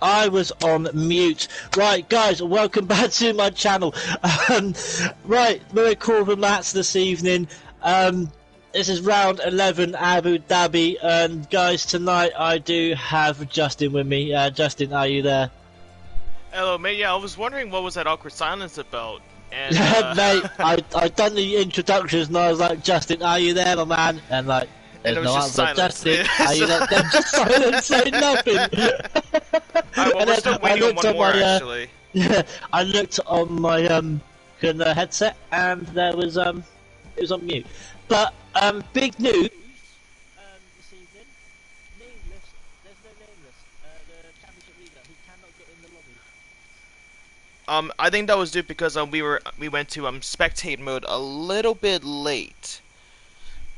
I was on mute. Right, guys, welcome back to my channel. Right, we're at KOORVA MATTZ this evening. This is round 11, Abu Dhabi. And guys, tonight I do have Justin with me. Justin, are you there? Hello, mate. Yeah, I was wondering what was that awkward silence about. And, Mate, I done the introductions and I was like, Justin, are you there, my man? And like, there's and it was no just answer. silence. Justin, are you there? Then just silence, say nothing. Alright, well, we're still waiting on one more, actually. Yeah, I looked on my headset and there was it was on mute. But big news this evening. Nameless. There's no Nameless. The championship leader. He cannot get in the lobby. I think that was due because we went to spectate mode a little bit late.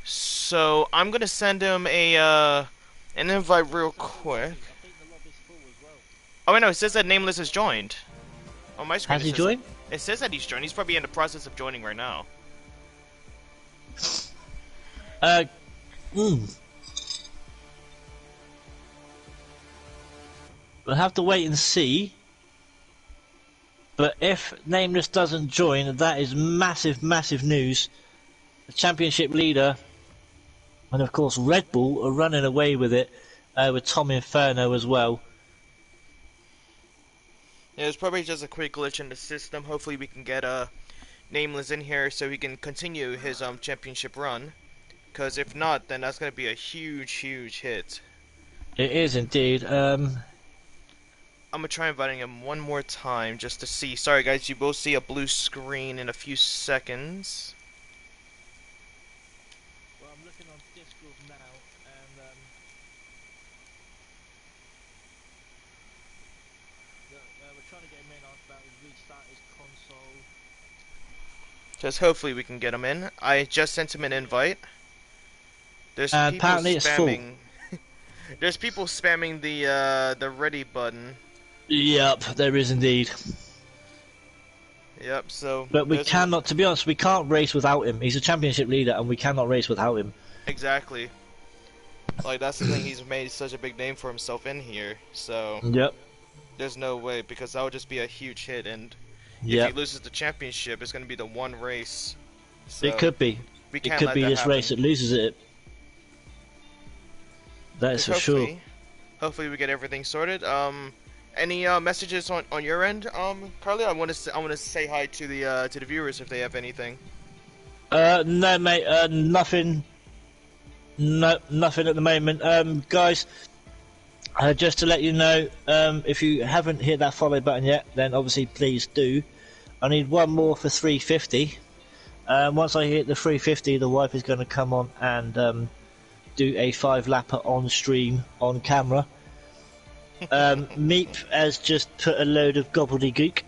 So I'm gonna send him an invite real quick. Oh wait, no, it says that Nameless has joined. On my screen, has he joined? It says that he's joined. He's probably in the process of joining right now. We'll have to wait and see. But if Nameless doesn't join, that is massive, massive news. The championship leader, and of course Red Bull, are running away with it, with Tom Inferno as well. Yeah, it's probably just a quick glitch in the system. Hopefully we can get Nameless in here so he can continue his championship run. Because if not, then that's going to be a huge, huge hit. It is indeed. I'm going to try inviting him one more time just to see. Sorry guys, you will see a blue screen in a few seconds. Well, I'm looking on Discord now, and we're trying to get him in about restart his console. Just hopefully we can get him in. I just sent him an invite. There's people apparently spamming. There's people spamming the ready button. Yep, there is indeed. Yep, so... But we cannot, to be honest, we can't race without him. He's a championship leader and we cannot race without him. Exactly. Like, that's the thing, he's made such a big name for himself in here, so... Yep. There's no way, because that would just be a huge hit, and... Yep. If he loses the championship, it's going to be the one race. So it could be. It could be this race that loses it. That is for sure. Hopefully we get everything sorted. Any messages on your end, Carly? I want to say hi to the viewers if they have anything. No, mate. Nothing. No, nothing at the moment. Guys, just to let you know, if you haven't hit that follow button yet, then obviously please do. I need one more for 350. Once I hit the 350, the wife is going to come on and do a 5-lapper on stream on camera. Meep has just put a load of gobbledygook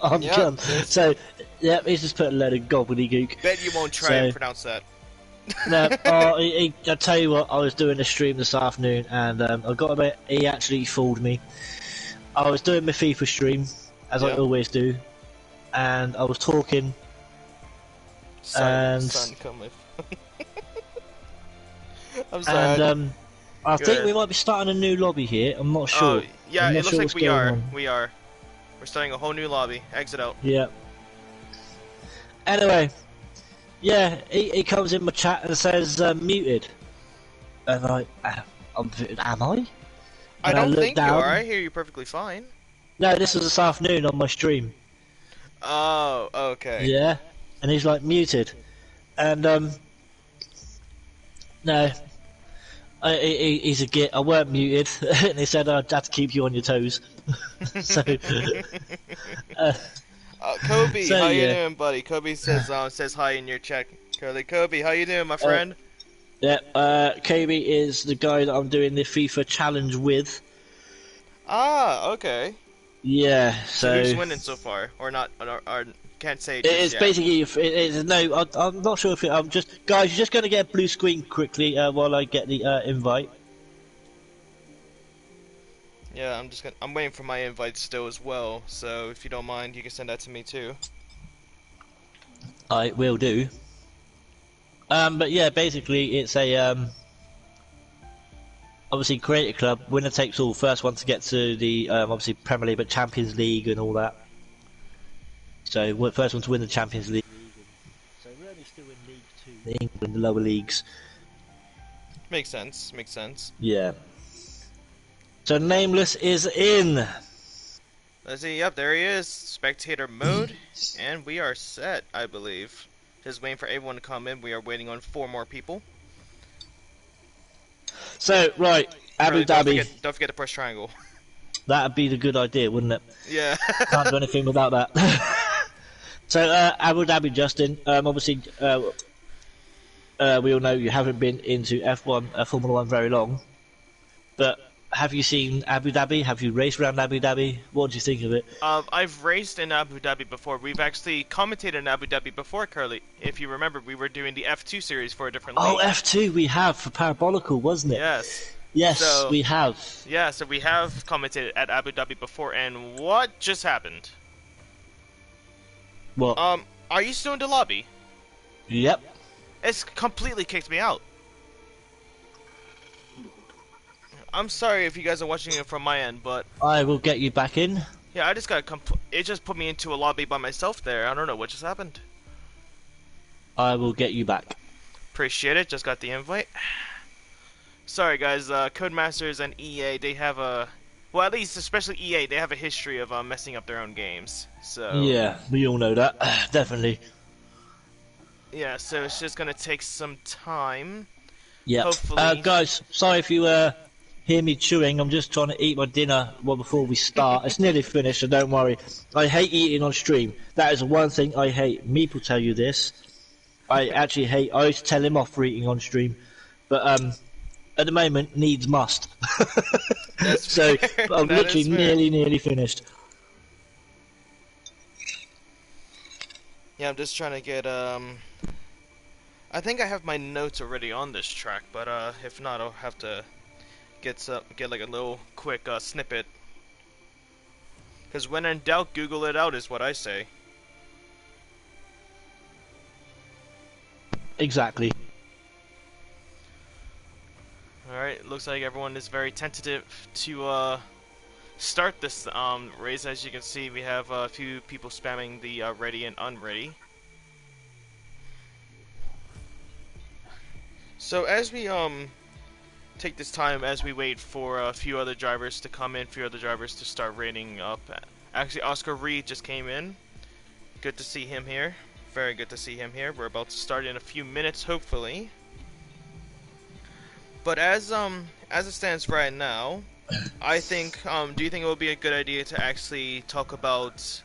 on cam. So, yeah, he's just put a load of gobbledygook. Bet you won't try and pronounce that. No, I tell you what, I was doing a stream this afternoon and I got a bit, he actually fooled me. I was doing my FIFA stream, as I always do, and I was talking, son cometh. I'm sorry. And I think we might be starting a new lobby here. I'm not sure. Yeah, it looks like we are. We are. We're starting a whole new lobby. Exit out. Yeah. Anyway, yeah, he comes in my chat and says muted, and am I? I don't think you are. I hear you perfectly fine. No, this was this afternoon on my stream. Oh, okay. Yeah, and he's like muted, and no. He's a git. I weren't muted, and he said I'd have to keep you on your toes. So, Kobe, how you doing, buddy? Kobe says hi in your chat. Kobe, how you doing, my friend? Yeah, Kobe is the guy that I'm doing the FIFA challenge with. Ah, okay. Yeah, so who's winning so far, or not? Or can't say. It's basically. No, I'm not sure if I'm just. Guys, you're just going to get a blue screen quickly while I get the invite. Yeah, I'm waiting for my invite still as well. So if you don't mind, you can send that to me too. I will do. But yeah, basically it's a obviously create a club, winner takes all, first one to get to the obviously Premier League, but Champions League and all that. So first one to win the Champions League. So we're only still in League Two in England, the lower leagues. Makes sense. Makes sense. Yeah. So Nameless is in. Let's see. Yep, there he is. Spectator mode, and we are set, I believe. Just waiting for everyone to come in. We are waiting on 4 more people. So right, Abu Dhabi. Don't forget to press triangle. That'd be the good idea, wouldn't it? Yeah. Can't do anything without that. So Abu Dhabi, Justin. Obviously, we all know you haven't been into F1, Formula One very long, but have you seen Abu Dhabi? Have you raced around Abu Dhabi? What do you think of it? I've raced in Abu Dhabi before. We've actually commentated in Abu Dhabi before, Curly. If you remember, we were doing the F2 series for a different league. Oh, F2 we have for Parabolical, wasn't it? Yes. Yes, So, we have. Yeah, so we have commentated at Abu Dhabi before, and what just happened? What? Are you still in the lobby? Yep. It's completely kicked me out. I'm sorry if you guys are watching it from my end, but I will get you back in. yeah, I just got it just put me into a lobby by myself there. I don't know what just happened. I will get you back. Appreciate it. Just got the invite. Sorry guys, Codemasters and EA, they have a well, at least especially EA, they have a history of messing up their own games. So Yeah, we all know that. Definitely. yeah, so it's just gonna take some time. Yeah. Hopefully. Guys, sorry if you hear me chewing. I'm just trying to eat my dinner before we start. It's nearly finished, so don't worry. I hate eating on stream. That is the one thing I hate. Meep will tell you this. I actually hate. I used to tell him off for eating on stream, but at the moment, needs must. That's so fair. I'm That literally is fair. nearly finished. Yeah, I'm just trying to get I think I have my notes already on this track, but if not, I'll have to get like a little quick snippet. Because when in doubt, Google it out is what I say. Exactly. Alright, looks like everyone is very tentative to start this race. As you can see, we have a few people spamming the ready and unready. So as we take this time, as we wait for a few other drivers to come in, a few other drivers to start rating up. Actually, Oscar Reed just came in. Good to see him here. Very good to see him here. We're about to start in a few minutes, hopefully. But as it stands right now, I think. Do you think it would be a good idea to actually talk about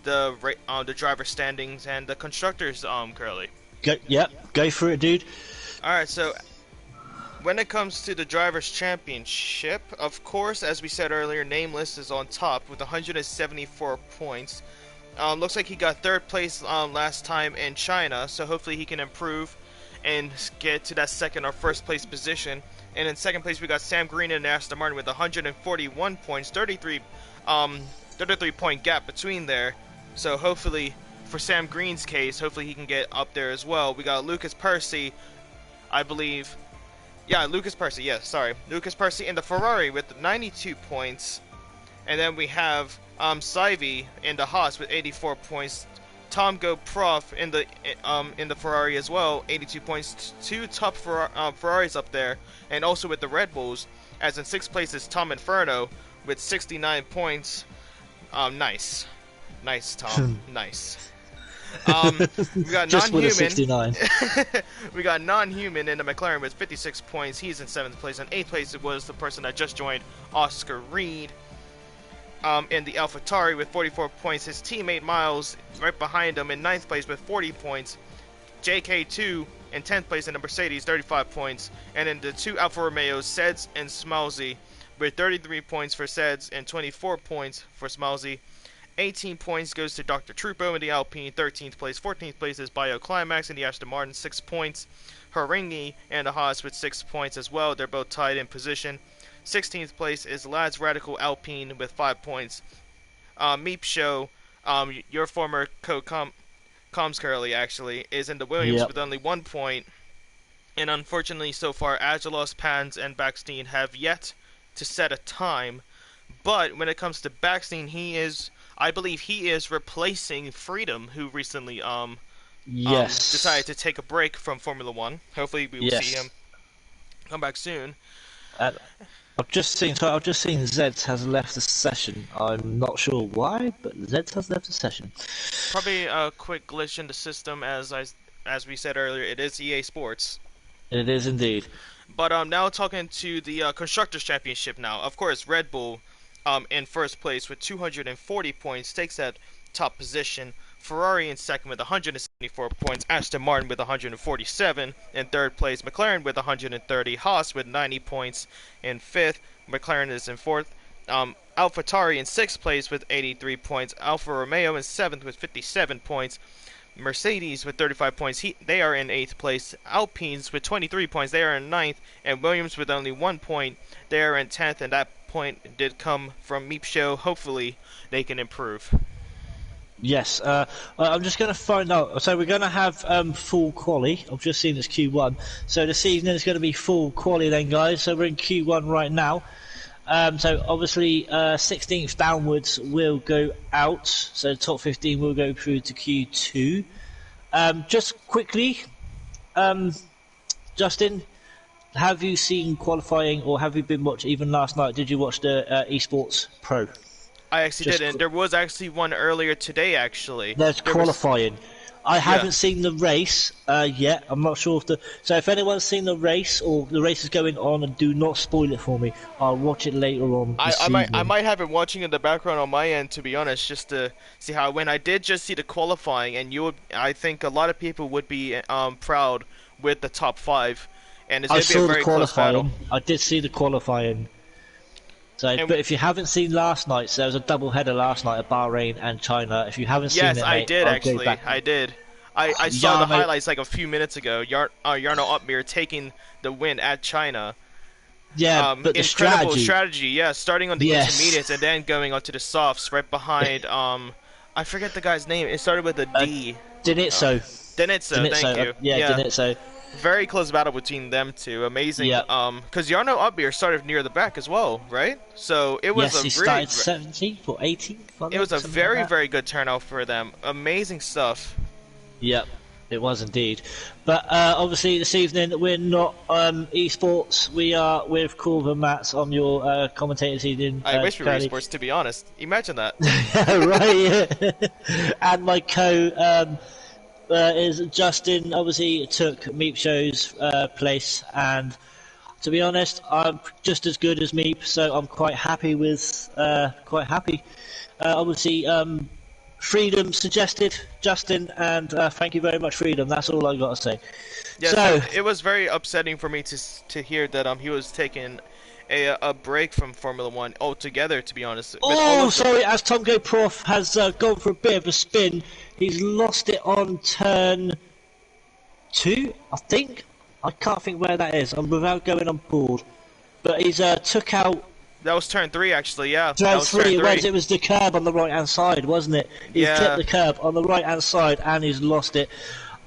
the driver standings and the constructors, Curly? Go for it, dude. All right, so when it comes to the Drivers' Championship, of course, as we said earlier, Nameless is on top with 174 points. Looks like he got 3rd place last time in China, so hopefully he can improve and get to that 2nd or 1st place position. And in 2nd place, we got Sam Green and Aston Martin with 141 points, 33 point gap between there. So hopefully, for Sam Green's case, hopefully he can get up there as well. We got Lucas Percy, I believe. Yeah, Lucas Percy, yes, sorry. Lucas Percy in the Ferrari with 92 points. And then we have Sivey in the Haas with 84 points. Tom Go Prof in the Ferrari as well, 82 points. 2 top Ferraris up there, and also with the Red Bulls. As in 6th place is Tom Inferno with 69 points. Nice, Tom, nice. We got Just with a non-human. 69. We got non-human in the McLaren with 56 points. He's in 7th place. In 8th place, it was the person that just joined, Oscar Reed. In the AlphaTauri with 44 points. His teammate Miles right behind him in 9th place with 40 points. JK2 in 10th place in the Mercedes, 35 points. And in the 2 Alfa Romeos, Seds and Smalzy with 33 points for Seds and 24 points for Smalzy. 18 points goes to Dr. Trupo in the Alpine, 13th place. 14th place is BioClimax in the Aston Martin, 6 points. Haringi and the Haas with 6 points as well. They're both tied in position. 16th place is Lads Radical Alpine with 5 points. Meep Show, your former Comms Curly actually, is in the Williams with only 1 point. And unfortunately, so far, Agelos, Pans, and Backstein have yet to set a time. But when it comes to Backstein, I believe he is replacing Freedom, who recently decided Yes. to take a break from Formula One. Hopefully, we will see him Yes. come back soon. Uh, I've just seen Zeds has left the session. I'm not sure why, but Zeds has left the session. Probably a quick glitch in the system, as we said earlier. It is EA Sports. It is indeed. But now talking to the Constructors Championship now. Of course, Red Bull in first place with 240 points takes that top position. Ferrari in second with 174 points. Aston Martin with 147 in third place. McLaren with 130. Haas with 90 points in fifth. McLaren is in fourth. AlphaTauri in sixth place with 83 points. Alfa Romeo in seventh with 57 points. Mercedes with 35 points, they are in 8th place. Alpines with 23 points, they are in ninth. And Williams with only 1 point, they are in 10th. And that point did come from Meep Show. Hopefully, they can improve. Yes, I'm just going to find out. So we're going to have full quali. I've just seen it's Q1. So this evening is going to be full quali then, guys. So we're in Q1 right now. So obviously 16th downwards will go out. So the top 15 will go through to Q2. Just quickly, Justin, have you seen qualifying or have you been watching, even last night, did you watch the Esports Pro? I actually didn't. There was actually one earlier today, actually. There's qualifying. I haven't seen the race yet. I'm not sure so if anyone's seen the race or the race is going on, and do not spoil it for me. I'll watch it later on. I might have it watching in the background on my end, to be honest, just to see how it went. I did just see the qualifying, and I think a lot of people would be proud with the top 5, and it's going to be a very close battle. I did see the qualifying. So, but if you haven't seen last night's, there was a double header last night at Bahrain and China. If you haven't seen it, I did actually. I did. I saw the highlights like a few minutes ago. Jarno Opmeer taking the win at China. Yeah, but the incredible strategy. Yeah, starting on the intermediates and then going on to the softs right behind. I forget the guy's name. It started with a D. Denitso. Denitso. Thank you. Yeah, Denitso. Very close battle between them two. Amazing. Because Jarno Opmeer started near the back as well, right? So it was he started 17th or 18th. It was a very good turnout for them. Amazing stuff. Yep, it was indeed. But obviously this evening we're not esports. We are with KOORVA Mattz on your commentator this evening. I wish we were esports, to be honest. Imagine that. Right. And my co is Justin. Obviously took Meep Show's place, and to be honest, I'm just as good as Meep, so I'm quite happy with. Obviously. Freedom suggested, Justin, and thank you very much, Freedom. That's all I got to say. Yeah, so it was very upsetting for me to hear that he was taking a break from Formula One altogether. To be honest. Sorry. As Tomko Prof has gone for a bit of a spin, he's lost it on turn 2, I think. I can't think where that is. I'm without going on board, but he's took out. That was turn 3, actually, yeah. Turn 3, it was the curb on the right-hand side, wasn't it? He's clipped the curb on the right-hand side, and he's lost it.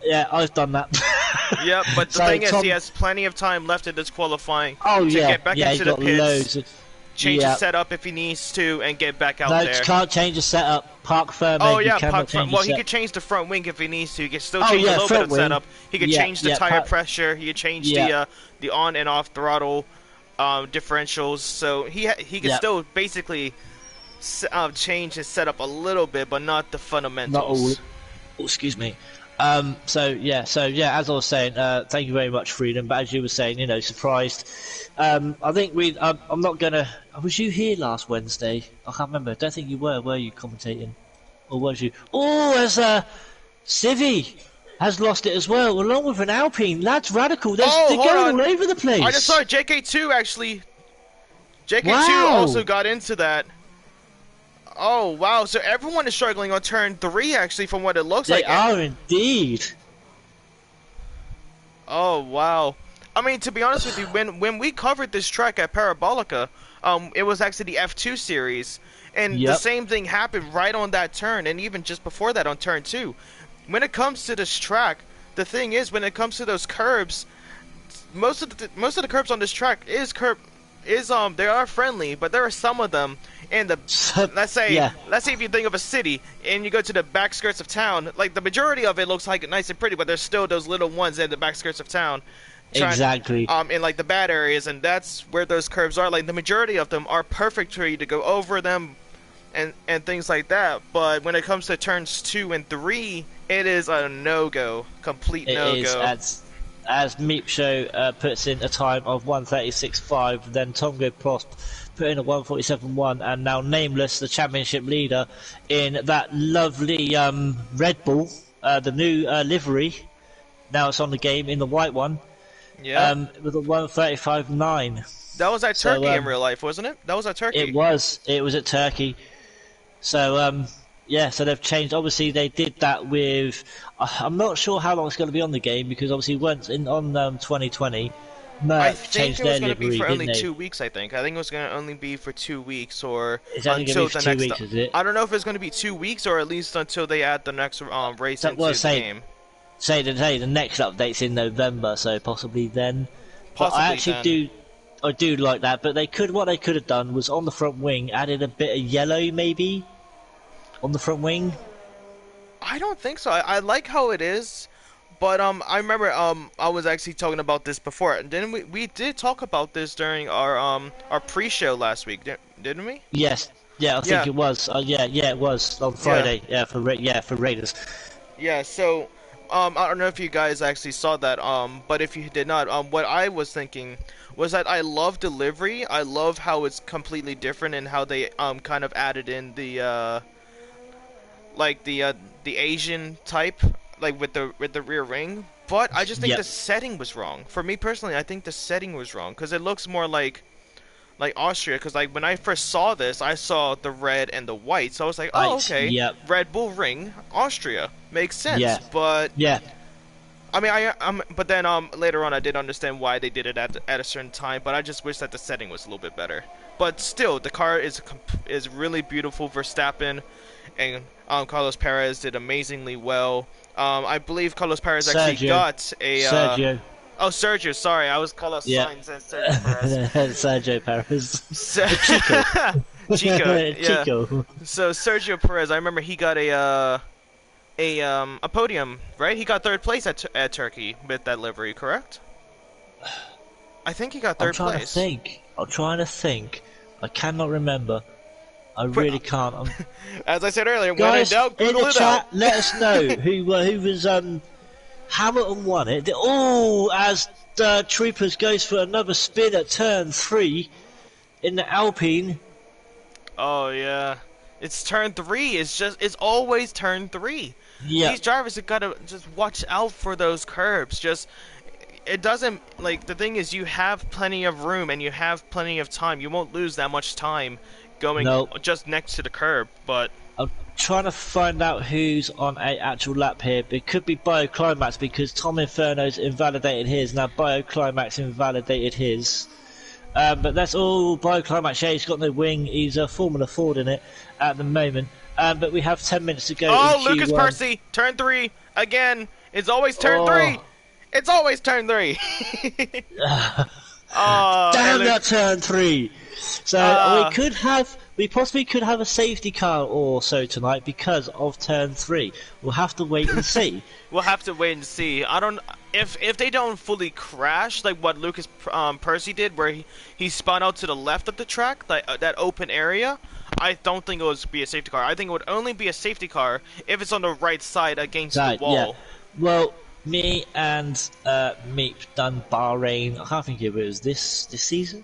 Yeah, I've done that. Yeah, but the thing is, he has plenty of time left in this qualifying to get back into the pits, change his setup if he needs to, and get back out there. No, can't change the setup. Park firm. Park firm. Well, he could change the front wing if he needs to. He can still change a little bit of setup. He could change the tire pressure. He could change the on and off throttle differentials, so he can still basically change his setup a little bit, but not the fundamentals. Not all. Oh, excuse me. As I was saying, thank you very much, Freedom. But as you were saying, surprised. I think I'm not gonna. Was you here last Wednesday? I can't remember. I don't think you were. Were you commentating, or was you? Oh, there's Civi has lost it as well, along with an Alpine. Lads, radical. They're going all over the place. I just saw JK2 actually. JK2 also got into that. Oh wow! So everyone is struggling on turn 3, actually, from what it looks like. They are indeed. Oh wow! I mean, to be honest with you, when we covered this track at Parabolica, it was actually the F2 series, and the same thing happened right on that turn, and even just before that on turn 2. When it comes to this track, the thing is, when it comes to those curbs, most of the curbs on this track they are friendly, but there are some of them in the let's say if you think of a city and you go to the back skirts of town, like the majority of it looks like nice and pretty, but there's still those little ones in the back skirts of town. Exactly. In like the bad areas, and that's where those curves are. Like the majority of them are perfect for you to go over them, and things like that. But when it comes to turns 2 and 3, it is a no-go, complete no-go. It is, as Meep Show puts in a time of 1:36.5, then Tongo Prost put in a 1:47.1, and now Nameless, the championship leader, in that lovely Red Bull, the new livery. Now it's on the game in the white one. Yeah. With a 1:35.9. That was at Turkey in real life, wasn't it? That was at Turkey. It was at Turkey. So yeah, so they've changed. Obviously, they did that with. I'm not sure how long it's going to be on the game, because obviously once on 2020, Merck changed their livery. I think it was going to be for only 2 weeks. I think it was going to only be for 2 weeks, or it's only until be for the 2 next. Weeks, is it? I don't know if it's going to be 2 weeks, or at least until they add the next race into the game. Say the next update's in November, so possibly then. But I actually do like that. But what they could have done was on the front wing added a bit of yellow, maybe on the front wing. I don't think so. I like how it is, but I remember I was actually talking about this before, and then we did talk about this during our pre-show last week, didn't we? Yes. Yeah, I think it was. Yeah, it was on Friday. Yeah, for Raiders. Yeah, so. I don't know if you guys actually saw that, but if you did not, what I was thinking was that I love delivery. I love how it's completely different and how they kind of added in the the Asian type, like with the rear ring. But I just think the setting was wrong. For me personally, I think the setting was wrong, because it looks more like Austria, because like when I first saw this, I saw the red and the white, so I was like, oh, okay, Red Bull Ring, Austria, makes sense. But I mean, but then later on, I did understand why they did it at a certain time, but I just wish that the setting was a little bit better. But still, the car is really beautiful. Verstappen and Carlos Perez did amazingly well. I believe Carlos Perez actually got a Sergio. Oh, Sergio, sorry, I was Carlos Sainz and Sergio Perez. Sergio Perez. Chico. So Sergio Perez, I remember he got a podium, right? He got 3rd place at Turkey with that livery, correct? I think he got 3rd place. I'm trying to think. I cannot remember. I really can't. As I said earlier, guys, when in doubt, Google in the chat, out. let us know who was Hamilton won it. As Troopers goes for another spin at turn 3 in the Alpine. Oh yeah, it's turn 3. It's always turn 3. Yeah. These drivers have got to just watch out for those curbs. It doesn't, like, the thing is, you have plenty of room and you have plenty of time. You won't lose that much time going just next to the curb, but I'm trying to find out who's on a actual lap here. It could be Bioclimax, because Tom Inferno's invalidated his. Now Bioclimax invalidated his. But that's all Bioclimax. Yeah, he's got no wing. He's a Formula Ford in it at the moment. But we have 10 minutes to go. Oh, Lucas Percy, turn 3 again. It's always turn 3. It's always turn 3. Damn that turn 3. So we possibly could have a safety car or so tonight because of turn 3. We'll have to wait and see. We'll have to wait and see. I don't. If they don't fully crash like what Lucas Percy did, where he spun out to the left of the track, that open area, I don't think it would be a safety car. I think it would only be a safety car if it's on the right side against the wall. Yeah. Well, me and Meep done Bahrain. I can't think if it was this season.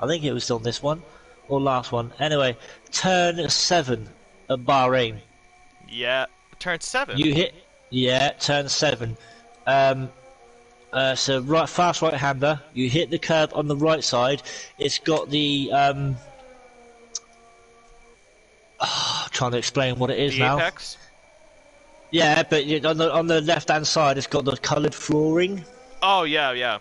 I think it was on this one or last one. Anyway, turn 7 at Bahrain. Yeah, turn 7. You hit. Yeah, turn 7. So fast right-hander. You hit the curb on the right side. It's got the trying to explain what it is now. Apex? Yeah, but on the left-hand side, it's got the coloured flooring. Oh yeah.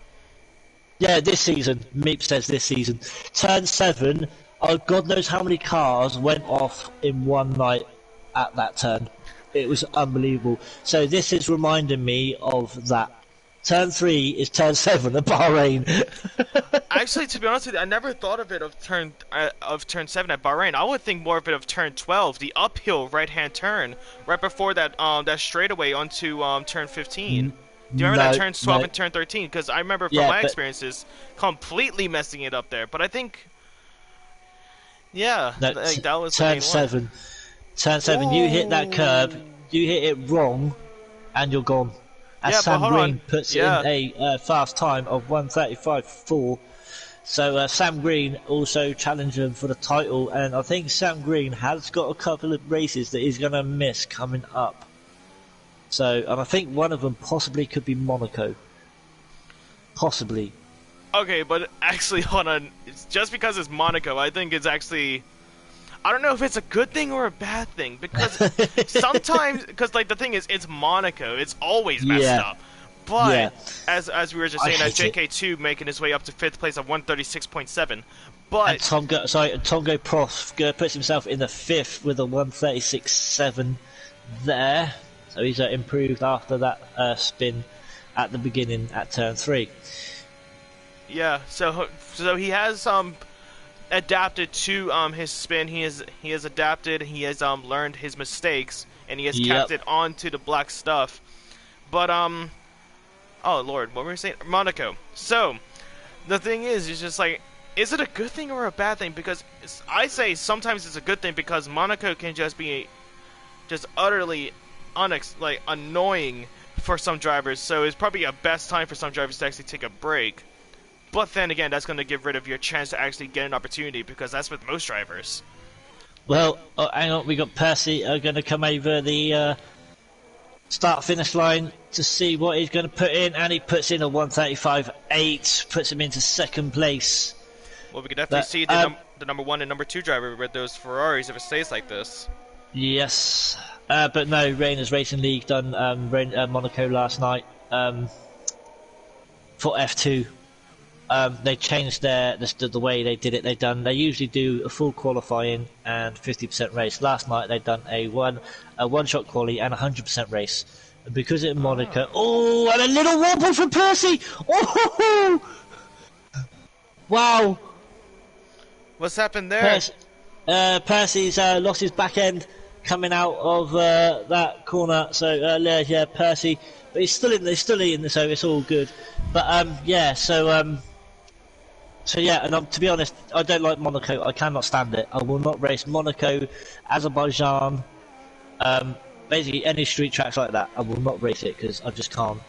Yeah, this season. Meep says this season. Turn 7. Oh, God knows how many cars went off in one night at that turn. It was unbelievable. So this is reminding me of that Turn 3 is turn 7 at Bahrain. Actually, to be honest with you, I never thought of it of turn 7 at Bahrain. I would think more of it of turn 12, the uphill right-hand turn, right before that that straightaway onto turn 15. Do you remember that turns 12 and turn 13? Because I remember from my experiences completely messing it up there. But I think, yeah, that was turn 7. Turn 7. You hit that curb, you hit it wrong, and you're gone. As Sam Green puts in a fast time of 1:35.4. So Sam Green also challenging for the title, and I think Sam Green has got a couple of races that he's going to miss coming up. So, and I think one of them possibly could be Monaco. Possibly. Okay, but actually, hold on. It's just because it's Monaco, I think it's actually... I don't know if it's a good thing or a bad thing, because sometimes... Because, like, the thing is, it's Monaco. It's always messed up. But, as we were just saying, JK2 making his way up to 5th place at 136.7. But... And Tongo Prof puts himself in the 5th with a 136.7 there. So he's improved after that spin at the beginning at turn 3. Yeah, so he has adapted to his spin. He has adapted. He has learned his mistakes, and he has kept it onto the black stuff. But oh Lord, what were we saying? Monaco. So the thing is, it's just like, is it a good thing or a bad thing? Because I say sometimes it's a good thing because Monaco can just be utterly annoying for some drivers, so it's probably a best time for some drivers to actually take a break. But then again, that's going to get rid of your chance to actually get an opportunity, because that's with most drivers. Well, hang on, we got Percy going to come over the start-finish line to see what he's going to put in, and he puts in a 135.8, puts him into 2nd place. Well, we can definitely see the number 1 and number 2 driver with those Ferraris if it stays like this. Yes. But no, Rainers Racing League done Monaco last night for F2. They changed the way they did it. They usually do a full qualifying and 50% race. Last night they done a one-shot quali and 100% race. And because it's Monaco, and a little wobble from Percy. Oh, wow! What's happened there? Percy's lost his back end coming out of that corner, so Percy, but he's still in there, so it's all good. But and to be honest, I don't like Monaco. I cannot stand it. I will not race Monaco, Azerbaijan, basically any street tracks like that. I will not race it because I just can't.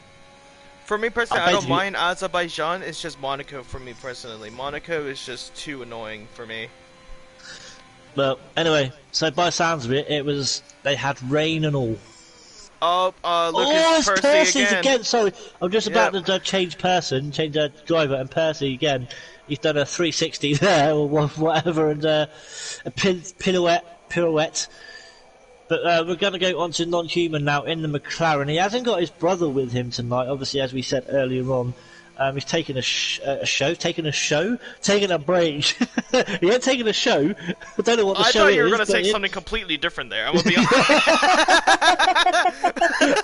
For me personally, I don't mind Azerbaijan. It's just Monaco for me personally. Monaco is just too annoying for me. Well, anyway, so by the sounds of it, they had rain and all. Look, it's Percy's again. Sorry, I'm just about to change driver, and Percy again. He's done a 360 there, or whatever, and a pirouette. But we're going to go on to non-human now in the McLaren. He hasn't got his brother with him tonight, obviously, as we said earlier on. He's taking taking a break. He ain't taking a show. I don't know what the show is. I thought you were going to say something completely different there. I'm going to be honest.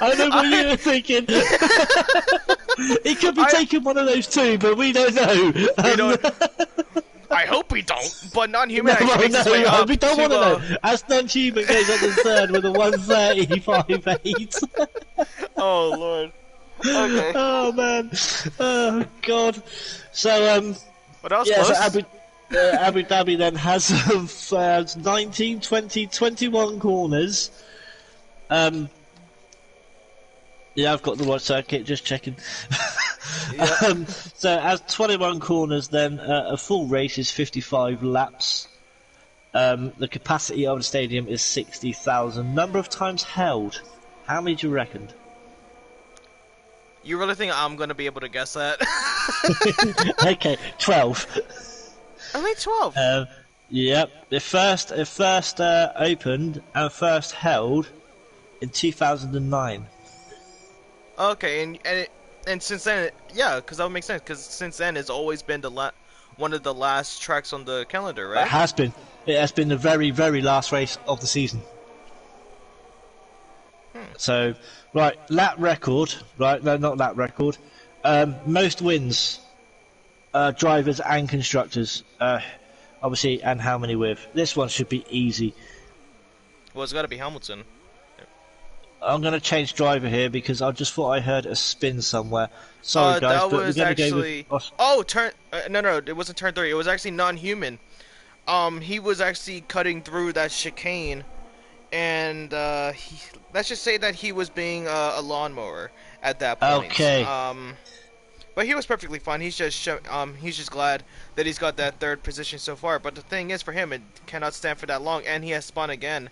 I know what you were thinking. He could be taking one of those too, but we don't know. I hope we don't, but non-human actually makes his way up. We don't want to know. As non-human goes up to 3rd with a 135.8. Oh, Lord. Okay. Oh man. Oh god. So what else? Yeah, so Abu Dhabi then has 19, 20, 21 corners. Yeah, I've got the right circuit. Just checking. So as 21 corners, then a full race is 55 laps. The capacity of the stadium is 60,000. Number of times held. How many do you reckon? You really think I'm going to be able to guess that? Okay, 12. Only 12? Yep. It first opened and first held in 2009. Okay, and since then, yeah, because that would make sense, because since then it's always been one of the last tracks on the calendar, right? It has been. It has been the very, very last race of the season. So, right, lap record, right, no, not lap record, Most wins, drivers and constructors, obviously, and how many with. This one should be easy. Well, it's got to be Hamilton. I'm going to change driver here because I just thought I heard a spin somewhere. Sorry, guys, that but was we're going to actually... go with... Oh, turn... no, it wasn't turn 3. It was actually non-human. He was actually cutting through that chicane, and let's just say that he was being a lawnmower at that point. Okay. But he was perfectly fine. He's just glad that he's got that 3rd position so far. But the thing is, for him, it cannot stand for that long, and he has spun again.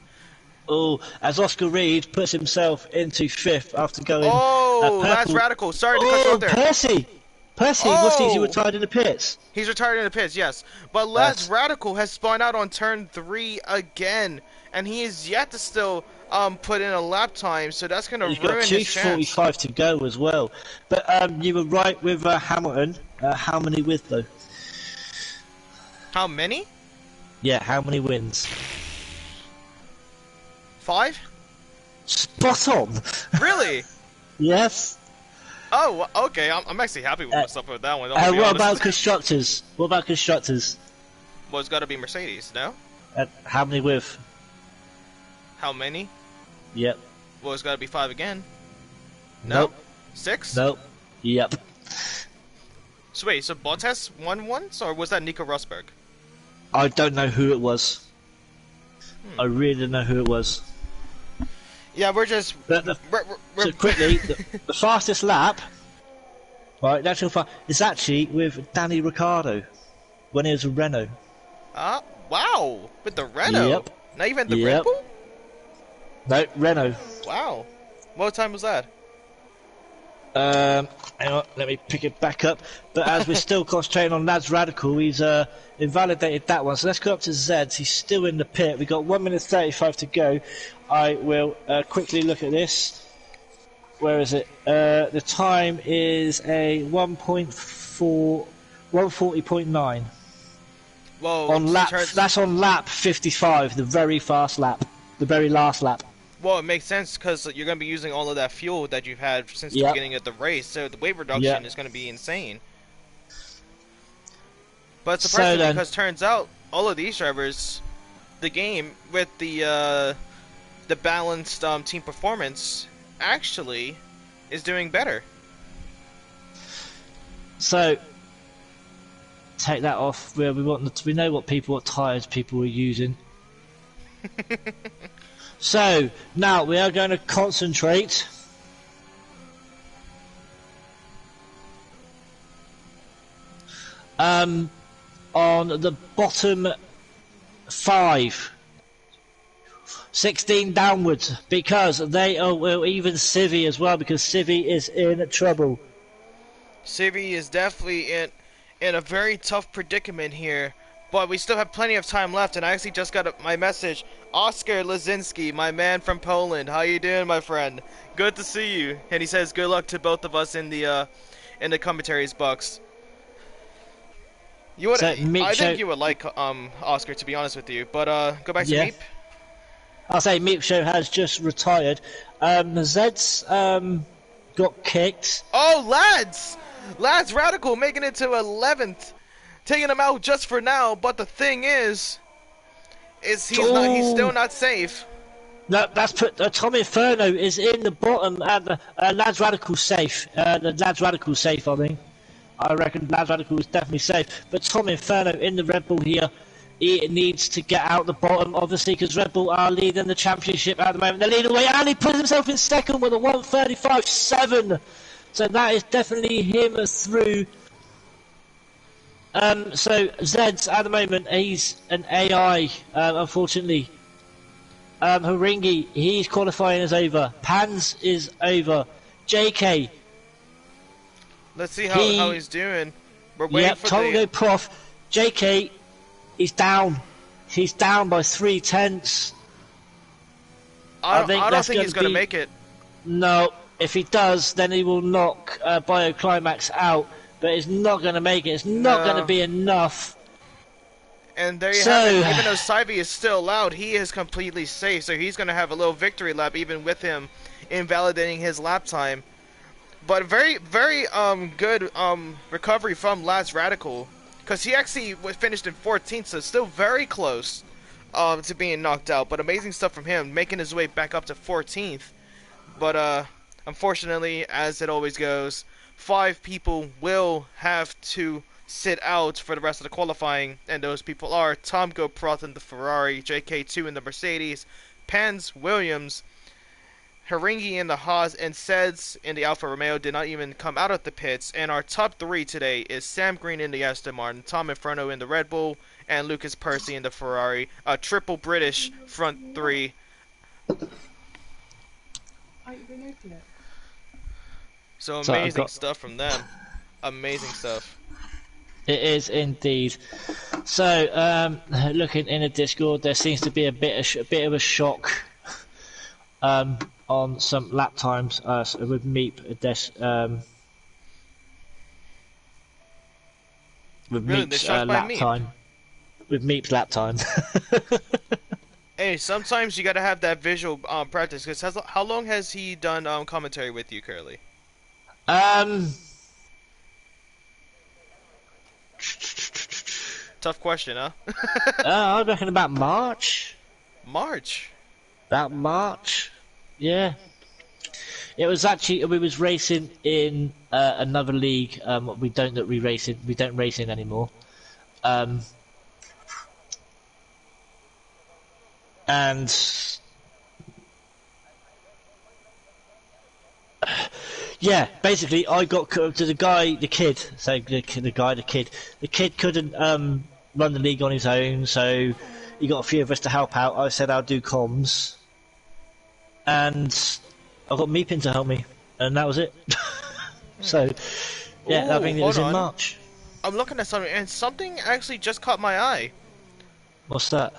Oh, as Oscar Reed puts himself into 5th after going... Oh, that's radical. Sorry to cut you off there. Percy! Percy, what's he retired in the pits? He's retired in the pits, yes. But Lads Radical has spun out on turn 3 again, and he is yet to still put in a lap time, so that's going to ruin his chance. He's got 2:45 to go as well. But you were right with Hamilton. How many with, though? How many? Yeah, how many wins? 5? Spot on! Really? Yes. Oh, okay. I'm actually happy with myself with that one. What about constructors? What about constructors? Well, it's got to be Mercedes, no? How many with? How many? Yep. Well, it's got to be 5 again. No? Nope. 6? Nope. Yep. So wait, so Bottas won once, or was that Nico Rosberg? I don't know who it was. I really don't know who it was. Yeah, we're just... So quickly, the fastest lap, right, is actually with Danny Ricciardo, when he was a Renault. Wow! With the Renault? Yep. Not even the Red Bull? No, Renault. Wow. What time was that? Hang on, let me pick it back up. But as we're still concentrating on Lads Radical, he's invalidated that one. So let's go up to Zeds. He's still in the pit. We've got 1 minute 35 to go. I will quickly look at this. Where is it? The time is a 1:40.9. Well, on lap, that's on lap 55, the very fast lap, the very last lap. Well, it makes sense because you're going to be using all of that fuel that you've had since the beginning of the race, so the weight reduction is going to be insane. But surprisingly, because turns out all of these drivers, the game with the balanced team performance actually is doing better. So take that off where we know what tyres people are using. So now we are going to concentrate on the bottom 5, 16 downwards, because they will even Civi as well, because Civi is in trouble. Civi is definitely in a very tough predicament here, but we still have plenty of time left, and I actually just got my message. Oscar Lazinski, my man from Poland, how you doing, my friend? Good to see you. And he says good luck to both of us in the commentaries box. I think you would like Oscar, to be honest with you, but go back to Meep. I'll say Meep Show has just retired. Zed's got kicked. Oh, Lads Radical making it to 11th, taking him out just for now. But the thing is he's still not safe. No, that's put. Tom Inferno is in the bottom, and the Lads Radical safe. The Lads Radical safe, I think. I reckon Lads Radical is definitely safe. But Tom Inferno in the Red Bull here, he needs to get out the bottom, obviously, because Red Bull are leading the championship at the moment. They're leading away, and he put himself in second with a 1:35.7. So that is definitely him through. So Zed's at the moment, he's an AI, unfortunately. Haringi, he's qualifying is over. Pans is over. JK. Let's see how he's doing. We're waiting for Tongo Prof. JK is down. He's down by 3/10. I don't think he's going to make it. No, if he does, then he will knock Bioclimax out. But he's not going to make it. It's not going to be enough. And there you have it. Even though Sivy is still out, he is completely safe. So he's going to have a little victory lap, even with him invalidating his lap time. But very good recovery from Laz Radical, because he actually finished in 14th, so still very close to being knocked out. But amazing stuff from him, making his way back up to 14th. But unfortunately, as it always goes, 5 people will have to sit out for the rest of the qualifying, and those people are Tom Goproth in the Ferrari, JK2 in the Mercedes, Pans Williams, Haringi in the Haas, and Seds in the Alfa Romeo did not even come out of the pits. And our top 3 today is Sam Green in the Aston Martin, Tom Inferno in the Red Bull, and Lucas Percy in the Ferrari. A triple British front 3. So amazing stuff from them. Amazing stuff. It is indeed. So, looking in the Discord, there seems to be a bit of a shock on some lap times with Meep. With Really, Meep's lap time. With Meep's lap time. Hey, sometimes you gotta have that visual practice. Cause how long has he done commentary with you, Curly? Tough question, huh? I reckon about March. March. About March. Yeah. It was actually we was racing in another league. We don't race in anymore. And yeah, basically, I got to the kid. So the kid couldn't run the league on his own, so he got a few of us to help out. I said I'll do comms, and I got Meepin to help me, and that was it. So yeah, I think it was in March. I'm looking at something, and something actually just caught my eye. What's that?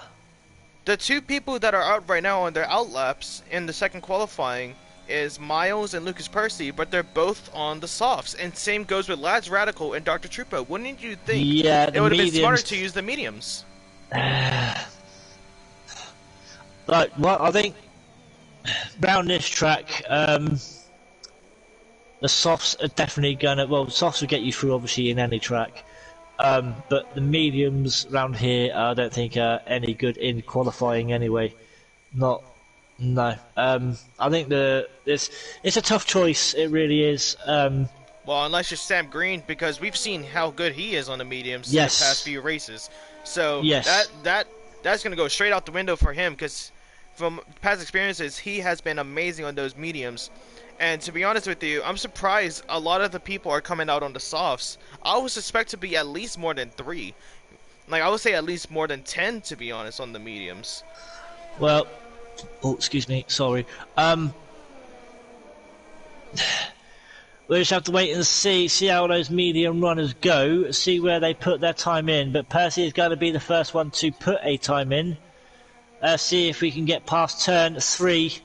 The 2 people that are out right now on their outlaps in the second qualifying is Miles and Lucas Percy, but they're both on the softs. And same goes with Lads Radical and Dr. Trupa. Wouldn't you think it would have been smarter to use the mediums? Like, well, I think around this track, the softs are definitely gonna. Well, softs will get you through, obviously, in any track. But the mediums around here, I don't think are any good in qualifying anyway. No. I think it's a tough choice. It really is. Well, unless you're Sam Green, because we've seen how good he is on the mediums in the past few races. So that's gonna go straight out the window for him, because from past experiences, he has been amazing on those mediums. And to be honest with you, I'm surprised a lot of the people are coming out on the softs. I would suspect to be at least more than 3. Like, I would say at least more than 10, to be honest, on the mediums. Well, excuse me, sorry. We'll just have to wait and see how those medium runners go, see where they put their time in. But Percy is going to be the first one to put a time in. See if we can get past turn 3.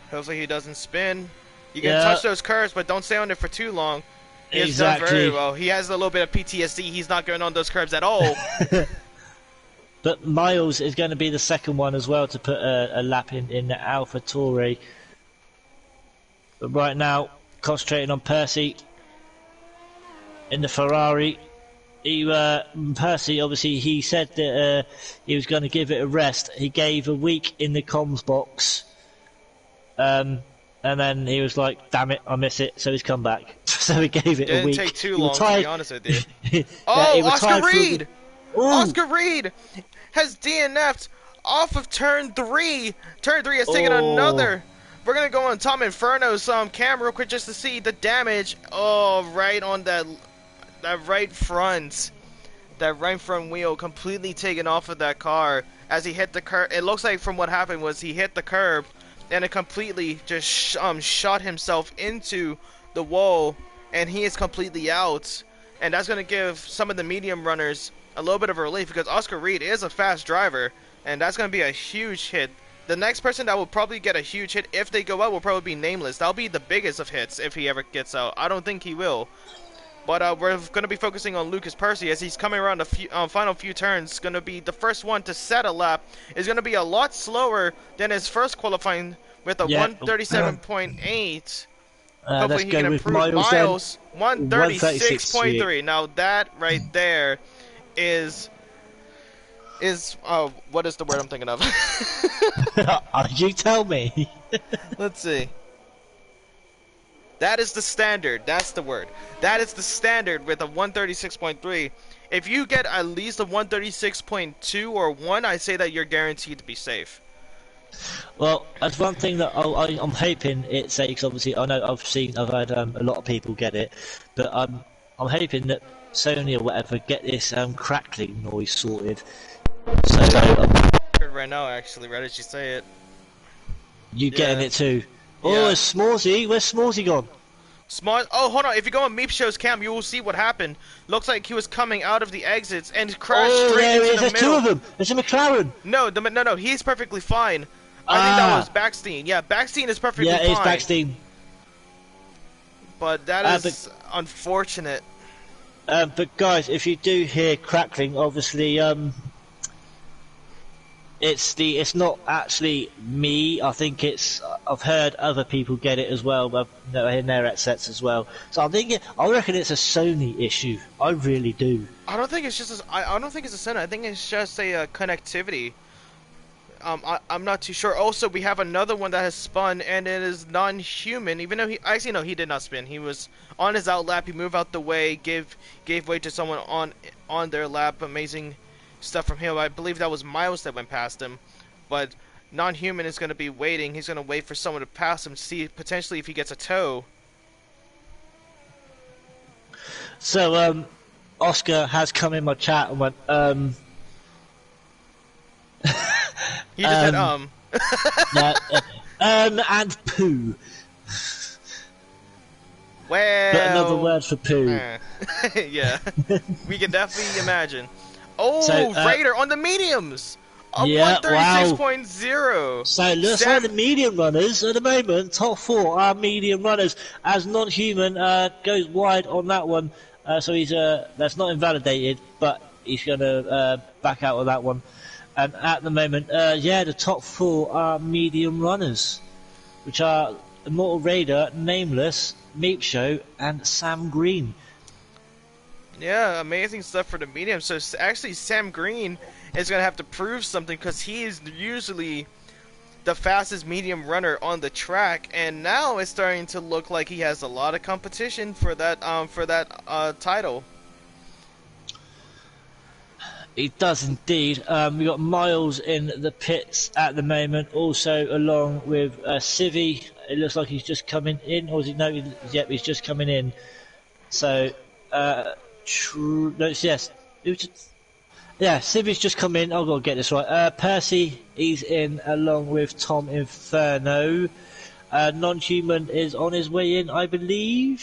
Hopefully he doesn't spin. You can touch those curves, but don't stay on it for too long. He has done very well. He has a little bit of PTSD. He's not going on those curves at all. But Miles is going to be the second one as well to put a lap in the Alpha Tauri. But right now, concentrating on Percy in the Ferrari. Percy, obviously, he said that he was going to give it a rest. He gave a week in the comms box. And then he was like, damn it, I miss it, so he's come back. So he gave it a week. Didn't take too long, to be honest with you. Oscar Reed! Oscar Reed has DNF'd off of turn 3. Turn 3 has taken another. We're going to go on Tom Inferno's camera real quick just to see the damage. Oh, right on that right front. That right front wheel completely taken off of that car as he hit the curb. It looks like from what happened was he hit the curb and it completely just shot himself into the wall, and he is completely out. And that's going to give some of the medium runners a little bit of a relief, because Oscar Reed is a fast driver, and that's going to be a huge hit. The next person that will probably get a huge hit if they go out will probably be Nameless. That'll be the biggest of hits if he ever gets out. I don't think he will. But we're going to be focusing on Lucas Percy as he's coming around the final few turns. Going to be the first one to set a lap. Is going to be a lot slower than his first qualifying with a 137.8. Hopefully Let's he go can with improve. Miles then. Miles, 136.3. Now that right there is what is the word I'm thinking of? You tell me. Let's see. That is the standard. That's the word. That is the standard with a 136.3. If you get at least a 136.2 or 1, I say that you're guaranteed to be safe. Well, that's one thing that I'm hoping it's a, because obviously I know I've had a lot of people get it, but I'm hoping that Sony or whatever get this crackling noise sorted. So Right now, actually, right as you say it. you getting it too? Yeah. Oh, it's Smorsy. Where's Smorsy gone? Smart. Oh, hold on. If you go on Meep Show's cam, you will see what happened. Looks like he was coming out of the exits and crashed straight into the There's middle. two of them. There's a McLaren. No. He's perfectly fine. I think that was Backstein. Yeah, Backstein is perfectly fine. Yeah, it's Backstein. But that is unfortunate. But guys, if you do hear crackling, obviously, it's not actually me. I think I've heard other people get it as well, but in their headsets as well. So I reckon it's a Sony issue. I really do. I don't think it's just. I don't think it's a Sony. I think it's just a connectivity. I'm not too sure. Also, we have another one that has spun, and it is non-human. Even though he did not spin. He was on his out lap. He moved out the way, gave way to someone on their lap. Amazing stuff from him. I believe that was Miles that went past him. But non-human is going to be waiting. He's going to wait for someone to pass him, see potentially if he gets a tow. So Oscar has come in my chat and went He just said and poo. Well, but another word for poo. Yeah, we can definitely imagine. Oh, So, Raider on the mediums. A yeah, 136.0. So it looks like the medium runners at the moment, top 4 are medium runners. As non-human goes wide on that one, so he's that's not invalidated, but he's going to back out of that one. And at the moment, the top 4 are medium runners, which are Immortal Raider, Nameless, Meep Show, and Sam Green. Yeah, amazing stuff for the medium. So actually, Sam Green is going to have to prove something because he is usually the fastest medium runner on the track, and now it's starting to look like he has a lot of competition for that title. He does indeed. We got Miles in the pits at the moment, also along with Civi. It looks like he's just coming in, or is he? No, yep, he's just coming in. So, yes, Civi's just come in. I've got to get this right. Percy, he's in along with Tom Inferno. Non-human is on his way in, I believe.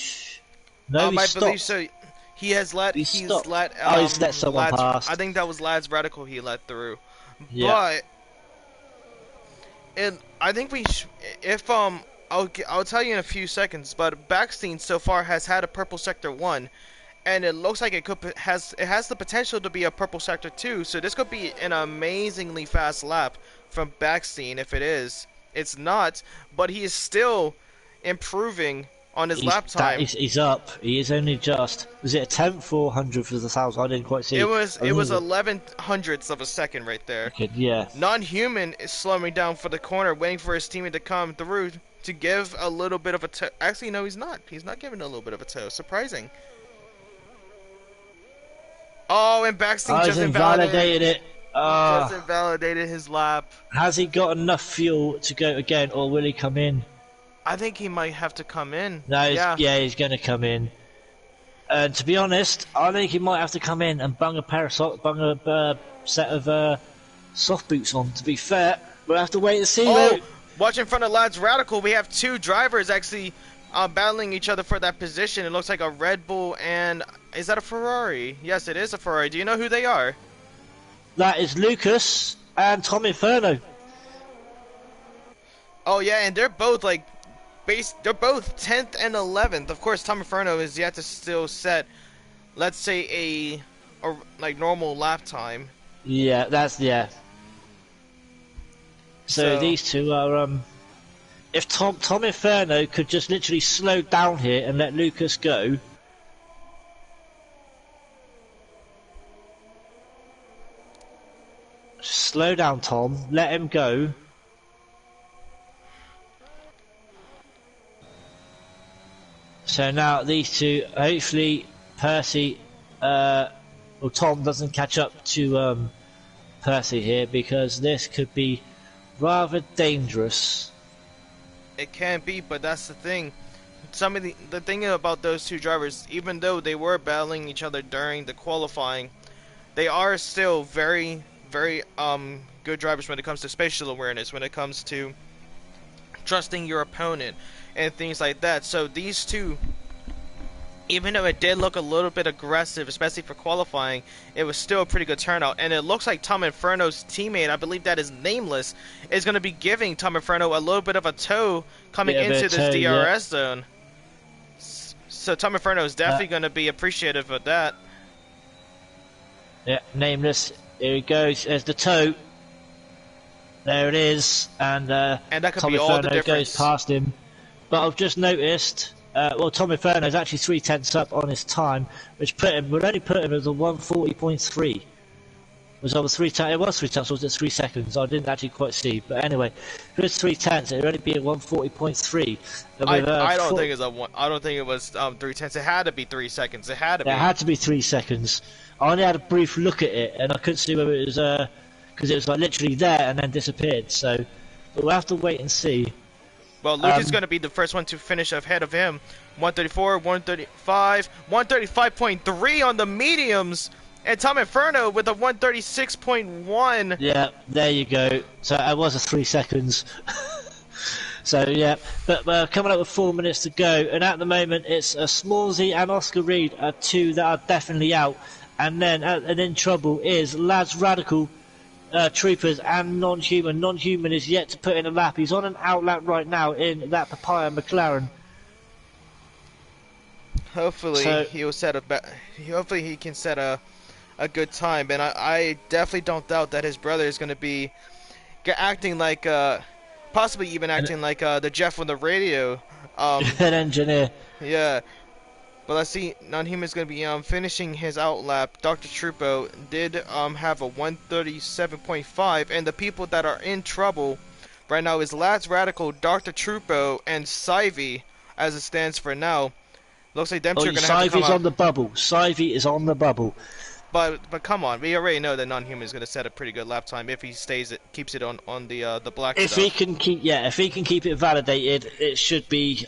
No, he stopped. I believe so. He has let. He's let someone pass. I think that was Lads Radical he let through. Yeah. But I think I'll tell you in a few seconds. But Backstein so far has had a purple sector 1, and it looks like it has the potential to be a purple sector 2. So this could be an amazingly fast lap from Backstein. If it is, it's not. But he is still improving on his lap time. He's up. He is only just. Was it a 10th or 100th of the 1,000? I didn't quite see. It was 11 hundredths of a second right there. Okay, yeah. Non-human is slowing down for the corner, waiting for his teammate to come through to give a little bit of a tow. Actually, no, he's not. He's not giving a little bit of a tow. Surprising. Oh, and Backstein just invalidated it. Just invalidated his lap. Has he got enough fuel to go again, or will he come in? I think he might have to come in. No, he's going to come in. And to be honest, I think he might have to come in and bung a set of soft boots on. To be fair, we'll have to wait and see. Oh, watch in front of Lads Radical. We have 2 drivers actually battling each other for that position. It looks like a Red Bull and... Is that a Ferrari? Yes, it is a Ferrari. Do you know who they are? That is Lucas and Tom Inferno. Oh, yeah, and they're both like... They're both 10th and 11th. Of course, Tom Inferno is yet to still set, let's say, a like normal lap time. Yeah, So these two are if Tom Inferno could just literally slow down here and let Lucas go. Slow down, Tom. Let him go. So now these two, hopefully Percy, well, Tom doesn't catch up to Percy here, because this could be rather dangerous. It can be, but that's the thing. Some of the thing about those two drivers, even though they were battling each other during the qualifying, they are still very, very good drivers when it comes to spatial awareness, when it comes to trusting your opponent and things like that. So these two, even though it did look a little bit aggressive, especially for qualifying, it was still a pretty good turnout. And it looks like Tom Inferno's teammate, I believe that is Nameless, is going to be giving Tom Inferno a little bit of a tow coming into this DRS zone. So Tom Inferno is definitely going to be appreciative of that. Yeah, Nameless, here he goes, there's the tow. There it is, and that could Tom be Inferno all the difference. Goes past him. But I've just noticed, well, Tom Inferno is actually 0.3 up on his time, which would only put him as a 140.3. Was over 3 tenths. It was 3 tenths. Was it 3 seconds? I didn't actually quite see. But anyway, if it was 3 tenths, it would only be a 140.3. I don't think it's a one. I don't think it was 3 tenths. It had to be 3 seconds. It had to be. It had to be 3 seconds. I only had a brief look at it, and I couldn't see whether it was because it was like literally there and then disappeared. So, but we'll have to wait and see. Well, Luke is going to be the first one to finish ahead of him. 134, 135, 135.3 on the mediums. And Tom Inferno with a 136.1. Yeah, there you go. So it was a 3 seconds. So yeah, but we're coming up with 4 minutes to go, and at the moment it's Smallsy and Oscar Reed are two that are definitely out, and then in trouble is Lads Radical, Troopers and Non-Human. Non-Human is yet to put in a lap. He's on an out lap right now in that Papaya McLaren. Hopefully hopefully he can set a good time, and I definitely don't doubt that his brother is going to be acting like possibly even acting like the Jeff from the radio, an engineer. Yeah, but let's see. Non-Human is going to be finishing his out lap. Dr. Trupo did have a 137.5, and the people that are in trouble right now is Lads Radical, Dr. Trupo, and Sivey, as it stands for now. Looks like them two are going to have to come out. Sivey's on the bubble. Sivey is on the bubble. But come on, we already know that Non-Human is going to set a pretty good lap time if he keeps it on the black stuff. If he can keep it validated, it should be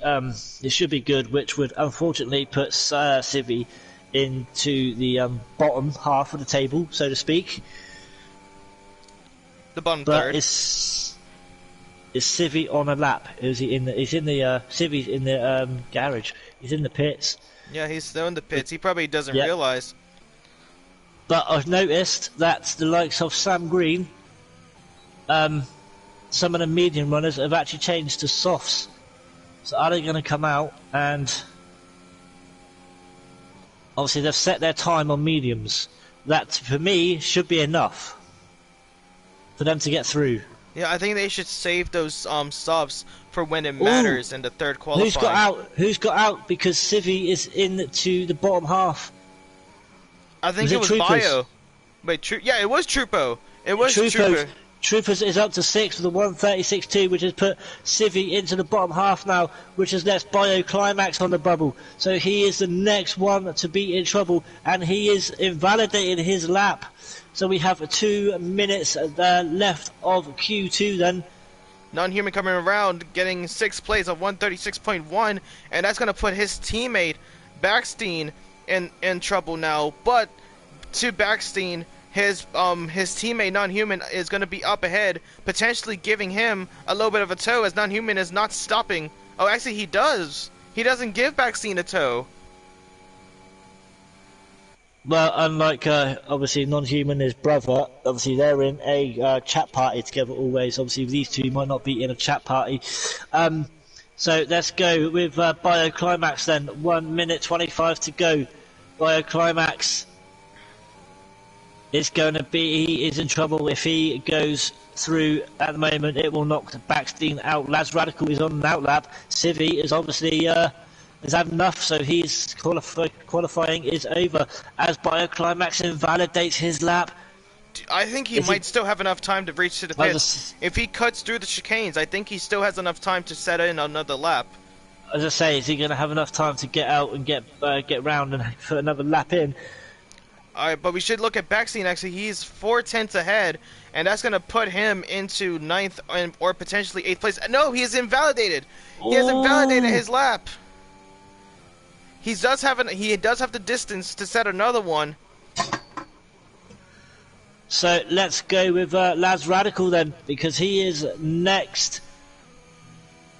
good, which would unfortunately put Sivey into the bottom half of the table, so to speak. The bottom third. Is Sivey on a lap? Sivey's in the garage. He's in the pits. Yeah, he's still in the pits. He probably doesn't realize. But I've noticed that the likes of Sam Green, some of the medium runners have actually changed to softs. So are they going to come out and obviously they've set their time on mediums. That for me should be enough for them to get through. Yeah, I think they should save those softs for when it matters in the third qualifying. Who's got out because Sivey is into the bottom half. I think it was Bio. Wait, yeah, it was Trupo. It was Trupo. Troopers is up to 6 with a 136.2, which has put Sivey into the bottom half now, which has left Bio Climax on the bubble. So he is the next one to be in trouble, and he is invalidating his lap. So we have 2 minutes left of Q2 then. Non-Human coming around, getting 6th place of 136.1, and that's going to put his teammate, Backstein, in trouble now. But to Backstein, his teammate Non-Human is going to be up ahead, potentially giving him a little bit of a tow, as Non-Human is not stopping. Oh, actually he does. He doesn't give Backstein a tow. Well, unlike obviously Non-Human, his brother, obviously they're in a chat party together always. Obviously these two might not be in a chat party. So let's go with Bioclimax then. 1 minute 25 to go. Bioclimax it's going to be, he is in trouble if he goes through at the moment. It will knock Backstein out. Lads Radical is on an out lap. Civi is obviously has had enough, so his qualifying is over as Bioclimax invalidates his lap. I think he might still have enough time to reach to the pits. If he cuts through the chicanes, I think he still has enough time to set in another lap. As I say, is he going to have enough time to get out and get round and put another lap in? Alright, but we should look at Backstein. Actually, he's 4/10 ahead, and that's going to put him into 9th or potentially 8th place. No, he is invalidated. He has invalidated his lap. He does have the distance to set another one. So let's go with Lads Radical then, because he is next.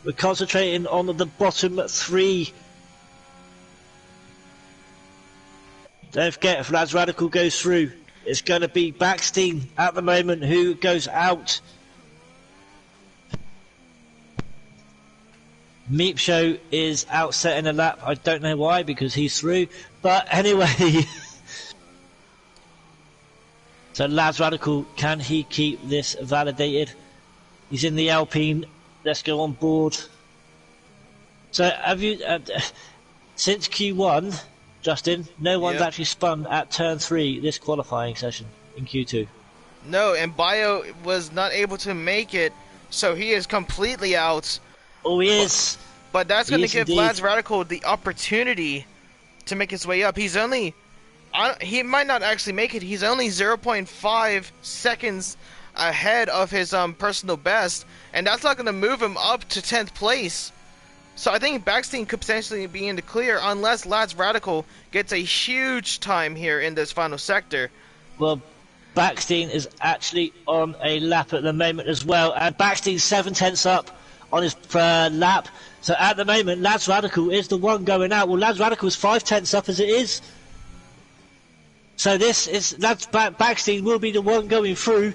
We're concentrating on the bottom 3. Don't forget, if Lads Radical goes through, it's going to be Backstein at the moment who goes out. Meep Show is out setting a lap. I don't know why, because he's through. But anyway. So Lads Radical, can he keep this validated? He's in the Alpine. Let's go on board. So have you, since Q1, Justin, no one's actually spun at turn 3 this qualifying session in Q2. No, and Bio was not able to make it, so he is completely out. Oh, he is. But that's going to give Lads Radical the opportunity to make his way up. He's only... he might not actually make it. He's only 0.5 seconds ahead of his personal best, and that's not going to move him up to 10th place. So I think Backstein could potentially be in the clear unless Lads Radical gets a huge time here in this final sector. Well, Backstein is actually on a lap at the moment as well, and Backstein's 7/10 up on his lap. So at the moment, Lads Radical is the one going out. Well, Lads Radical is 5/10 up as it is. So this is Backstein will be the one going through.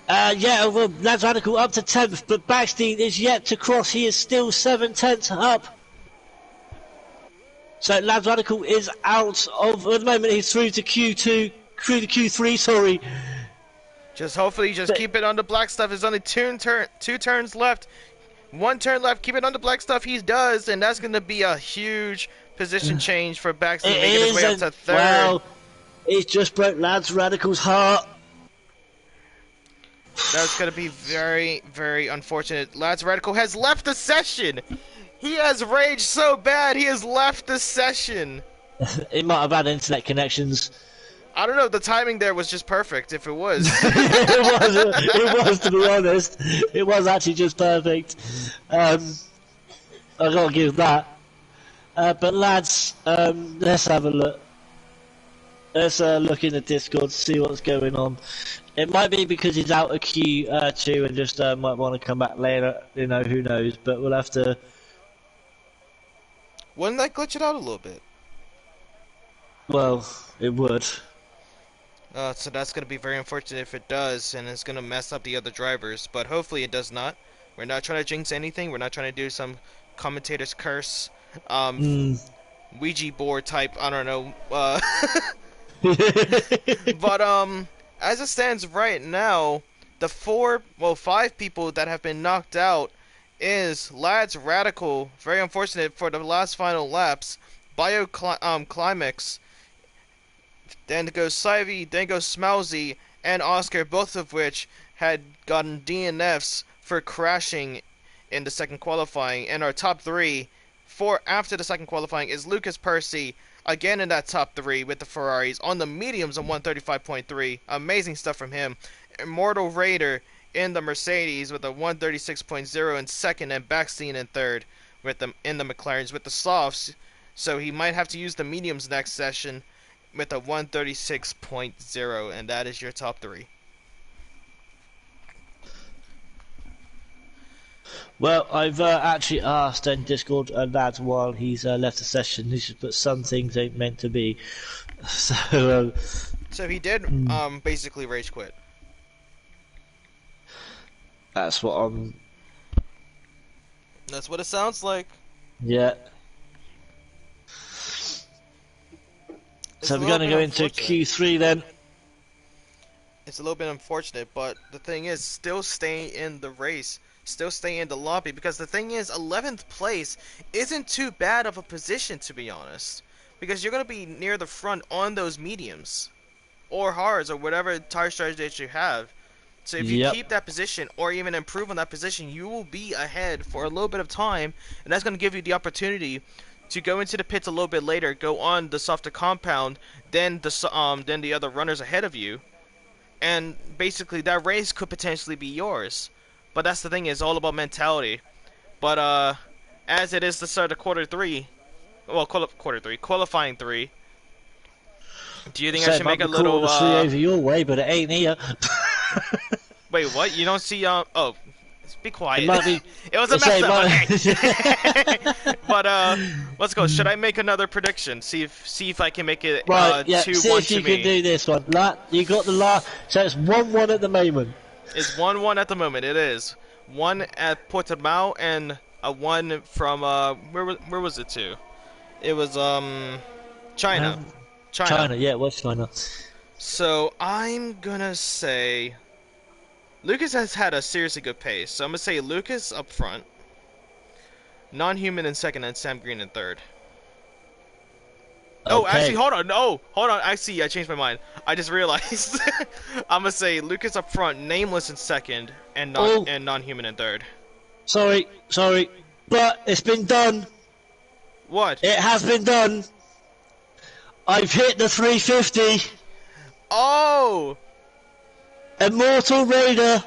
Well, Lads Radical up to 10th, but Backstein is yet to cross. He is still 7/10 up. So Lads Radical is out of, at the moment he's through to Q2, through to Q3, sorry. Just hopefully keep it on the black stuff. There's only two turns left. 1 turn left, keep it on the black stuff. He does, and that's going to be a huge position change for Backstein, making his way up to 3rd. Well, he's just broke Lads Radical's heart. That's going to be very, very unfortunate. Lads Radical has left the session. He has raged so bad, he has left the session. It might have had internet connections. I don't know, the timing there was just perfect, if it was. it was, to be honest. It was actually just perfect. I gotta give that. But lads, let's have a look. Let's look in the Discord, see what's going on. It might be because he's out of Q2 and just might want to come back later. You know, who knows? But we'll have to. Wouldn't that glitch it out a little bit? Well, it would. So that's going to be very unfortunate if it does, and it's going to mess up the other drivers. But hopefully it does not. We're not trying to jinx anything. We're not trying to do some commentator's curse, Ouija board type. I don't know. But as it stands right now, the 5 people that have been knocked out is Lads Radical. Very unfortunate for the last final laps. Climax. Then goes Sivy, then goes Smousy, and Oscar, both of which had gotten DNFs for crashing in the second qualifying. And our top 3 for after the second qualifying is Lucas Percy, again in that top 3 with the Ferraris on the mediums on 135.3. Amazing stuff from him. Immortal Raider in the Mercedes with a 136.0 in second, and Backstein in third with them in the McLarens with the softs. So he might have to use the mediums next session with a 136.0, and that is your top 3. Well, I've actually asked in Discord lads while he's left the session. He should put some things ain't meant to be. So he did basically rage quit. That's what That's what it sounds like. Yeah. It's So a we're little going to bit go into unfortunate. Q3 then. It's a little bit unfortunate, but the thing is, still stay in the race. Still stay in the lobby, because the thing is, 11th place isn't too bad of a position, to be honest. Because you're going to be near the front on those mediums. Or hards, or whatever tire strategy that you have. So if you Yep. keep that position, or even improve on that position, you will be ahead for a little bit of time. And that's going to give you the opportunity to go into the pits a little bit later, go on the softer compound, then the other runners ahead of you. And basically that race could potentially be yours. But that's the thing, it's all about mentality. But as it is the start of quarter 3, well, quarter 3, qualifying 3, do you think I should make a little the 3 over your way, but it ain't here. Wait, what? You don't see oh, be quiet. It might be. It was a mess up. Okay. But let's go. Should I make another prediction? See if I can make it Right, yeah, 2-1 see if to you me. can do this one. You got the last, so it's 1-1 at the moment. It's 1-1 at the moment. It is 1 at Portimao and a 1 from where was it to? It was China. China, yeah, it was China. So I'm gonna say Lucas has had a seriously good pace. So I'm gonna say Lucas up front, Non-Human in second, and Sam Green in third. Okay. Oh, actually, hold on. No, hold on. I changed my mind. I just realized. I'm gonna say Lucas up front, Nameless in second, and Non-Human in third. Sorry, but it's been done. What? It has been done. I've hit the 350. Oh! Immortal Raider,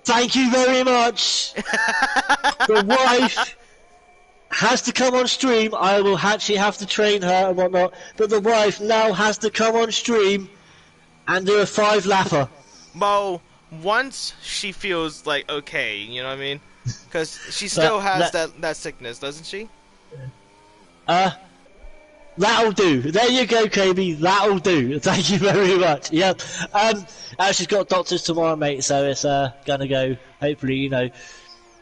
thank you very much. The wife has to come on stream. I will actually have to train her and whatnot, but the wife now has to come on stream and do a 5-lapper. Mo, once she feels like okay, you know what I mean? Because she still has that sickness, doesn't she? That'll do. There you go, KB. That'll do. Thank you very much. Yeah. She's got doctors tomorrow, mate. So it's gonna go. Hopefully, you know.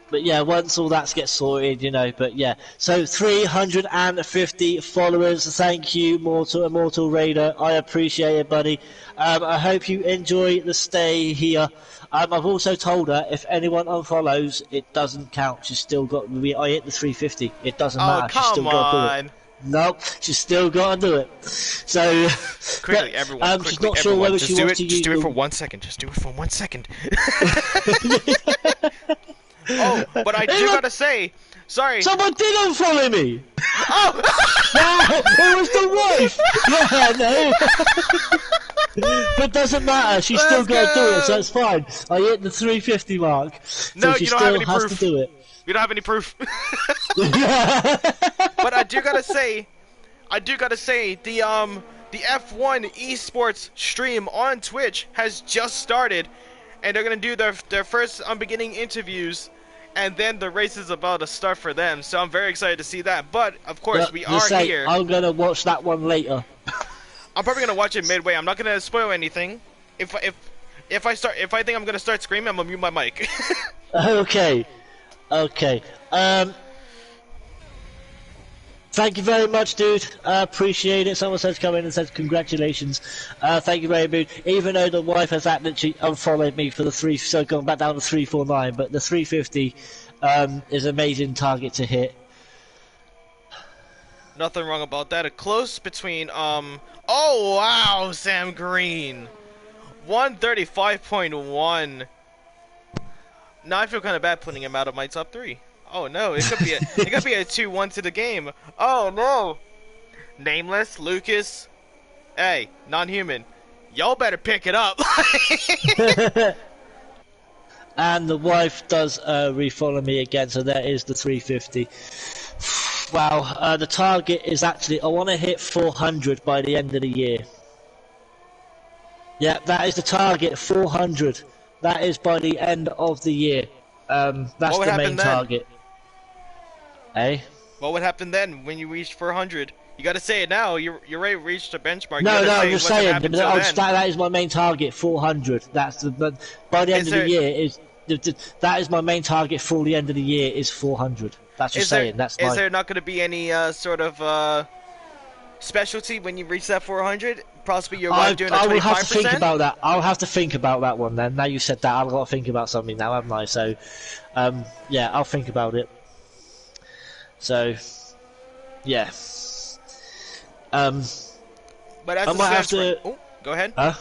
But yeah, once all that gets sorted, you know. But yeah. So 350 followers. Thank you, Immortal Raider. I appreciate it, buddy. I hope you enjoy the stay here. I've also told her if anyone unfollows, it doesn't count. She's still got. I hit the 350. It doesn't matter. She's still got to do it. Nope, she's still got to do it. So quickly, everyone. She's not sure whether she wants to use. Just do it for 1 second. Just do it for 1 second. Oh, but I do gotta say, sorry. Someone did unfollow me. Oh, no, it was the wife. Yeah, no. But it doesn't matter. She's still got to do it, so it's fine. I hit the 350 mark. So no, she you don't still have any has proof. to do it. You don't have any proof. But I do gotta say, the F1 esports stream on Twitch has just started, and they're gonna do their first beginning interviews, and then the race is about to start for them. So I'm very excited to see that. But of course, we are here. I'm gonna watch that one later. I'm probably gonna watch it midway. I'm not gonna spoil anything. If I think I'm gonna start screaming, I'm gonna mute my mic. Okay. Thank you very much, dude. I appreciate it. Someone says come in and says congratulations. Thank you very much. Even though the wife has actually unfollowed me for the 3, so gone back down to 349, but the 350 is an amazing target to hit. Nothing wrong about that. A close between oh wow, Sam Green, 135.1. Now I feel kind of bad putting him out of my top 3. Oh no, it could be a 2-1 to the game. Oh no, Nameless, Lucas, hey, Non-Human, y'all better pick it up. And the wife does refollow me again, so that is the 350. Wow, the target is actually, I want to hit 400 by the end of the year. Yeah, that is the target, 400. That is by the end of the year. That's the main target. Hey? What would happen then when you reach 400? You gotta say it now. You're already reached the benchmark. No, I'm just saying. That is my main target, 400. That's by the end of the year that is my main target for the end of the year is 400. That's just saying. Is there not going to be any sort of specialty when you reach that 400? Possibly your wife doing a I will have to think 25%? about that. I'll have to think about that one then. Now you said that, I've got to think about something now, haven't I? So, yeah, I'll think about it. So, yeah. But as I it might have stands to. go ahead. Huh?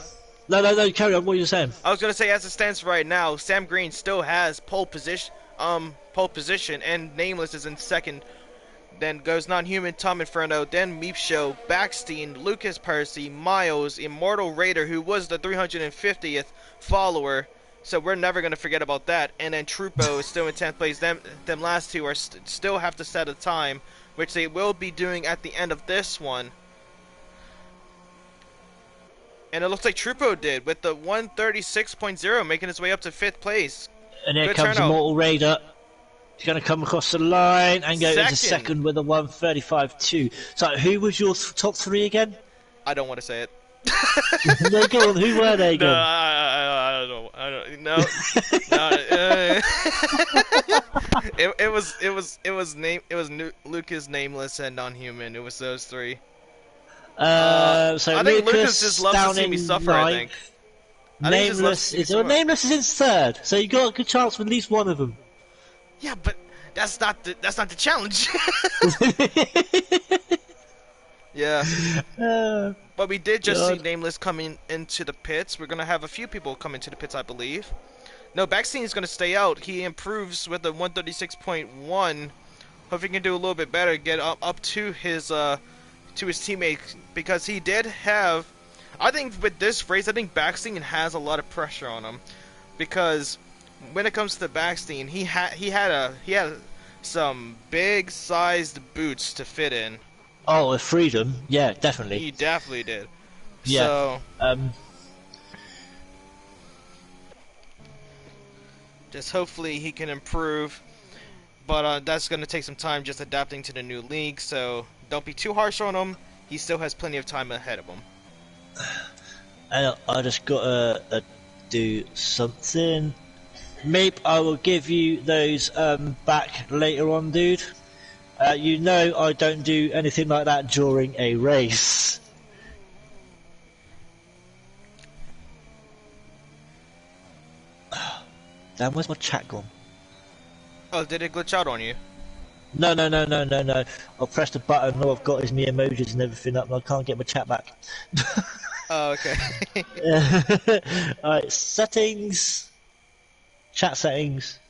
No, carry on. What are you saying? I was gonna say, as it stands right now, Sam Green still has pole position, and Nameless is in second. Then goes Non-Human, Tom Inferno, then Meep Show, Backstein, Lucas Percy, Miles, Immortal Raider, who was the 350th follower, so we're never gonna forget about that. And then Trupo is still in 10th place. Them last two are still have to set a time, which they will be doing at the end of this one. And it looks like Trupo did, with the 136.0 making his way up to 5th place. And here Good comes turnout. Immortal Raider. He's going to come across the line and go into Second. second with a 135.2. So, who was your top three again? I don't want to say it. No, go on. Who were they again? No, I don't. No. It was Lucas, Nameless, and Non-Human. It was those three. So I think Lucas just loves down to see in me suffer. ninth. I think he just loves to see me suffer. Nameless is in third, so you got a good chance with at least one of them. Yeah, but that's not the challenge. Yeah. But we did just see Nameless coming into the pits. We're gonna have a few people come into the pits, I believe. No, Backstein is gonna stay out. He improves with a 136.1. Hope he can do a little bit better, get up to his teammate, because he did have. I think with this race, I think Backstein has a lot of pressure on him, because when it comes to Backstein, he had some big sized boots to fit in. Oh, with freedom, yeah, definitely. He definitely did. Yeah. So, just hopefully he can improve, but that's going to take some time just adapting to the new league. So don't be too harsh on him. He still has plenty of time ahead of him. I just gotta do something. Maybe I will give you those back later on, dude. You know I don't do anything like that during a race. Damn, where's my chat gone? Oh, did it glitch out on you? No. I've pressed a button, all I've got is me emojis and everything up, and I can't get my chat back. Oh, okay. Alright, settings. Chat settings.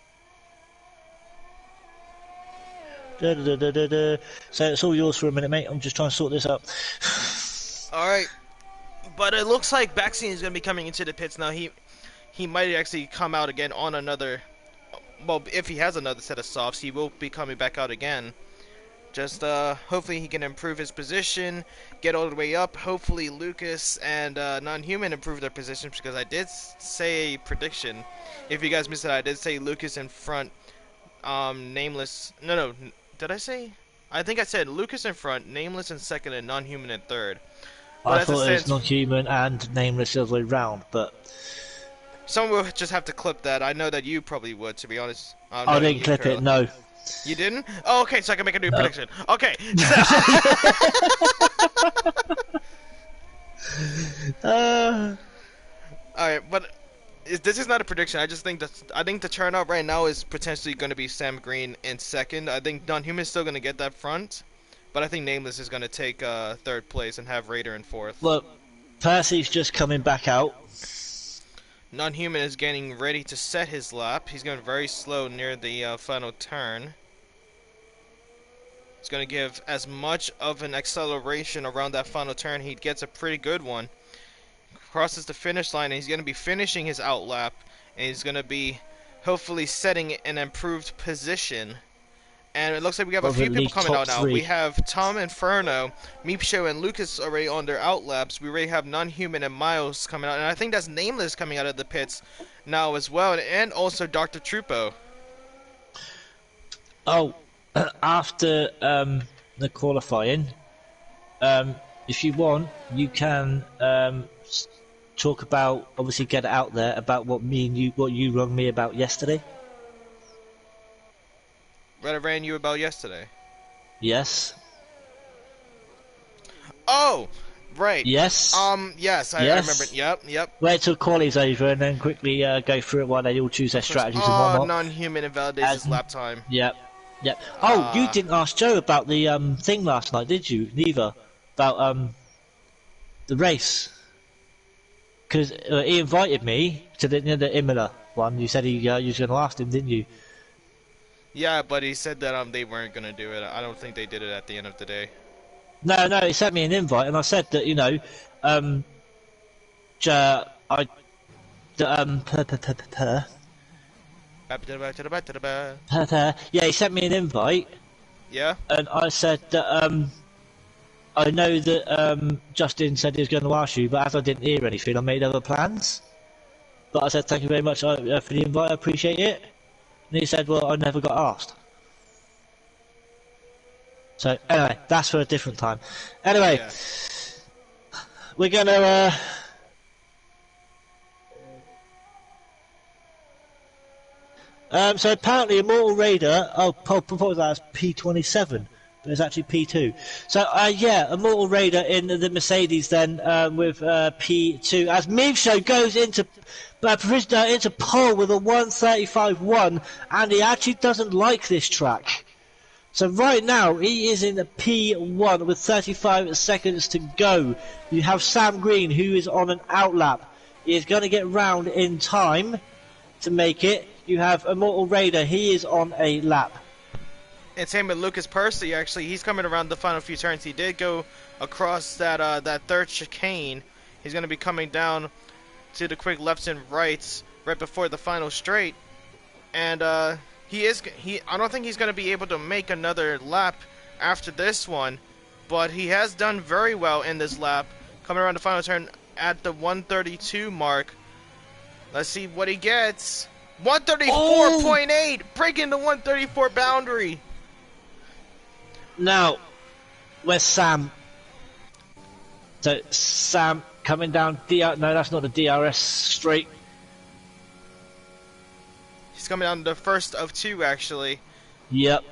So it's all yours for a minute, mate. I'm just trying to sort this out. Alright. But it looks like Backstein is going to be coming into the pits now. He might actually come out again on another. Well, if he has another set of softs, he will be coming back out again. Just hopefully he can improve his position, get all the way up. Hopefully Lucas and Non-Human improve their positions, because I did say a prediction. If you guys missed it, I did say Lucas in front, Nameless. No, did I say? I think I said Lucas in front, Nameless in second, and Non-Human in third. But I thought it was Non-Human and Nameless the other way round, but someone will just have to clip that. I know that you probably would, to be honest. I didn't clip it, no. You didn't? Oh, okay, so I can make a new prediction. Okay. Alright, but this is not a prediction. I just think the turnout right now is potentially going to be Sam Green in second. I think Non-Human is still going to get that front, but I think Nameless is going to take third place and have Raider in fourth. Look, Percy's just coming back out. Non-Human is getting ready to set his lap. He's going very slow near the final turn. He's going to give as much of an acceleration around that final turn. He gets a pretty good one. Crosses the finish line, and he's going to be finishing his out lap. And he's going to be hopefully setting an improved position. And it looks like we have a few people coming out now. We have Tom Inferno, Meep Show, and Lucas already on their out laps. We already have Non-Human and Miles coming out. And I think that's Nameless coming out of the pits now as well. And also Dr. Trupo. Oh, after the qualifying, if you want, you can talk about, obviously get it out there, about what you rung me about yesterday. What I ran you about yesterday? Yes. Oh, right. Yes. Yes, I Yes. remember. Yep. Wait till quali's over and then quickly go through it while they all choose their strategies and Oh, whatnot. non-human invalidates his lap time. Yep. Yep. Oh, you didn't ask Joe about the thing last night, did you? Neither. About the race. Because he invited me to the Imola one. You said you was going to ask him, didn't you? Yeah, but he said that they weren't gonna do it. I don't think they did it at the end of the day. No, he sent me an invite, and I said that I yeah, he sent me an invite, Yeah. and I said that I know that Justin said he was going to ask you, but as I didn't hear anything, I made other plans. But I said thank you very much for the invite, I appreciate it. And he said, well, I never got asked. So anyway, that's for a different time. Anyway, Yeah. we're gonna so apparently Immortal Raider, propose that as P27, but it's actually P2. So yeah, Immortal Raider in the Mercedes then with P2 as Mivsho goes into into pole with a 1:35.1, and he actually doesn't like this track. So right now he is in the P1 with 35 seconds to go. You have Sam Green who is on an outlap. He is going to get round in time to make it. You have Immortal Raider, he is on a lap. And same with Lucas Percy, actually. He's coming around the final few turns. He did go across that third chicane. He's going to be coming down to the quick lefts and rights right before the final straight. And I don't think he's going to be able to make another lap after this one. But he has done very well in this lap. Coming around the final turn at the 132 mark. Let's see what he gets. 134.8, breaking the 134 boundary. Now, where's Sam? So Sam coming down no, that's not the DRS straight. He's coming down the first of two, actually. Yep.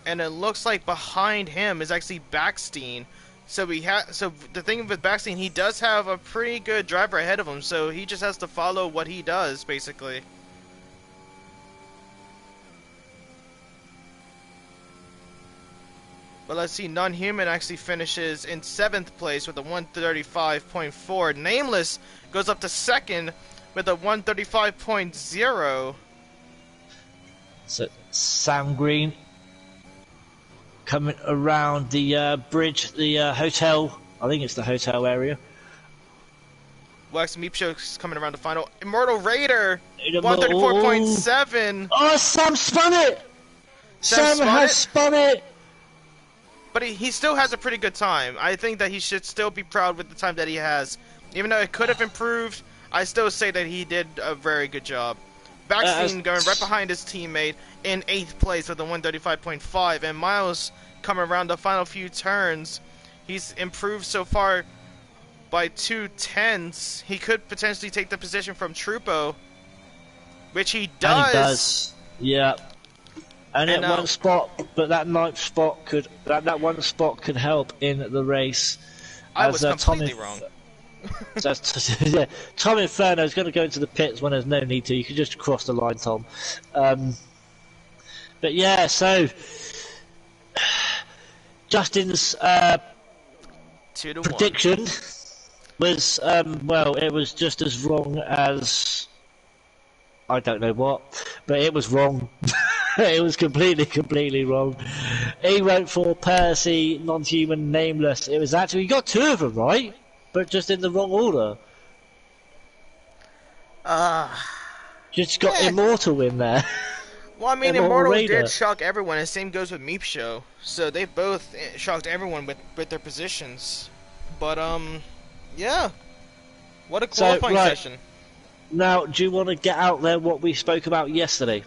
And it looks like behind him is actually Backstein. So the thing with Backstein, he does have a pretty good driver ahead of him, so he just has to follow what he does, basically. But let's see, Non-Human actually finishes in 7th place with a 135.4. Nameless goes up to 2nd with a 135.0. So Sam Green coming around the bridge, the hotel. I think it's the hotel area. Wax Meepsho's coming around the final. Immortal Raider, 134.7. Oh, Sam spun it! Sam has spun it! But he still has a pretty good time. I think that he should still be proud with the time that he has. Even though it could have improved, I still say that he did a very good job. Backstein going right behind his teammate in 8th place with a 135.5. And Miles coming around the final few turns. He's improved so far by 2/10. He could potentially take the position from Trupo, which he does. And he does. Yeah. And at one spot, but that ninth spot could that one spot could help in the race. I was completely wrong. So, yeah, Tom Inferno is going to go into the pits when there's no need to. You can just cross the line, Tom. But yeah, so Justin's prediction was well, it was just as wrong as I don't know what, but it was wrong. It was completely wrong. He went for Percy, Non-Human, Nameless. It was actually, he got 2 of them right, but just in the wrong order. Just got Immortal in there. Well, I mean, Immortal did shock everyone, and same goes with Meep Show. So they both shocked everyone with their positions. But, yeah. What a qualifying session. Now, do you want to get out there what we spoke about yesterday?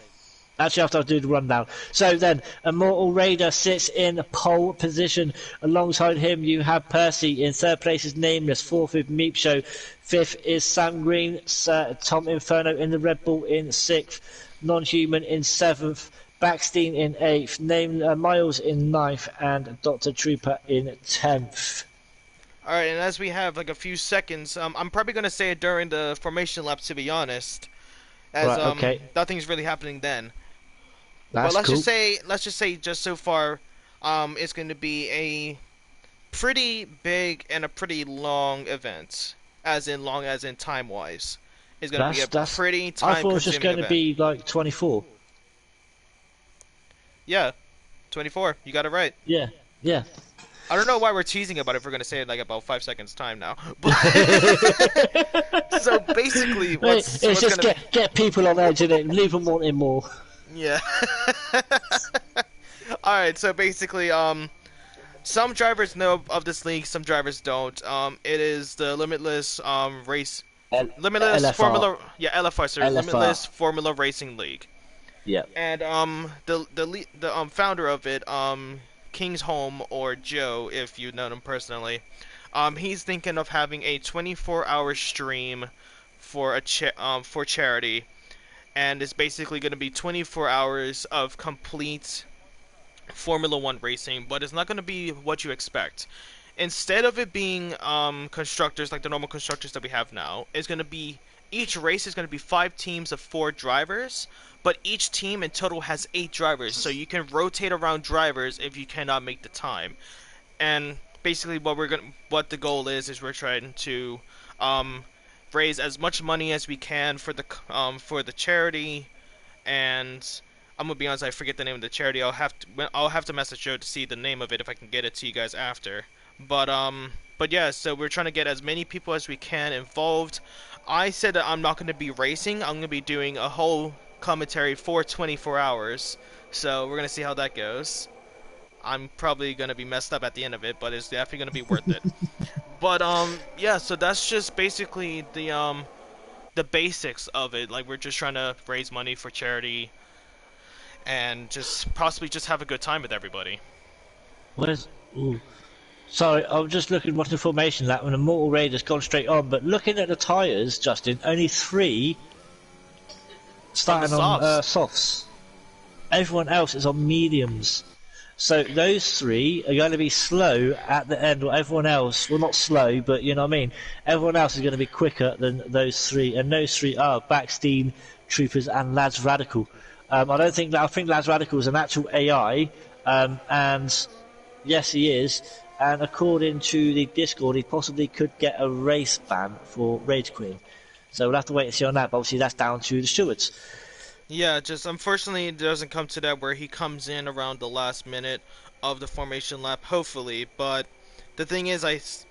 Actually, after I do the rundown. So then, Immortal Raider sits in pole position. Alongside him, you have Percy. In 3rd place is Nameless. 4th is Meep Show. 5th is Sam Green. Tom Inferno in the Red Bull in 6th. Non-Human in 7th. Backstein in 8th. Miles in 9th. And Dr. Trooper in 10th. All right, and as we have like a few seconds, I'm probably gonna say it during the formation lap, to be honest, as Right, okay. nothing's really happening then. But That's cool. let's just say, just so far, it's going to be a pretty big and a pretty long event, as in time wise. It's going to be a That's. pretty I time thought it was just consuming going to event. be like 24. Yeah, 24. You got it right. Yeah, yeah. I don't know why we're teasing about it if we're going to say it like about 5 seconds time now. But so basically, It's what's just going to get people on edge and leave them wanting more. yeah. All right, so basically, some drivers know of this league, some drivers don't. It is the Limitless Limitless LFR. Formula, yeah, LFR, sorry, LFR. Limitless Formula Racing League. Yeah. And the founder of it, King's Home, or Joe, if you know him personally, he's thinking of having a 24-hour stream for for charity, and it's basically going to be 24 hours of complete Formula One racing, but it's not going to be what you expect. Instead of it being constructors like the normal constructors that we have now, it's going to be each race is going to be 5 teams of 4 drivers, but each team in total has 8 drivers, so you can rotate around drivers if you cannot make the time. And basically, what the goal is we're trying to raise as much money as we can for the charity. And I'm gonna be honest, I forget the name of the charity. I'll have to message Joe to see the name of it if I can get it to you guys after. But yeah, so we're trying to get as many people as we can involved. I said that I'm not going to be racing. I'm going to be doing a whole commentary for 24 hours. So we're going to see how that goes. I'm probably going to be messed up at the end of it, but it's definitely going to be worth it. But yeah, so that's just basically the basics of it. Like, we're just trying to raise money for charity and just possibly just have a good time with everybody. What is? Ooh. Sorry, I'm just looking what's the formation lap when the Mortal Raider's gone straight on, but looking at the tyres, Justin, only 3 starting on softs. Everyone else is on mediums. So those 3 are going to be slow at the end, or everyone else, well, not slow, but you know what I mean. Everyone else is going to be quicker than those 3, and those 3 are Backstein, Troopers, and Lads Radical. I think Lads Radical is an actual AI, and yes, he is. And according to the Discord, he possibly could get a race ban for Rage Queen. So we'll have to wait and see on that. But obviously, that's down to the stewards. Yeah, just unfortunately it doesn't come to that where he comes in around the last minute of the formation lap, hopefully. But the thing is, it's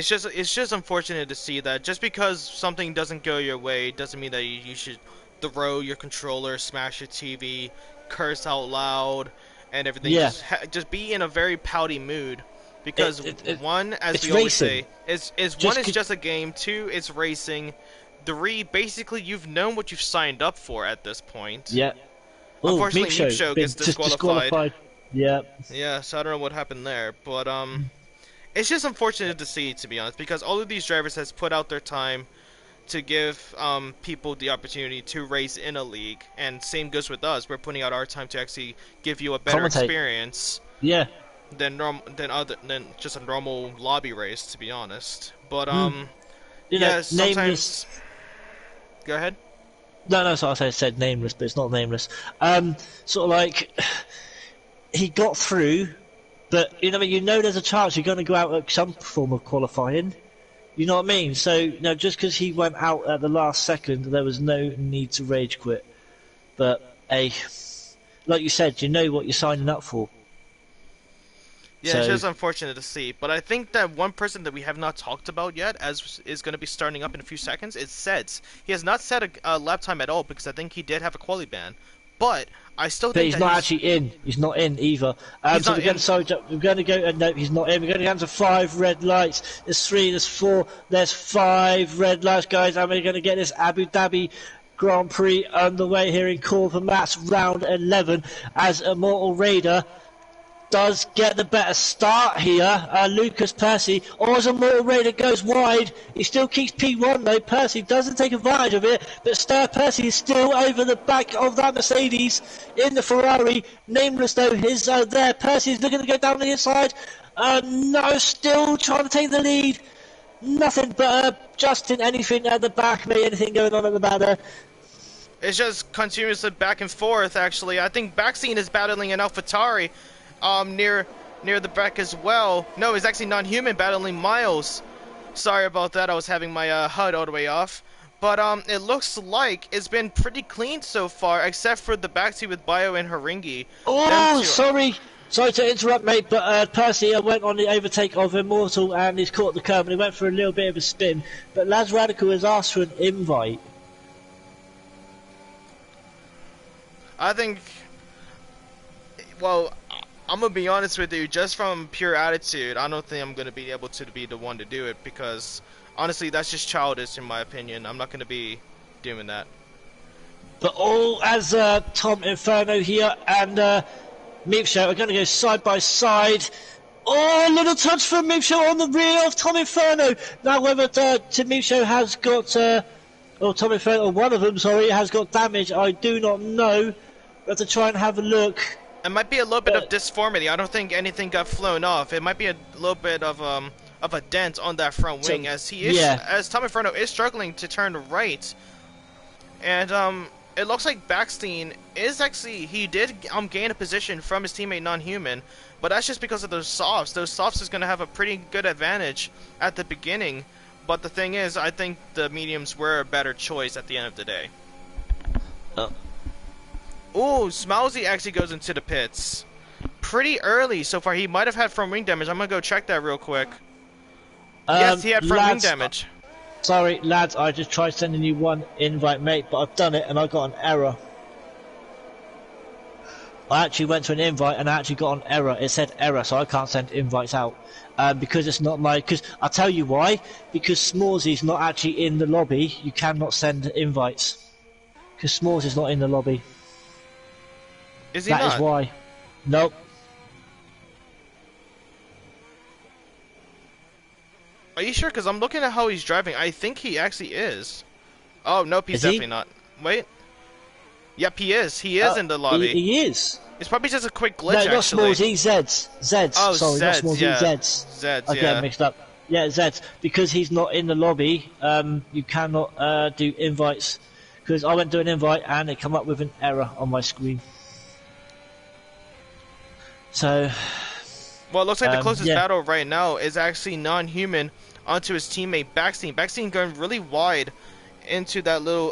just unfortunate to see that just because something doesn't go your way doesn't mean that you should throw your controller, smash your TV, curse out loud, and everything. Yeah. Just be in a very pouty mood. Because one, as we racing. always say, one is Just just a game. 2, it's racing. 3, basically, you've known what you've signed up for at this point. Yeah. Unfortunately, Meep Show gets disqualified. Yeah. Yeah, so I don't know what happened there, but it's just unfortunate to see, to be honest, because all of these drivers has put out their time to give people the opportunity to race in a league, and same goes with us. We're putting out our time to actually give you a better experience. Yeah. Than just a normal lobby race, to be honest. But yeah, sometimes. Nameless... Go ahead. No, so I said nameless, but it's not nameless. Sort of like he got through, but you know there's a chance you're going to go out at some form of qualifying. You know what I mean? So just because he went out at the last second, there was no need to rage quit. But like you said, you know what you're signing up for. Yeah, so, it's just unfortunate to see. But I think that one person that we have not talked about yet, as is going to be starting up in a few seconds, is Seds. He has not set a lap time at all because I think he did have a quali ban. But I still think he's not actually in. He's not in either. So we're going to go. No, he's not in. We're going to go down to 5 red lights. There's 3. There's 4. There's 5 red lights, guys. And we're going to get this Abu Dhabi Grand Prix underway here in KOORVA MATTZ round 11 as Immortal Raider does get the better start here. Lucas Percy, or as Immortal Raider goes wide, he still keeps P1 though. Percy doesn't take advantage of it, but Stir Percy is still over the back of that Mercedes in the Ferrari. Nameless though is there. Percy is looking to go down the inside. No, still trying to take the lead. Nothing but Justin, anything at the back, mate, anything going on at the back there? It's just continuously back and forth, actually. I think Backseat is battling an AlphaTauri near the back as well. No, it's actually Non-Human battling Miles. Sorry about that, I was having my HUD all the way off. But it looks like it's been pretty clean so far, except for the Backseat with Bio and Haringi. Oh, sorry. Sorry to interrupt, mate, but Percy went on the overtake of Immortal and he's caught the curb and he went for a little bit of a spin. But Laz Radical has asked for an invite. I think, well, I'm going to be honest with you, just from pure attitude, I don't think I'm going to be able to be the one to do it because, honestly, that's just childish in my opinion. I'm not going to be doing that. But all as Tom Inferno here and Meepshow are going to go side by side. Oh, a little touch from Meepshow on the rear of Tom Inferno. Now whether Tim Meepshow has got, or Tom Inferno, or one of them, sorry, has got damage, I do not know. We have to try and have a look. It might be a little bit of disformity. I don't think anything got flown off. It might be a little bit of a dent on that front wing, as he is, as Tom Inferno is struggling to turn right. And it looks like Backstein is actually, he did gain a position from his teammate Non-Human, but that's just because of those softs. Those softs is going to have a pretty good advantage at the beginning, but the thing is, I think the mediums were a better choice at the end of the day. Ooh, Smousy actually goes into the pits pretty early so far. He might have had front wing damage. I'm going to go check that real quick. Yes, he had front wing damage. Sorry, lads, I just tried sending you one invite, mate, but I've done it and I got an error. I actually went to an invite and I actually got an error. It said error, so I can't send invites out. Because it's not my... Because I'll tell you why. Because Smallsy's not actually in the lobby, you cannot send invites. Because Smallsy's not in the lobby. Is he not? That is why. Nope. Are you sure? Because I'm looking at how he's driving. I think he actually is. Oh, nope, he's definitely not. Wait. Yep, he is. He is in the lobby. He is. It's probably just a quick glitch, no, not actually. Smallsy, Zeds. Zeds. Oh, sorry, Zeds, not Smallsy, yeah. Zeds. Zeds, I get mixed up. Yeah, Zeds. Because he's not in the lobby, you cannot do invites. Because I went to an invite and it came up with an error on my screen. So... Well, it looks like the closest battle right now is actually Non-Human onto his teammate Backstein. Backstein going really wide into that little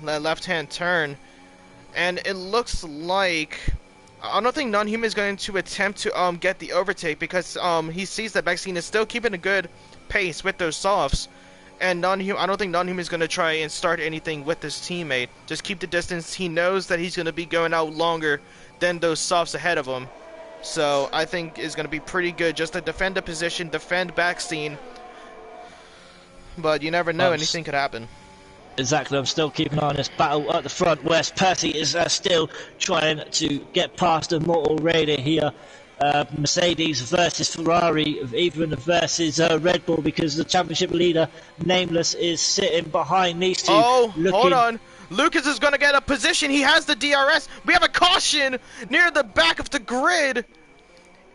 that left-hand turn, and it looks like I don't think Non-Human is going to attempt to get the overtake because he sees that Backstein is still keeping a good pace with those softs, and I don't think Non-Human is going to try and start anything with his teammate. Just keep the distance. He knows that he's going to be going out longer than those softs ahead of him. So I think it's going to be pretty good just to defend the position, defend Backstein. But you never know, anything could happen. Exactly, I'm still keeping an eye on this battle at the front, where Percy is still trying to get past the Mortal Raider here. Mercedes versus Ferrari, even versus Red Bull, because the championship leader, Nameless, is sitting behind these two. Oh, hold on. Lucas is going to get a position. He has the DRS. We have a caution near the back of the grid.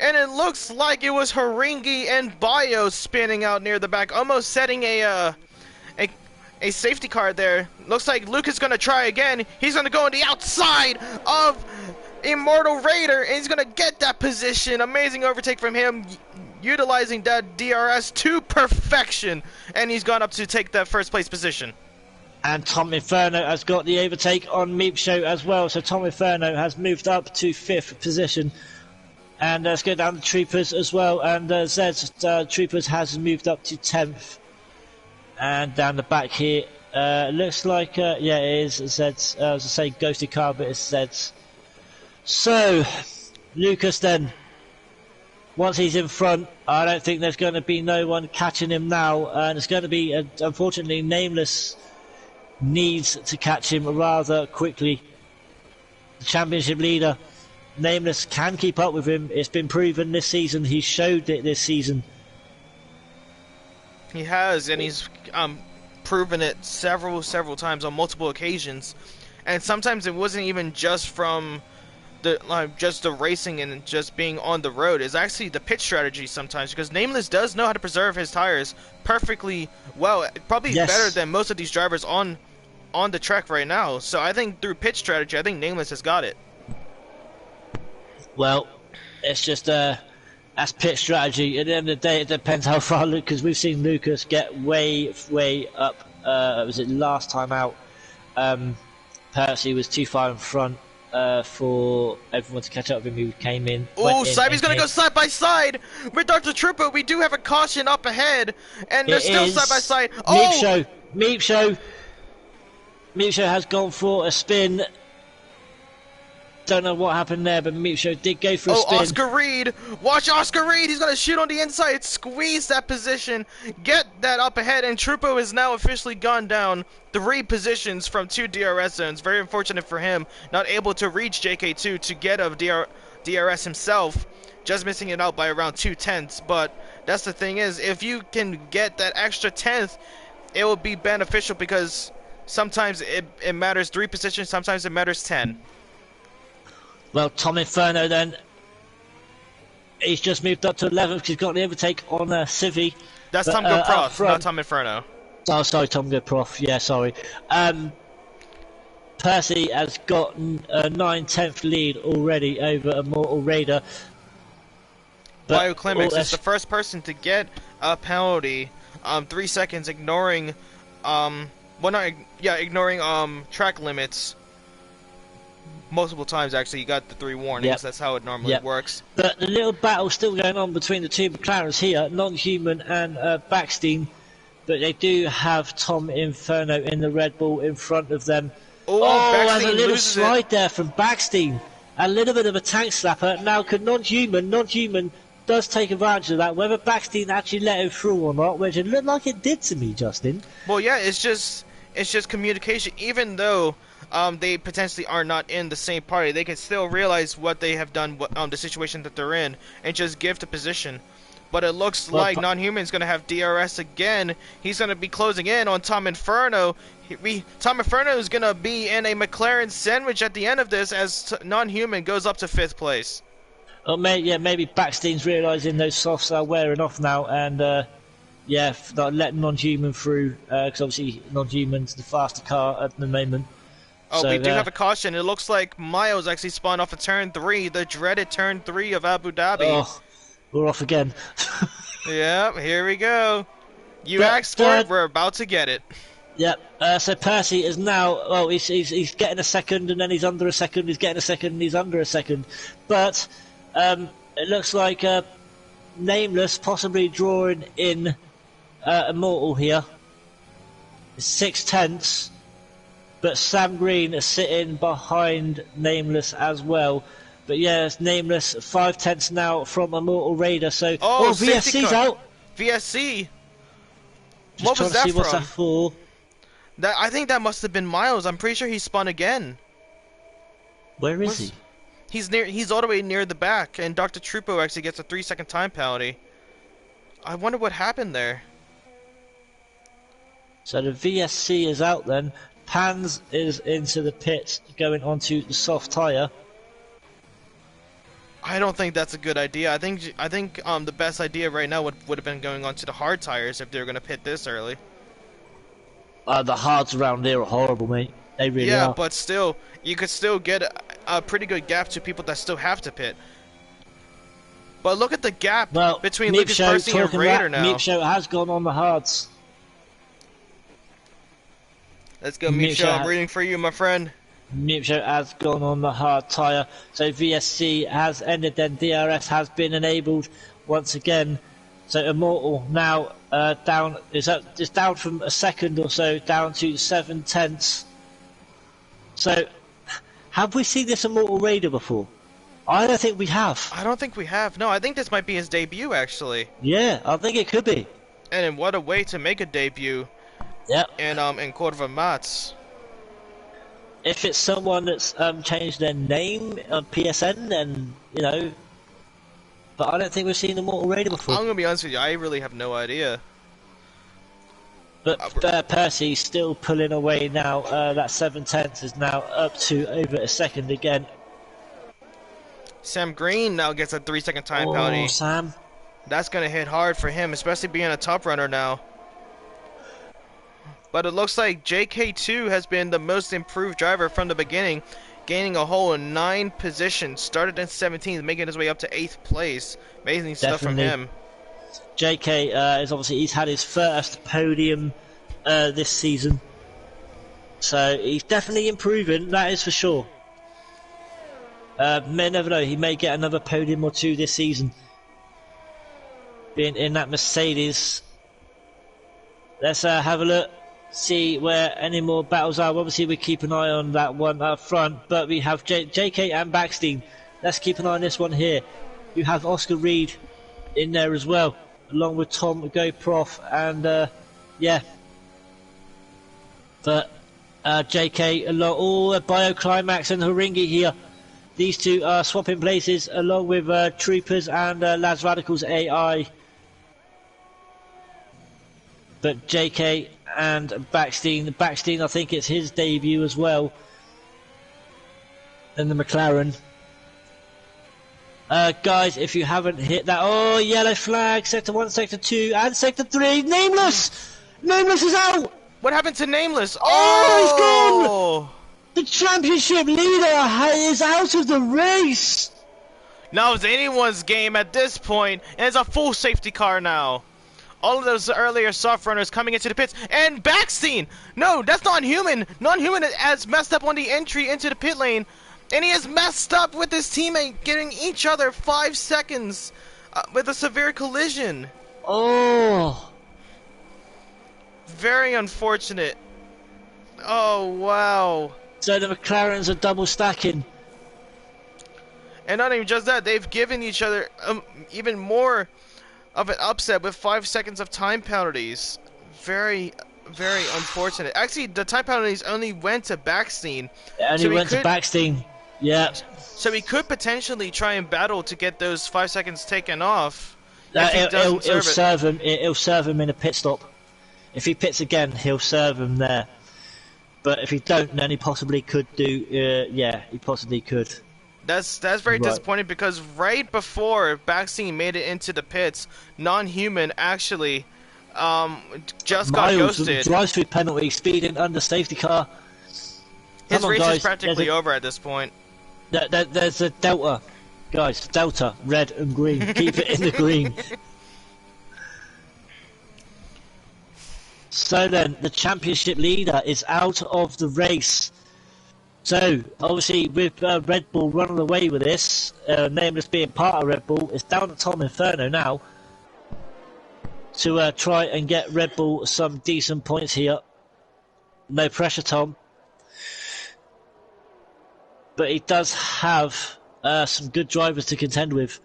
And it looks like it was Haringi and Bio spinning out near the back, almost setting a safety car there. Looks like Lucas is going to try again. He's going to go on the outside of Immortal Raider, and he's going to get that position. Amazing overtake from him, utilizing that DRS to perfection. And he's gone up to take that first place position. And Tom Inferno has got the overtake on Meep Show as well. So Tom Inferno has moved up to 5th position. And let's go down to Troopers as well. And Zed's Troopers has moved up to 10th. And down the back here, looks like, yeah, it is Zed's. As I say, ghosted car, but it's Zed's. So, Lucas then, once he's in front, I don't think there's going to be no one catching him now. And it's going to be, unfortunately, Nameless needs to catch him rather quickly. The championship leader, Nameless, can keep up with him. It's been proven this season. He showed it this season. He has, and he's proven it several times on multiple occasions. And sometimes it wasn't even just from just the racing and just being on the road is actually the pit strategy sometimes, because Nameless does know how to preserve his tires perfectly well, probably better than most of these drivers on the track right now. So I think through pit strategy, I think Nameless has got it. Well, it's just that's pit strategy. At the end of the day, it depends how far because we've seen Lucas get way up. Was it last time out? Percy was too far in front for everyone to catch up with him who came in. Oh, Cybe's gonna go side by side with Dr. Trooper. We do have a caution up ahead, and they're still side by side. Oh! Meep Show has gone for a spin. Don't know what happened there, but Meep Show did go for a spin. Oh, Oscar Reed! Watch Oscar Reed! He's gonna shoot on the inside, squeeze that position, get that up ahead, and Trupo has now officially gone down 3 positions from 2 DRS zones. Very unfortunate for him, not able to reach JK2 to get a DRS himself, just missing it out by around 2/10. But that's the thing is, if you can get that extra 10th, it will be beneficial, because sometimes it matters 3 positions, sometimes it matters 10. Well, Tom Inferno then, he's just moved up to 11th because he's got the overtake on Civi. That's Tom Go Prof, not Tom Inferno. Oh, sorry, Tom Go Prof, yeah, sorry. Percy has got a 9/10th lead already over Immortal Raider. Bioclimax is the first person to get a penalty, 3 seconds, ignoring, ignoring track limits. Multiple times, actually. You got the 3 warnings. Yep. That's how it normally works. But the little battle still going on between the 2 McLarens here, Non-Human and Backstein. But they do have Tom Inferno in the Red Bull in front of them. And a little slide there from Backstein. A little bit of a tank slapper. Now, could Non-Human does take advantage of that. Whether Backstein actually let him through or not, which it looked like it did to me, Justin. Well, yeah, it's just communication. Even though they potentially are not in the same party, they can still realize what they have done, the situation that they're in, and just give the position. But it looks like Non-Human's going to have DRS again. He's going to be closing in on Tom Inferno. Tom Inferno is going to be in a McLaren sandwich at the end of this, as Non-Human goes up to 5th place. Oh, maybe Backstein's realising those softs are wearing off now, and not letting Non-Human through, because obviously Non-Human's the faster car at the moment. Oh, so we do have a caution. It looks like Miles actually spawned off of turn 3, the dreaded turn 3 of Abu Dhabi. Oh, we're off again. Yep, here we go. You asked for it, we're about to get it. Yep, so Percy is now, he's getting a second, and then he's under a second, he's getting a second, and he's under a second. But it looks like Nameless possibly drawing in Immortal here. 6/10. But Sam Green is sitting behind Nameless as well. But yeah, it's Nameless 5/10 now from Immortal Raider. So VSC's out. VSC. Just what was that from? What's that for? I think that must have been Miles. I'm pretty sure he spun again. Where is he? He's all the way near the back, and Dr. Trupo actually gets a 3-second time penalty. I wonder what happened there. So the VSC is out then. Pans is into the pit, going onto the soft tyre. I don't think that's a good idea. I think the best idea right now would have been going onto the hard tires if they were going to pit this early. The hards around there are horrible, mate. They really are. Yeah, but still, you could still get a pretty good gap to people that still have to pit. But look at the gap between Lucas Percy and Raider now. Meep Show has gone on the hards. Let's go, Meep Show. I'm rooting for you, my friend. Meep Show has gone on the hard tyre. So VSC has ended, then DRS has been enabled once again. So Immortal now down, is down from a second or so down to 7/10. So, have we seen this Immortal Raider before? I don't think we have. I don't think we have. No, I think this might be his debut, actually. Yeah, I think it could be. And what a way to make a debut. Yep. In KOORVA MATTZ. If it's someone that's changed their name on PSN, then, you know. But I don't think we've seen Immortal Raider before. I'm going to be honest with you, I really have no idea. But Percy's still pulling away now. That 7/10 is now up to over a second again. Sam Green now gets a 3-second time penalty. Sam. That's going to hit hard for him, especially being a top runner now. But it looks like JK2 has been the most improved driver from the beginning, gaining a whole 9 positions. Started in 17th, making his way up to 8th place. Amazing stuff from him. JK is obviously, he's had his first podium this season. So he's definitely improving, that is for sure. May never know, he may get another podium or 2 this season. Being in that Mercedes. Let's have a look, see where any more battles are. Obviously we keep an eye on that one up front, but we have JK and Backstein. Let's keep an eye on this one here. You have Oscar Reed in there as well, along with Tom GoProf, and yeah. But JK, Bioclimax and Haringi here. These two are swapping places, along with Troopers and Lads Radicals AI. But JK and Backstein, I think it's his debut as well. And the McLaren. Guys, if you haven't hit that, yellow flag, Sector 1, Sector 2, and Sector 3, Nameless! Nameless is out! What happened to Nameless? Oh, he's gone! The championship leader is out of the race! Now it's anyone's game at this point, and it's a full safety car now. All of those earlier soft runners coming into the pits, and Backstein! No, that's non-human! Non-human has messed up on the entry into the pit lane, and he has messed up with his teammate, getting each other 5 seconds with a severe collision. Oh! Very unfortunate. Oh, wow. So the McLarens are double stacking. And not even just that, they've given each other even more of an upset with 5 seconds of time penalties. Very, very unfortunate. Actually, the time penalties only went to Backstein. It only went to Backstein. Yeah. So he could potentially try and battle to get those 5 seconds taken off. It'll serve him. It'll serve him in a pit stop. If he pits again, he'll serve him there. But if he don't, then he possibly could do. Yeah, he possibly could. That's very disappointing, because right before Backstein made it into the pits, non-human actually just got ghosted. Drive-through penalty, speeding under safety car. His race is practically over at this point. There's a Delta, guys. Delta, red and green. Keep it in the green. So then, the championship leader is out of the race. So, obviously, with Red Bull running away with this, Nameless being part of Red Bull, it's down to Tom Inferno now to try and get Red Bull some decent points here. No pressure, Tom. But he does have some good drivers to contend with.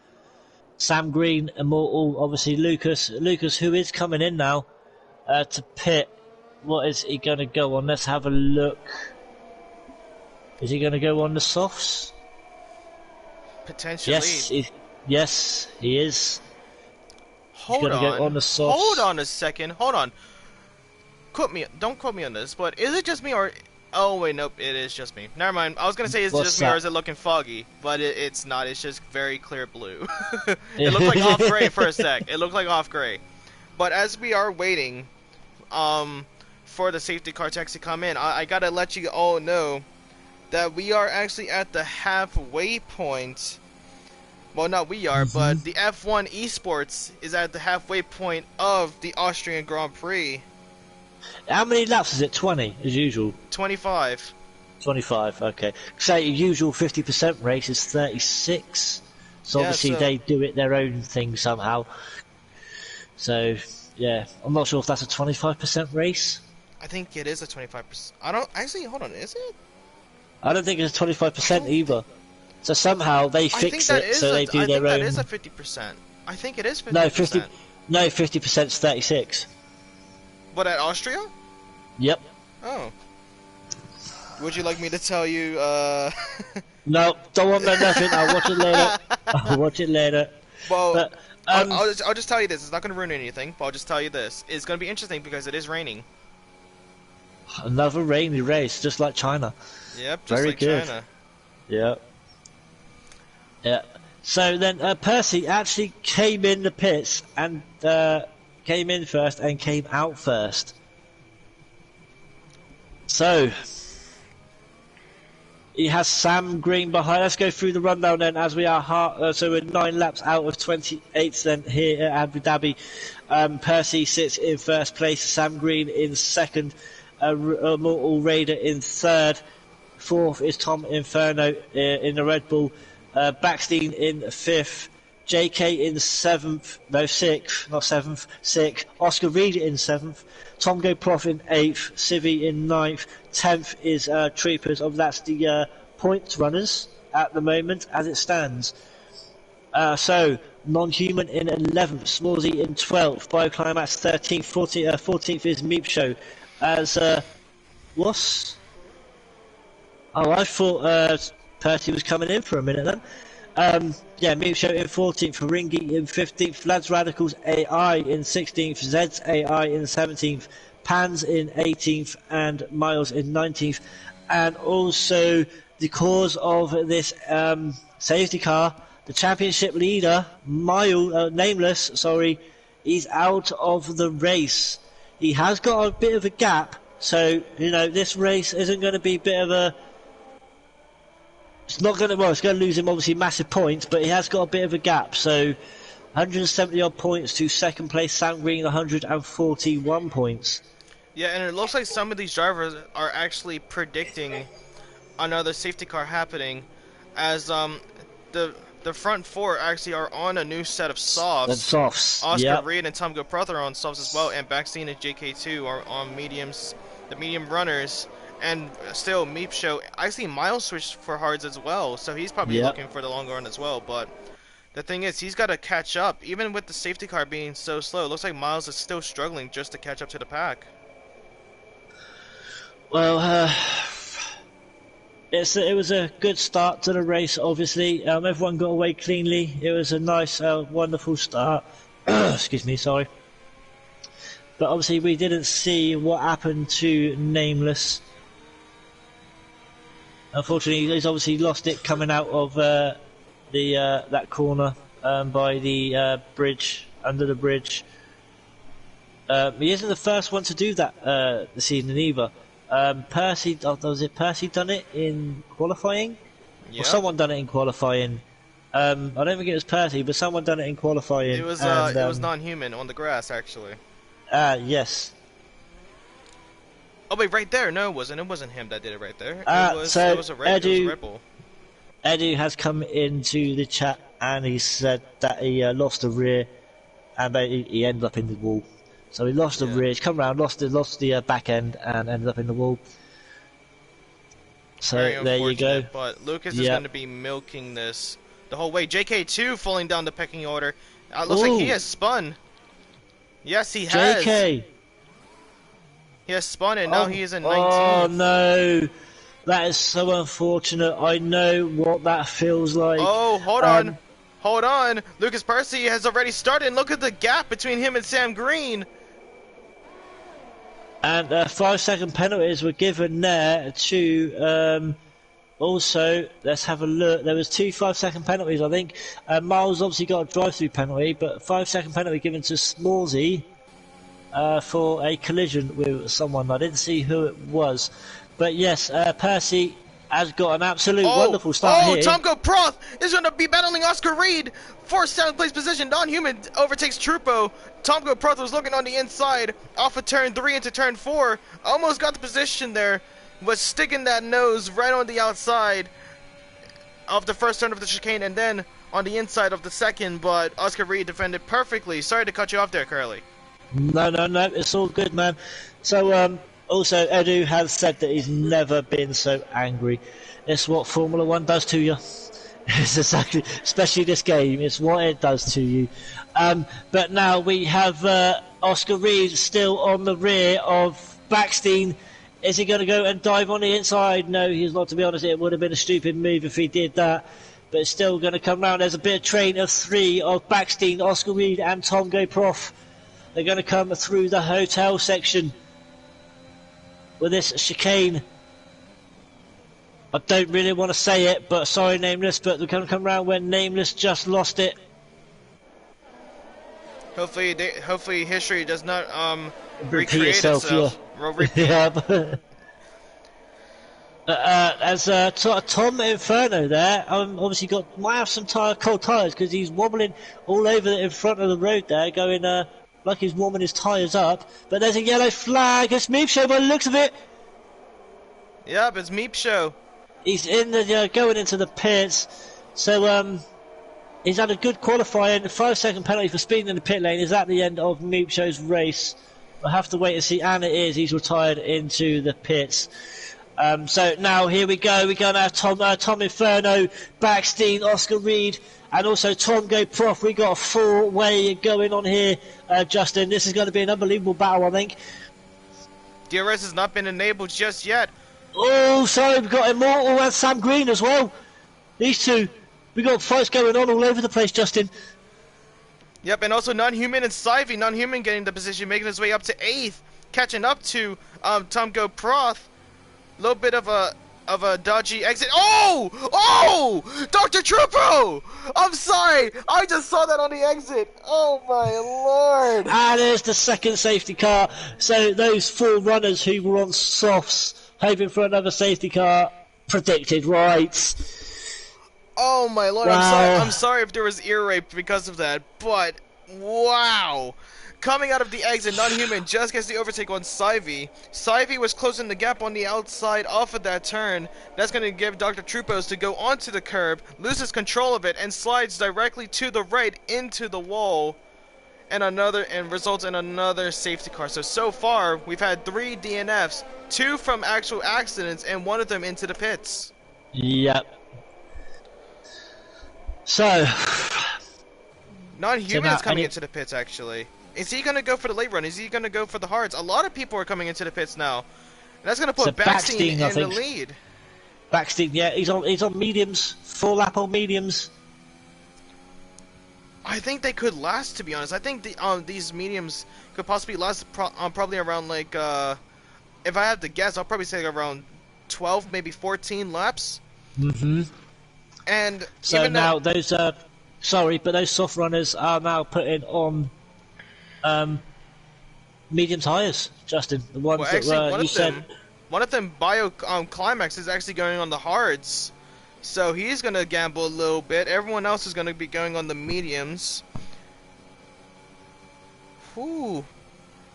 Sam Green, Immortal, obviously Lucas. Lucas, who is coming in now to pit. What is he going to go on? Let's have a look. Is he going to go on the softs? Potentially. Yes, he is. Hold on. Go on the softs. Hold on a second. Hold on. Don't quote me on this, but is it just me or... Oh, wait, nope, it is just me. Never mind. I was going to say, is it just me or is it looking foggy? But it's not. It's just very clear blue. It looked like off gray for a sec. It looked like off gray. But as we are waiting for the safety car to actually come in, I got to let you all know that we are actually at the halfway point. Well, not we are, but the F1 Esports is at the halfway point of the Austrian Grand Prix. How many laps is it? 20, as usual? 25. 25, okay. Say your usual 50% race is 36. So yeah, obviously they do it their own thing somehow. So, yeah. I'm not sure if that's a 25% race. I think it is a 25%. I don't... Actually, hold on, is it? I don't think it's 25% either. So somehow they fix it so they do their own... I think that is a 50%. I think it is 50%. No, 50% is 36. What, at Austria? Yep. Oh. Would you like me to tell you, No, don't want to know nothing. I'll watch it later. I'll watch it later. Well, but, I'll just tell you this. It's not going to ruin anything, but I'll just tell you this. It's going to be interesting because it is raining. Another rainy race, just like China. Yep, just Very like good. China. Yep. Yeah. So then Percy actually came in the pits and came in first and came out first. So he has Sam Green behind. Let's go through the rundown then, as we are so we're 9 laps out of 28 then here at Abu Dhabi. Percy sits in first place, Sam Green in second, Mortal Raider in third, fourth is Tom Inferno in the Red Bull, Backstein in fifth, JK in sixth, Oscar Reed in seventh, Tom Go Prof in 8th, Civi in 9th, 10th is Troopers. That's the points runners at the moment as it stands. So Non-Human in 11th, Smallsy in 12th, Bioclimax 13th, 14th is Meep Show. As what's? Oh, I thought Percy was coming in for a minute then. Yeah, Meep Show in 14th, Ringy in 15th, Lads Radicals AI in 16th, Zeds AI in 17th, Pans in 18th, and Miles in 19th. And also, the cause of this safety car, the championship leader, Nameless, he's out of the race. He has got a bit of a gap, so, this race isn't going to be a bit of a... It's going to lose him obviously massive points, but he has got a bit of a gap. So 170 odd points to second place, Sam Green 141 points. Yeah, and it looks like some of these drivers are actually predicting another safety car happening, as the front four actually are on a new set of softs. Oscar Reed and Tom Goproth are on softs as well, and Backstein and JK2 are on mediums, the medium runners. And still, Meep Show, I see Miles switched for hards as well, so he's probably looking for the long run as well. But the thing is, he's got to catch up. Even with the safety car being so slow, it looks like Miles is still struggling just to catch up to the pack. Well, it was a good start to the race, obviously. Everyone got away cleanly. It was a nice, wonderful start. Excuse me, sorry. But obviously we didn't see what happened to Nameless. Unfortunately, he's obviously lost it coming out of that corner by the bridge, under the bridge. He isn't the first one to do that this season either. Percy done it in qualifying? Yep. Or someone done it in qualifying. I don't think it was Percy, but someone done it in qualifying. It was Non-Human on the grass, actually. Yes. Oh wait, right there. No, it wasn't. It wasn't him that did it right there. It was a Red Bull. Edu has come into the chat and he said that he lost the rear and he ended up in the wall. So he lost the rear. He's come around, lost the back end and ended up in the wall. So there you go. But Lucas is going to be milking this the whole way. JK2 falling down the pecking order. Looks like he has spun. Yes, he has. JK. He has spun and now he is in 19th. Oh no, that is so unfortunate. I know what that feels like. Oh, hold on. Lucas Percy has already started, and look at the gap between him and Sam Green. And 5-second penalties were given there to. Also, let's have a look. There was 2 5-second penalties, I think. Miles obviously got a drive-through penalty, but 5-second penalty given to Smallsy for a collision with someone. I didn't see who it was, but yes, Percy has got an absolute wonderful start here. Tom Goproth is going to be battling Oscar Reed for 7th place position. Non-Human overtakes Trupo. Tom Goproth was looking on the inside off of turn 3 into turn 4. Almost got the position there. Was sticking that nose right on the outside of the first turn of the chicane and then on the inside of the second, but Oscar Reed defended perfectly. Sorry to cut you off there, Curly. No, it's all good, man. So, also, Edu has said that he's never been so angry. It's what Formula 1 does to you. It's exactly, especially this game, it's what it does to you. But now we have Oscar Reed still on the rear of Backstein. Is he going to go and dive on the inside? No, he's not, to be honest. It would have been a stupid move if he did that. But it's still going to come round. There's a bit of train of 3 of Backstein, Oscar Reed and Tom Goproth. They're going to come through the hotel section with this chicane. I don't really want to say it, but sorry, Nameless, but we're going to come around when Nameless just lost it. Hopefully history does not Repeat itself. Yeah. Well, repeat. Yeah. As Tom Inferno there, obviously might have some cold tyres because he's wobbling all over in front of the road there, going like he's warming his tyres up. But there's a yellow flag. It's Meep Show by the looks of it. Yep, it's Meep Show. He's in the going into the pits. So he's had a good qualifying. 5-second penalty for speeding in the pit lane. Is at the end of Meep Show's race. We'll have to wait and see. And it is. He's retired into the pits. So now here we go. We go now. Tom Inferno, Backstein, Oscar Reed, and also Tom Go Prof. We got a 4-way going on here, Justin. This is going to be an unbelievable battle, I think. DRS has not been enabled just yet. Oh, sorry, we've got Immortal and Sam Green as well. These two. We got fights going on all over the place, Justin. Yep, and also Non-Human and Sivey. Non-Human getting the position, making his way up to 8th, catching up to Tom Go Prof. A little bit of a dodgy exit. Oh! Dr. Trupo! I'm sorry, I just saw that on the exit. Oh my lord! And there's the second safety car. So those 4 runners who were on softs, hoping for another safety car, predicted right. Oh my lord! Wow. I'm sorry if there was ear rape because of that, but wow! Coming out of the exit, Non-Human just gets the overtake on Sivey. Sivey was closing the gap on the outside off of that turn. That's going to give Dr. Trupos to go onto the curb, loses control of it, and slides directly to the right into the wall, and results in another safety car. So far, we've had 3 DNFs, 2 from actual accidents, and 1 of them into the pits. Yep. So Non-Human's coming into the pits, actually. Is he going to go for the late run? Is he going to go for the hards? A lot of people are coming into the pits now. And that's going to put Backstein in the lead. Backstein, yeah, he's on mediums, 4 lap on mediums. I think they could last, to be honest. I think these mediums could possibly last probably around, like, if I have to guess, I'll probably say around 12, maybe 14 laps. Mm-hmm. And so now those, those soft runners are now putting on medium tyres, Justin. The ones one of them, Bio Climax, is actually going on the hards, so he's gonna gamble a little bit. Everyone else is gonna be going on the mediums. Whew,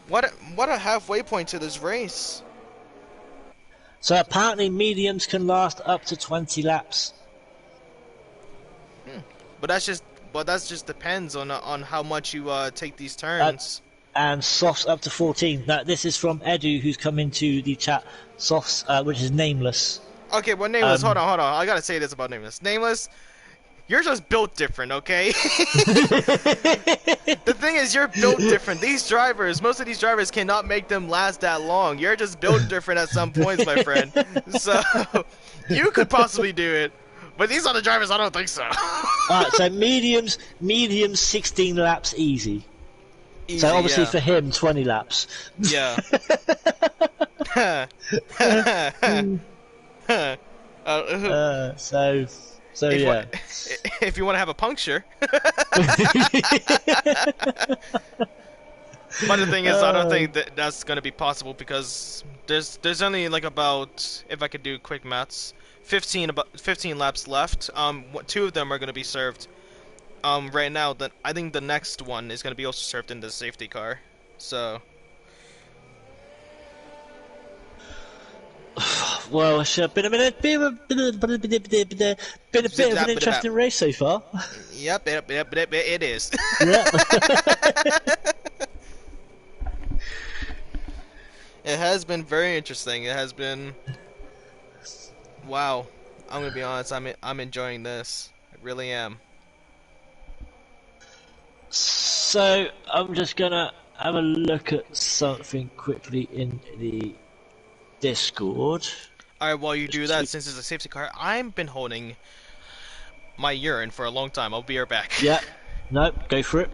what a halfway point to this race. So apparently mediums can last up to 20 laps. But that just depends on how much you take these turns. And softs up to 14. Now, this is from Edu, who's come into the chat. Softs, which is Nameless. Okay, well, Nameless, hold on. I gotta say this about Nameless. Nameless, you're just built different, okay? The thing is, you're built different. Most of these drivers cannot make them last that long. You're just built different at some points, my friend. So, you could possibly do it. But these other drivers, I don't think so. Alright, so mediums, 16 laps easy. So obviously for him, 20 laps. Yeah. So yeah. If you want to have a puncture. But the thing is, I don't think that's going to be possible because there's only like about, if I could do quick maths, 15 laps left. 2 of them are going to be served right now. I think the next one is going to be also served in the safety car. So, well, it's been a bit of an interesting race so far. Yep, it is. Yep. It has been very interesting. It has been. Wow, I'm gonna be honest. I'm enjoying this. I really am. So I'm just gonna have a look at something quickly in the Discord. Alright, while you do that, since it's a safety car, I've been holding my urine for a long time. I'll be right back. Yeah, no, go for it.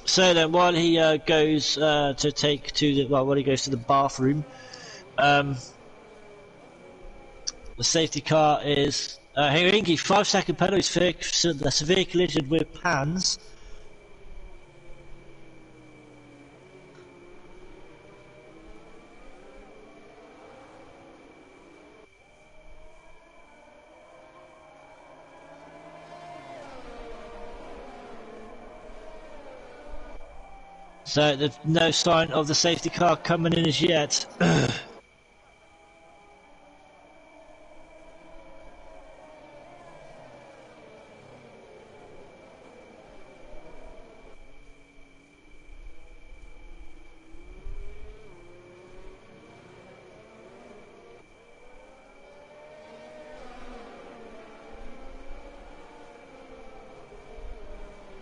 So then, while he goes while he goes to the bathroom, The safety car is Hiringi, 5-second penalty for the severe collision with Pans. So there's no sign of the safety car coming in as yet.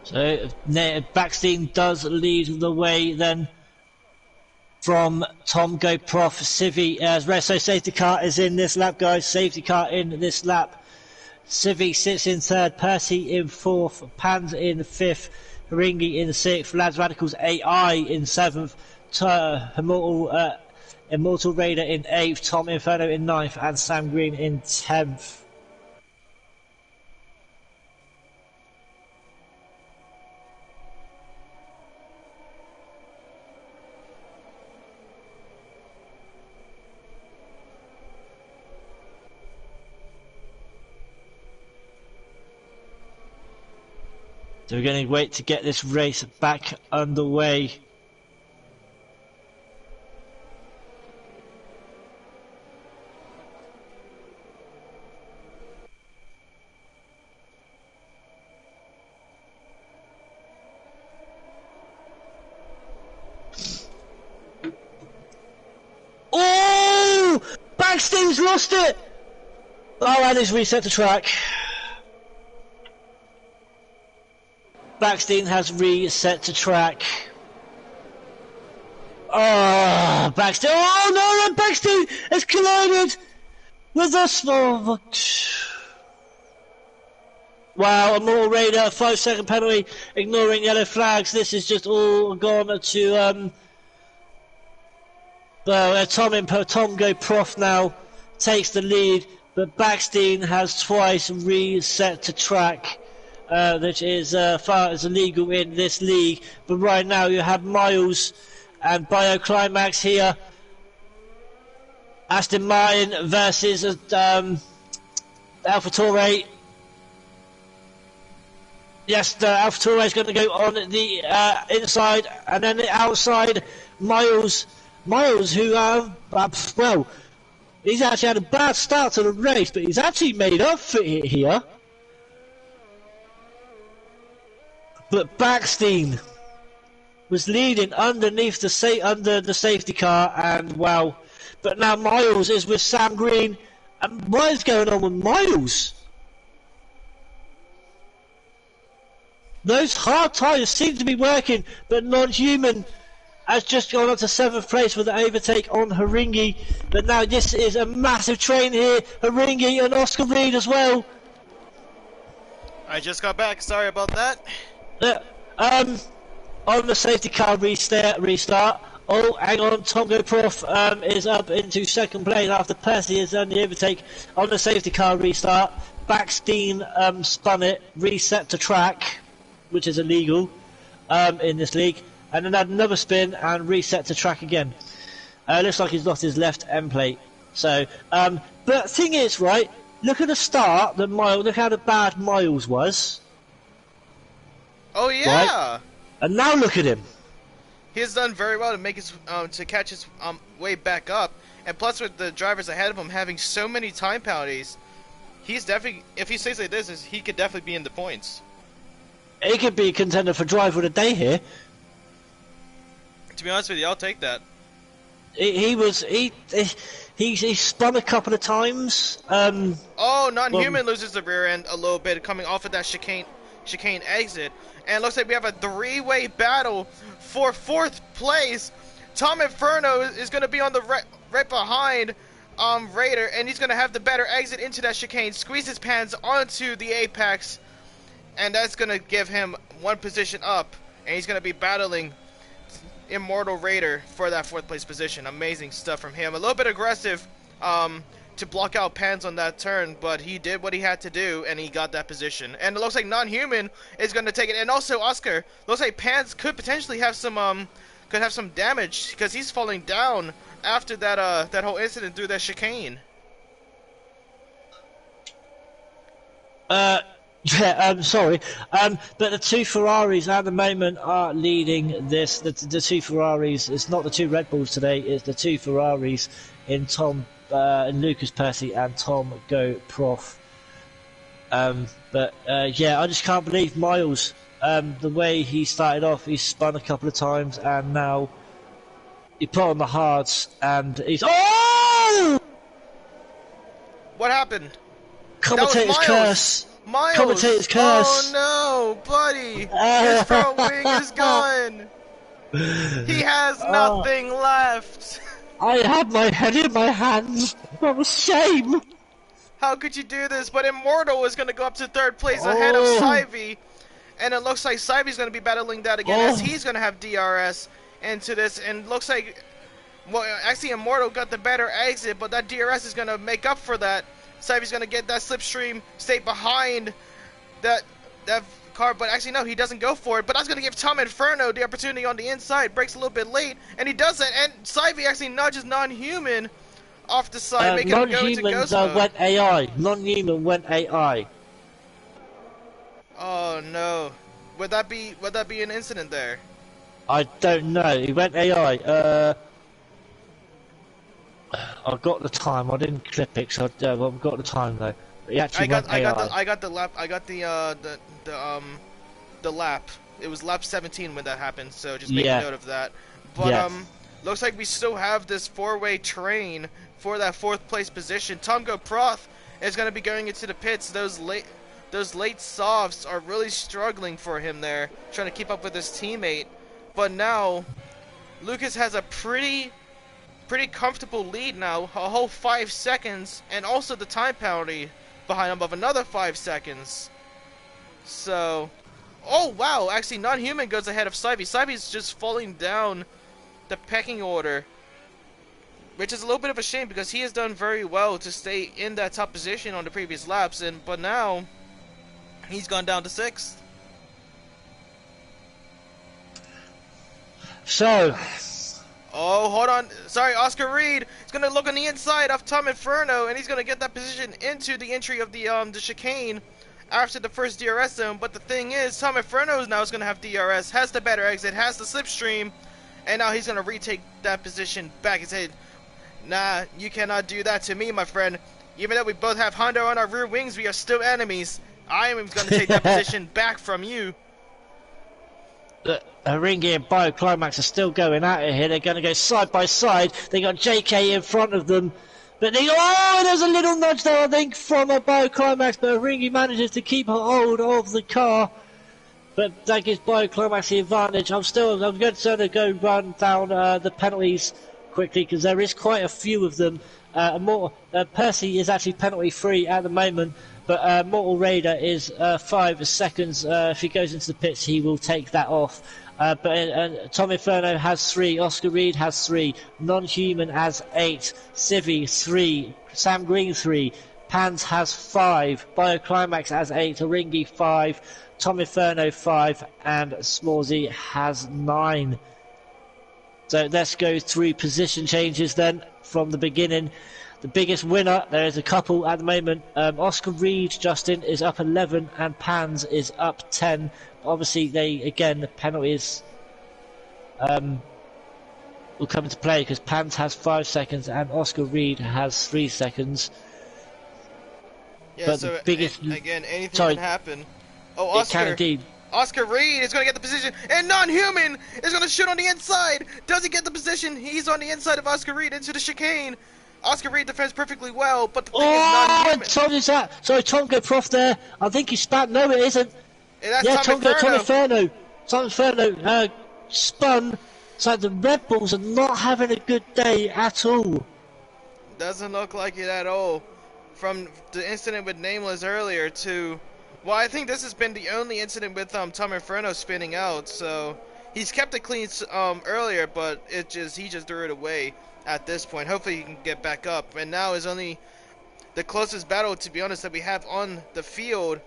So Backstein does lead the way then from Tom GoProf Civi as so safety car is in this lap, guys. Safety car in this lap. Civi sits in third, Percy in fourth, Pans in fifth, Haringi in sixth, Lads Radicals AI in seventh, Immortal Raider in eighth, Tom Inferno in ninth, and Sam Green in 10th. So we're going to wait to get this race back underway. Oh! Backstein's lost it! Oh, and he's reset the track. Backstein has reset to track. Oh, Backstein! Oh no, Backstein has collided with the small. Wow, Immortal Raider, 5-second penalty, ignoring yellow flags. This is just all gone to Tom GoProf now takes the lead, but Backstein has twice reset to track. Which is far as illegal in this league, but right now you have Miles and Bioclimax here. Aston Martin versus AlphaTauri. Yes, the AlphaTauri is going to go on the inside, and then the outside, Miles, who well, he's actually had a bad start to the race, but he's actually made up for it here. But Backstein was leading underneath under the safety car, and wow. But now Miles is with Sam Green, and what is going on with Miles? Those hard tyres seem to be working, but Non-Human has just gone up to 7th place with the overtake on Haringi. But now this is a massive train here, Haringi and Oscar Reed as well. I just got back, sorry about that. On the safety car restart. Oh, hang on, Tom GoProf is up into 2nd place after Percy has done the overtake on the safety car restart. Backstein spun it, reset to track, which is illegal in this league, and then had another spin and reset to track again. Looks like he's lost his left end plate. So, but the thing is, right, look at the start, look how bad Miles was. Oh yeah, right? And now look at him. He has done very well to make his to catch his way back up, and plus with the drivers ahead of him having so many time penalties, he's definitely, if he stays like this, he could definitely be in the points. He could be a contender for driver of the day here. To be honest with you, I'll take that. He spun a couple of times. Oh, Non-Human loses the rear end a little bit coming off of that chicane exit, and it looks like we have a 3-way battle for 4th place. Tom Inferno is going to be on the right behind Raider, and he's going to have the better exit into that chicane, squeeze his pans onto the apex, and that's going to give him 1 position up, and he's going to be battling Immortal Raider for that 4th place position. Amazing stuff from him. A little bit aggressive to block out Pans on that turn, but he did what he had to do, and he got that position. And it looks like Non-Human is going to take it. And also Oscar, looks like Pans could potentially have some damage because he's falling down after that that whole incident through that chicane. Yeah, sorry. But the two Ferraris at the moment are leading this. The two Ferraris, it's not the two Red Bulls today, it's the two Ferraris in Lucas Percy and Tom Go Prof. Yeah, I just can't believe Miles, the way he started off, he spun a couple of times and now he put on the hards and he's... Oh! What happened? Commentator's curse. Miles! Commentator's curse! Oh no, buddy! His front wing is gone! He has nothing left! I had my head in my hands! What a shame! How could you do this? But Immortal is going to go up to 3rd place ahead of Syvy. And it looks like Syvy's going to be battling that again as he's going to have DRS into this. And looks like, well, actually Immortal got the better exit, but that DRS is going to make up for that. Syvy's going to get that slipstream, stay behind that car, but actually no, he doesn't go for it. But that's going to give Tom Inferno the opportunity on the inside. Breaks a little bit late, and he does that. And Syvy actually nudges Non-Human off the side, making him go into ghost mode. Went AI. Non-human went AI. Oh no, would that be an incident there? I don't know. He went AI. I got the time. I didn't clip it, so I've got the time though. He actually went AI. I got the lap. It was lap 17 when that happened, so just make a note of that. But looks like we still have this 4-way train for that 4th place position. Tom Go Proth is going to be going into the pits. Those late softs are really struggling for him there, trying to keep up with his teammate. But now Lucas has a pretty comfortable lead now, a whole 5 seconds, and also the time penalty behind him of another 5 seconds. So, oh wow, actually Non-Human goes ahead of Syvy. Syvy's just falling down the pecking order, which is a little bit of a shame because he has done very well to stay in that top position on the previous laps, but now he's gone down to 6th. So, oh, hold on. Sorry, Oscar Reed is going to look on the inside of Tom Inferno, and he's going to get that position into the entry of the chicane after the first DRS zone. But the thing is, Tom Inferno now is going to have DRS, has the better exit, has the slipstream, and now he's going to retake that position back. He said, nah, you cannot do that to me, my friend. Even though we both have Honda on our rear wings, we are still enemies. I am going to take that position back from you. Haringi and Bioclimax are still going at it here. They're going to go side by side. They got JK in front of them. But there's a little nudge there, I think, from a Bioclimax. But Haringi manages to keep hold of the car. But that gives Bioclimax the advantage. I'm going to go run down the penalties quickly because there is quite a few of them. Percy is actually penalty free at the moment. But Mortal Raider is 5 seconds. If he goes into the pits, he will take that off. But Tom Inferno has 3, Oscar Reed has 3, Non-Human has 8, Civi 3, Sam Green 3, Pans has 5, Bioclimax has 8, Haringi 5, Tom Inferno 5, and Smorzy has 9. So let's go through position changes then from the beginning. The biggest winner, there is a couple at the moment. Oscar Reed, Justin, is up 11 and Pans is up 10. Obviously, the penalties will come into play because Pans has 5 seconds and Oscar Reed has 3 seconds. Yeah, but so the biggest... again, anything can happen. Oh, Oscar. It can indeed. Oscar Reed is going to get the position, and Non-Human is going to shoot on the inside. Does he get the position? He's on the inside of Oscar Reed into the chicane. Oscar Reed defends perfectly well, but the thing is Non-Human. Tom is that. Sorry, Tom go Prof there. I think he spat. No, it isn't. Yeah, that's Tom Inferno. Tom Inferno spun. So the Red Bulls are not having a good day at all. Doesn't look like it at all. From the incident with Nameless earlier to... Well, I think this has been the only incident with Tom Inferno spinning out, so he's kept it clean earlier, but he just threw it away at this point. Hopefully he can get back up. And now is only the closest battle, to be honest, that we have on the field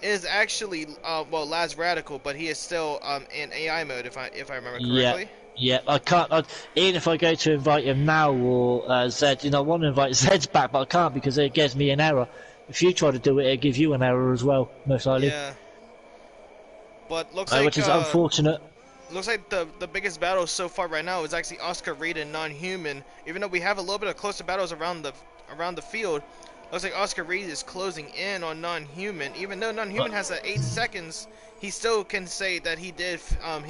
is actually well, Laz Radical, but he is still in AI mode if I remember correctly. Yeah, I can't. Even if I go to invite him now or Zed, I want to invite Zed's back, but I can't because it gives me an error. If you try to do it, it'll give you an error as well, most likely. Yeah. But looks like which is unfortunate. Looks like the biggest battle so far right now is actually Oscar Reed and Non-Human. Even though we have a little bit of closer battles around the field, looks like Oscar Reed is closing in on Non-Human. Even though Non-Human has 8 seconds, he still can say that he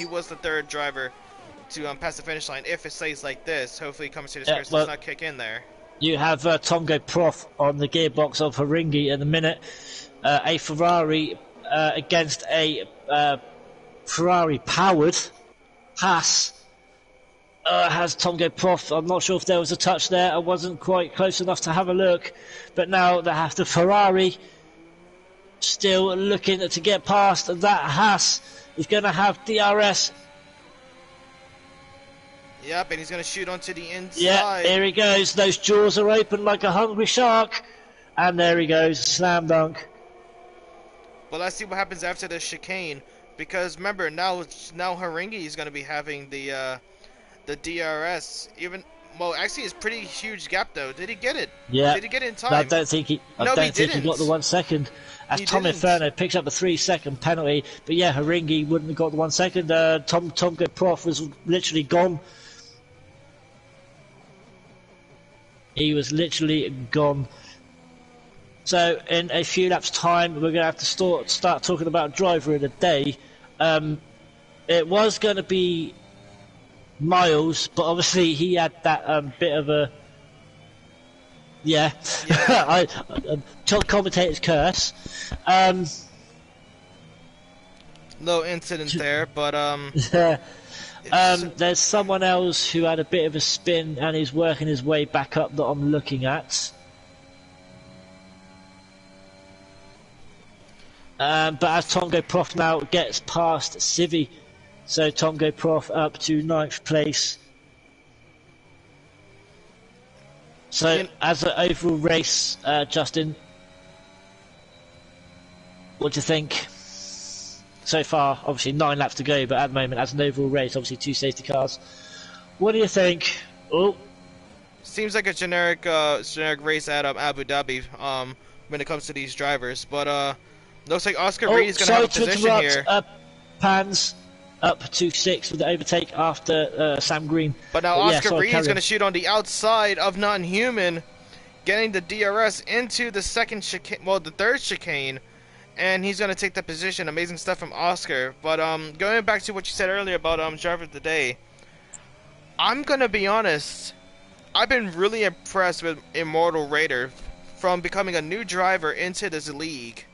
was the third driver to pass the finish line. If it stays like this, hopefully commentator's curse does not kick in there. You have Tongo Prof on the gearbox of Haringi at the minute. A Ferrari against a Ferrari-powered Haas. Has Tongo Prof. I'm not sure if there was a touch there. I wasn't quite close enough to have a look. But now they have the Ferrari still looking to get past that Haas. Is going to have DRS. Yep, and he's going to shoot onto the inside. Yeah, there he goes. Those jaws are open like a hungry shark. And there he goes. Slam dunk. But let's see what happens after the chicane. Because remember, now Haringi is going to be having the DRS. Actually, it's pretty huge gap though. Did he get it? Yeah. Did he get it in time? I don't think he got the 1 second. As Tom Inferno picks up a 3-second penalty. But yeah, Haringi wouldn't have got the 1 second. Tongo Prof was literally gone. He was literally gone. So in a few laps' time, we're going to have to start talking about driver of the day. It was going to be Miles, but obviously he had that bit of a commentator's curse. No incident there, but there's someone else who had a bit of a spin and is working his way back up that I'm looking at. But as Tongo Prof now gets past Civi, so Tongo Prof up to 9th place. So as an overall race, Justin, what do you think? So far, obviously 9 laps to go, but at the moment, as an overall race, obviously 2 safety cars. What do you think? Oh, seems like a generic race at Abu Dhabi when it comes to these drivers, but looks like Oscar Reed is going to have a position here. Pans up to 6 with the overtake after Sam Green. But now Oscar Reed is going to shoot on the outside of Non-Human, getting the DRS into the the third chicane, and he's going to take that position. Amazing stuff from Oscar. But going back to what you said earlier about driver of the day, I'm going to be honest. I've been really impressed with Immortal Raider from becoming a new driver into this league.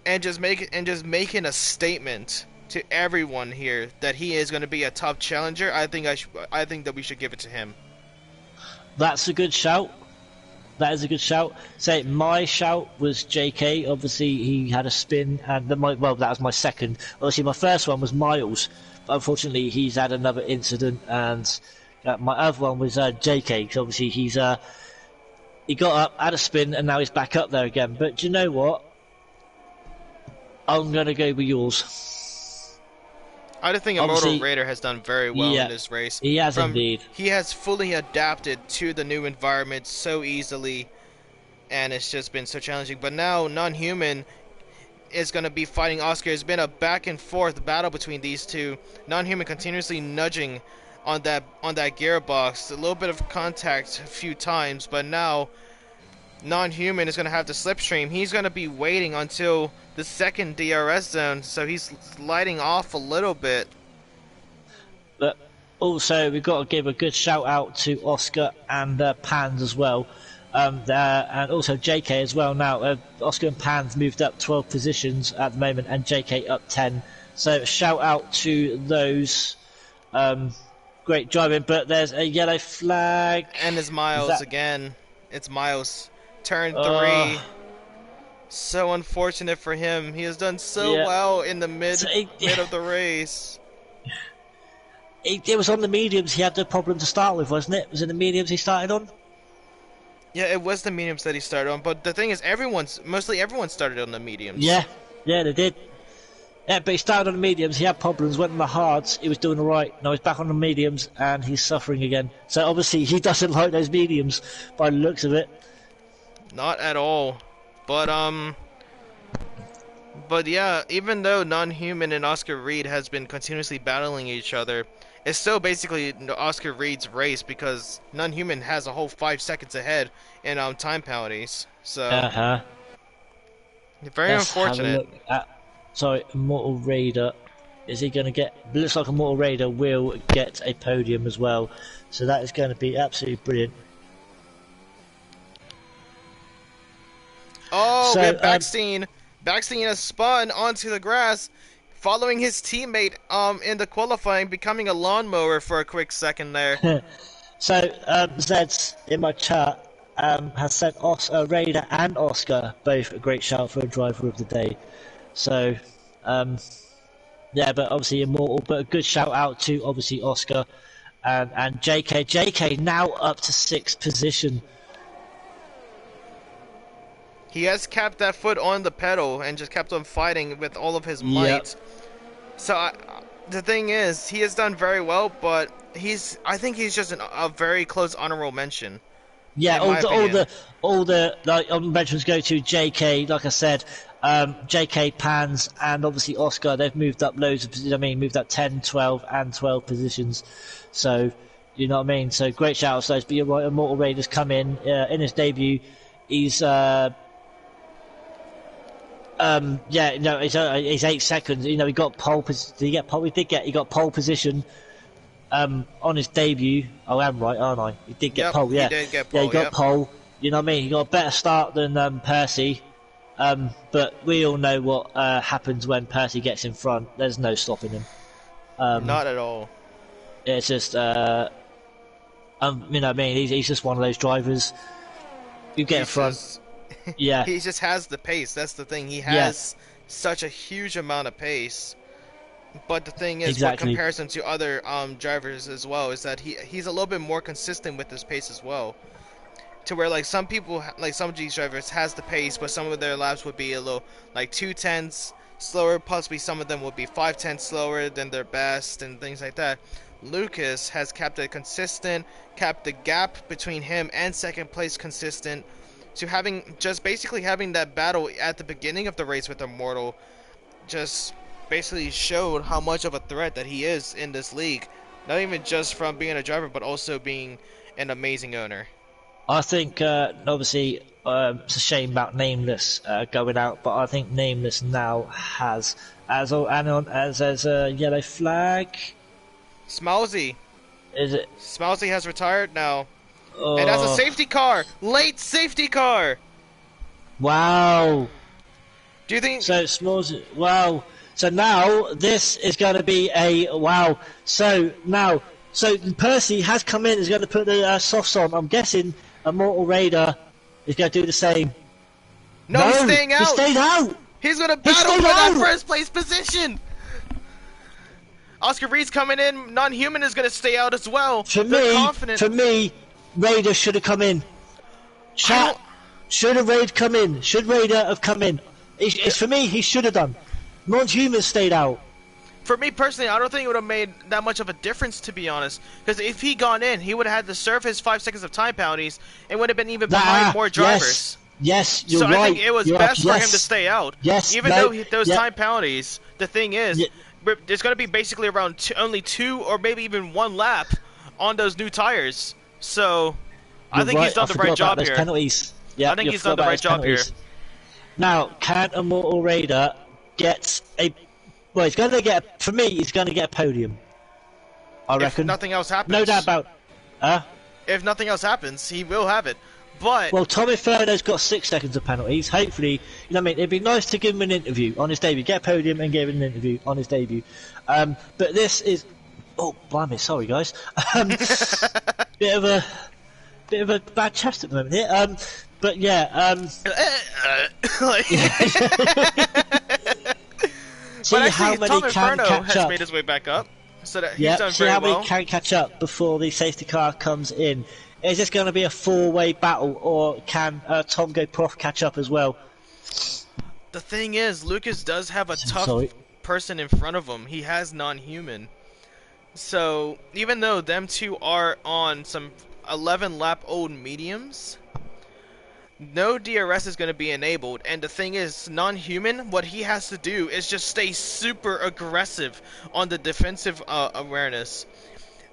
And just making a statement to everyone here that he is going to be a top challenger. I think that we should give it to him. That's a good shout. That is a good shout. Say my shout was JK. Obviously he had a spin, and that was my second. Obviously my first one was Miles, but unfortunately he's had another incident, and my other one was JK. Because obviously he got up, had a spin, and now he's back up there again. But do you know what? I'm going to go with yours. I just think Immortal Raider has done very well in this race. He has indeed. He has fully adapted to the new environment so easily, and it's just been so challenging. But now Non-Human is going to be fighting Oscar. It's been a back and forth battle between these two. Non-Human continuously nudging on that gearbox. A little bit of contact a few times, but now Non-Human is going to have the slipstream. He's going to be waiting until the second DRS zone, so he's sliding off a little bit. But also, we've got to give a good shout out to Oscar and Pans as well, and also JK as well. Now, Oscar and Pans moved up 12 positions at the moment, and JK up 10. So, shout out to those. Great driving, but there's a yellow flag. And it's Miles again. It's Miles. Turn 3. So unfortunate for him. He has done so well in the mid of the race. It was on the mediums he had the problem to start with, wasn't it? Was it the mediums he started on? Yeah, it was the mediums that he started on, but the thing is, mostly everyone started on the mediums. Yeah, they did. Yeah, but he started on the mediums, he had problems, went on the hards, he was doing alright. Now he's back on the mediums, and he's suffering again. So obviously he doesn't like those mediums, by the looks of it. Not at all. But yeah, even though Non-Human and Oscar Reed has been continuously battling each other, it's still basically Oscar Reed's race because Non-Human has a whole 5 seconds ahead in time penalties. So very unfortunate. Sorry, Immortal Raider. Is he going to get... Looks like Immortal Raider will get a podium as well. So that is going to be absolutely brilliant. Oh, so, we have Backstein. Backstein has spun onto the grass, following his teammate in the qualifying, becoming a lawnmower for a quick second there. So, Zeds in my chat has said Raider and Oscar both a great shout for a driver of the day. So, yeah, but obviously Immortal, but a good shout out to obviously Oscar and JK. JK now up to 6th position. He has kept that foot on the pedal and just kept on fighting with all of his might. Yep. So the thing is, he has done very well, but I think he's just a very close honorable mention. Yeah, all the like mentions go to JK. Like I said, JK, Pans, and obviously Oscar. They've moved up loads of positions. I mean, moved up 10, 12, and 12 positions. So you know what I mean. So great shout out to those. But you're right, Immortal Raiders come in his debut. He's yeah, no, it's 8 seconds. You know, he got pole. Did he get pole? He got pole position. On his debut. Oh, I'm right, aren't I? He did get pole. Yeah, he did get pole. Yeah, he got pole. You know what I mean? He got a better start than Percy. But we all know what happens when Percy gets in front. There's no stopping him. Not at all. It's just, you know what I mean? He's just one of those drivers. You get in front. Yeah. He just has the pace. That's the thing. He has such a huge amount of pace. But the thing is, with comparison to other drivers as well, is that he's a little bit more consistent with his pace as well. To where like some people, like some of these drivers, has the pace, but some of their laps would be a little like 2/10 slower. Possibly some of them would be 5/10 slower than their best and things like that. Lucas has kept it consistent, kept the gap between him and second place consistent. To basically having that battle at the beginning of the race with Immortal, just basically showed how much of a threat that he is in this league. Not even just from being a driver, but also being an amazing owner. I think, obviously, it's a shame about Nameless going out, but I think Nameless now has as a yellow flag. Smousy. Is it? Smousy has retired now. And that's a safety car! Late safety car! Wow. Do you think... So, Smousy... Wow. So now, this is going to be a... Wow. So, now... So, Percy has come in, is going to put the softs on. I'm guessing Immortal Raider is going to do the same. No, he's staying out! He stayed out! He's going to battle for that first place position! Oscar Reed's coming in. Non-Human is going to stay out as well. For me, Raider should have come in. Should have Raid come in? Should Raider have come in? It's for me, he should have done. Non-Human stayed out. For me personally, I don't think it would have made that much of a difference, to be honest. Because if he gone in, he would have had to serve his 5 seconds of time penalties and would have been even behind more drivers. Yes, you're right. So I think it was best for him to stay out. Yes, even though those time penalties, the thing is, there's going to be basically around only 2 or maybe even 1 lap on those new tires. So, I think he's done the right job here. Penalties. Yeah, I think he's done the right job here. Now, can Immortal Raider get a... Well, he's going to get... For me, he's going to get a podium. I reckon. If nothing else happens. No doubt about... If nothing else happens, he will have it. But... Well, Tommy Ferno's got 6 seconds of penalties. Hopefully, you know what I mean? It'd be nice to give him an interview on his debut. Get a podium and give him an interview on his debut. But this is... Oh, blimey, sorry, guys. Bit of a bad chest at the moment here. But yeah, but actually, Tom Inferno has made his way back up. So that he's Yeah, done see very how many well. can catch up before the safety car comes in. Is this going to be a four-way battle, or can Tom go Prof catch up as well? The thing is, Lucas does have a tough Sorry. person in front of him. He has non-human. So even though them two are on some 11 lap old mediums, no DRS is going to be enabled. And the thing is, non-human, what he has to do is just stay super aggressive on the defensive awareness.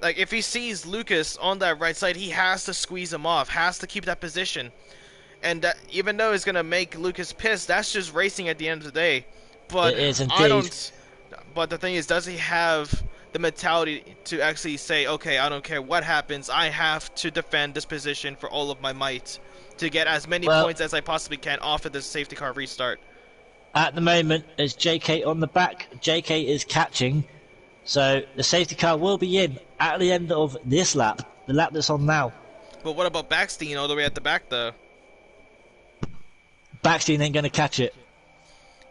Like, if he sees Lucas on that right side, he has to squeeze him off, has to keep that position. And that, even though it's going to make Lucas pissed, that's just racing at the end of the day. But It is indeed. I don't. But the thing is, does he have the mentality to actually say, okay, I don't care what happens, I have to defend this position for all of my might to get as many points as I possibly can off of this safety car restart? At the moment, as JK on the back, JK is catching. So the safety car will be in at the end of this lap, the lap that's on now. But what about Backstein all the way at the back, though? Backstein ain't going to catch it.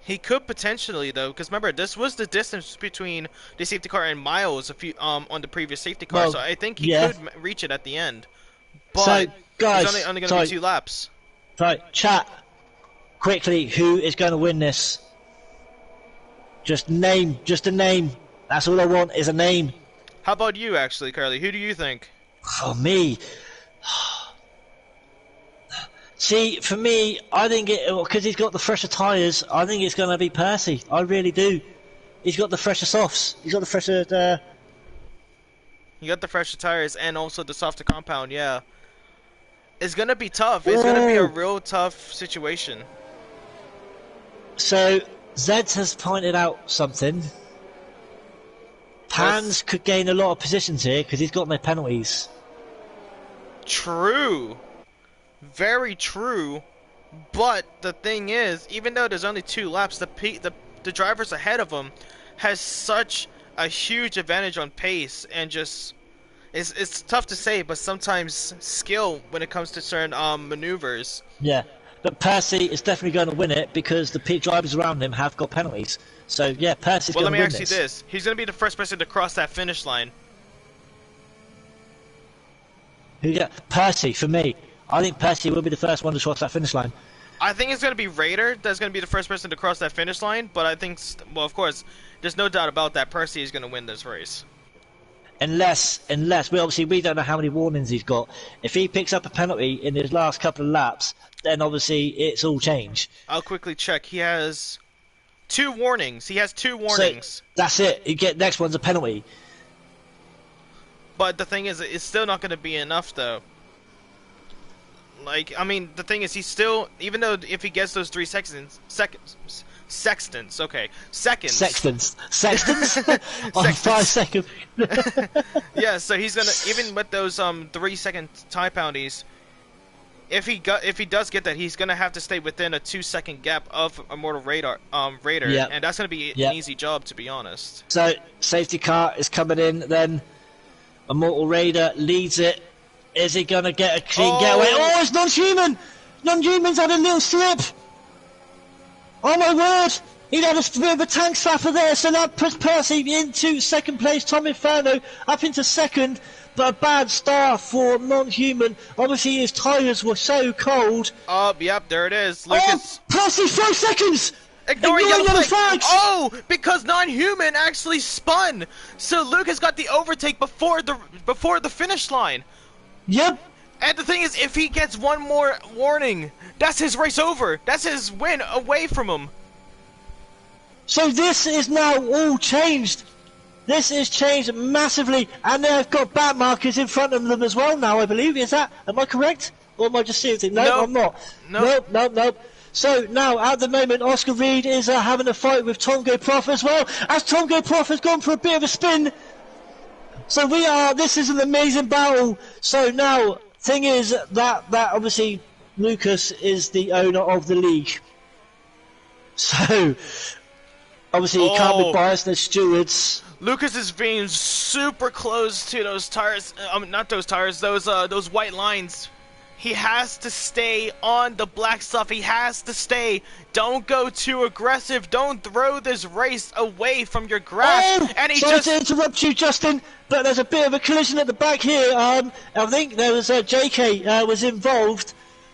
He could potentially, though, because remember, this was the distance between the safety car and Miles on the previous safety car, so I think he could reach it at the end. But so, guys, it's only going to be 2 laps. Right, chat, quickly, who is going to win this? Just a name. That's all I want, is a name. How about you, actually, Carly? Who do you think? For me... See, for me, I think because he's got the fresher tyres, I think it's going to be Percy. I really do. He's got the fresher softs. He's got the fresher... You got the fresher tyres and also the softer compound, yeah. It's going to be tough. It's going to be a real tough situation. So, Zed has pointed out something. Pans could gain a lot of positions here because he's got no penalties. True. Very true. But the thing is, even though there's only 2 laps, the drivers ahead of him has such a huge advantage on pace and just... It's tough to say, but sometimes skill when it comes to certain maneuvers. Yeah, but Percy is definitely going to win it because the drivers around him have got penalties. So yeah, Percy's going to win this. Well, let me ask you this: he's going to be the first person to cross that finish line. Yeah, Percy for me. I think Percy will be the first one to cross that finish line. I think it's going to be Raider that's going to be the first person to cross that finish line, but I think, well, of course, there's no doubt about that. Percy is going to win this race. Unless we don't know how many warnings he's got. If he picks up a penalty in his last couple of laps, then obviously it's all changed. I'll quickly check. He has 2 warnings. He has 2 warnings. So that's it. Next one's a penalty. But the thing is, it's still not going to be enough, though. Like, I mean, the thing is, he's still, even though if he gets those 3 seconds. Sextants. 5 seconds. Yeah, so he's gonna, even with those 3-second time penalties, if he does get that, he's gonna have to stay within a 2-second gap of Immortal Raider, and that's gonna be an easy job, to be honest. So safety car is coming in. Then Immortal Raider leads it. Is he gonna get a clean getaway? Oh, it's non-human. Non-human's had a little slip. Oh my word! He had a bit of a tank slapper there, so that puts Percy into second place. Tom Inferno up into second, but a bad start for non-human. Obviously his tyres were so cold. Oh, yep, there it is. Lucas. Oh, Percy, 5 seconds! Ignoring yellow flags! Oh, because non-human actually spun! So Lucas got the overtake before the finish line. Yep. And the thing is, if he gets one more warning, that's his race over. That's his win away from him. So this is now all changed. This is changed massively, and they've got back markers in front of them as well now, I believe. Am I correct? Or am I just seeing it? No, I'm not. Nope. So now, at the moment, Oscar Reed is having a fight with Tongo Prof as well, as Tongo Prof has gone for a bit of a spin. So this is an amazing battle. So now, thing is that obviously Lucas is the owner of the league. So obviously he can't be biased as stewards. Lucas is being super close to those tires. Not those tires. Those white lines. He has to stay on the black stuff. He has to stay. Don't go too aggressive. Don't throw this race away from your grasp. Oh, and he sorry just to interrupt you, Justin, but there's a bit of a collision at the back here. I think there was JK was involved,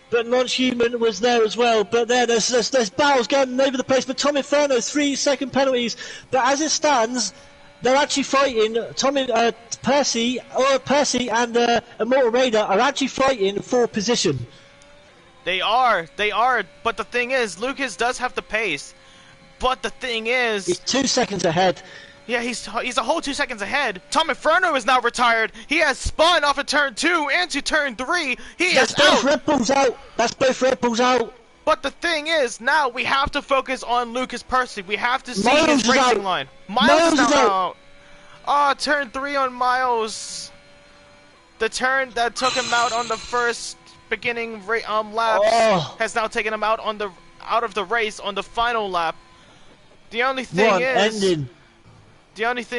but Non-Human was there as well. But there's battles going over the place. But Tom Inferno, 3-second penalties. But as it stands, they're actually fighting. Percy and Immortal Raider are actually fighting for position. They are. But the thing is, Lucas does have the pace. But the thing is, he's 2 seconds ahead. Yeah, he's a whole 2 seconds ahead. Tom Inferno is now retired. He has spun off of turn 2 into turn 3. That's both Red Bulls out. That's both Red Bulls out. But the thing is, now we have to focus on Lucas Percy. We have to see Miles his racing out. line. Miles is now out. out. Oh, turn 3 on Miles. The turn that took him out on the first beginning laps has now taken him out of the race on the final lap. The only thing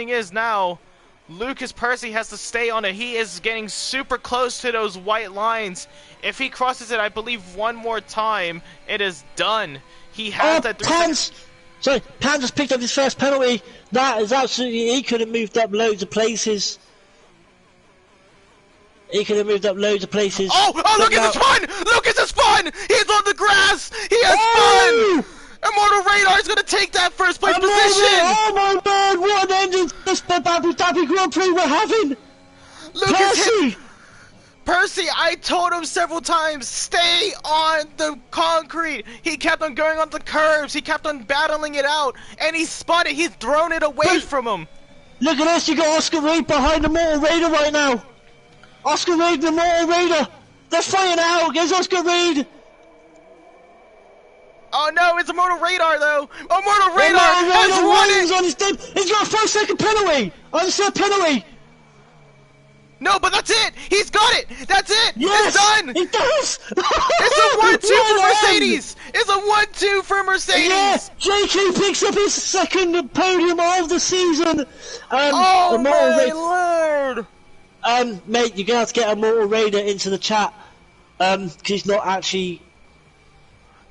is now, Lucas Percy has to stay on it. He is getting super close to those white lines. If he crosses it, I believe, one more time, it is done. He has that. Pans just picked up his first penalty. That is absolutely. He could have moved up loads of places. Oh, look at the spun! Lucas has spun! He's on the grass! He has spun! Immortal Radar is going to take that first place position! Oh my god, what an ending to this Abu Dhabi Grand Prix we're having! Percy, I told him several times, stay on the concrete. He kept on going on the curves. He kept on battling it out. And he spun it. He's thrown it away from him. Look at this. You got Oscar Reed behind the Immortal Raider right now. Oscar Reed, the Immortal Raider. They're fighting out against Oscar Reed. Oh no, it's Immortal Radar though. Immortal Radar has won it. He's got a 5-second penalty. I just said penalty. No, but that's it! He's got it! That's it! Yes, it's done! It does! It's a 1-2 for Mercedes! It's a 1-2 for Mercedes! Yes! JK picks up his second podium of the season! Oh my lord! Mate, you're gonna have to get Immortal Raider into the chat. Cause he's not actually...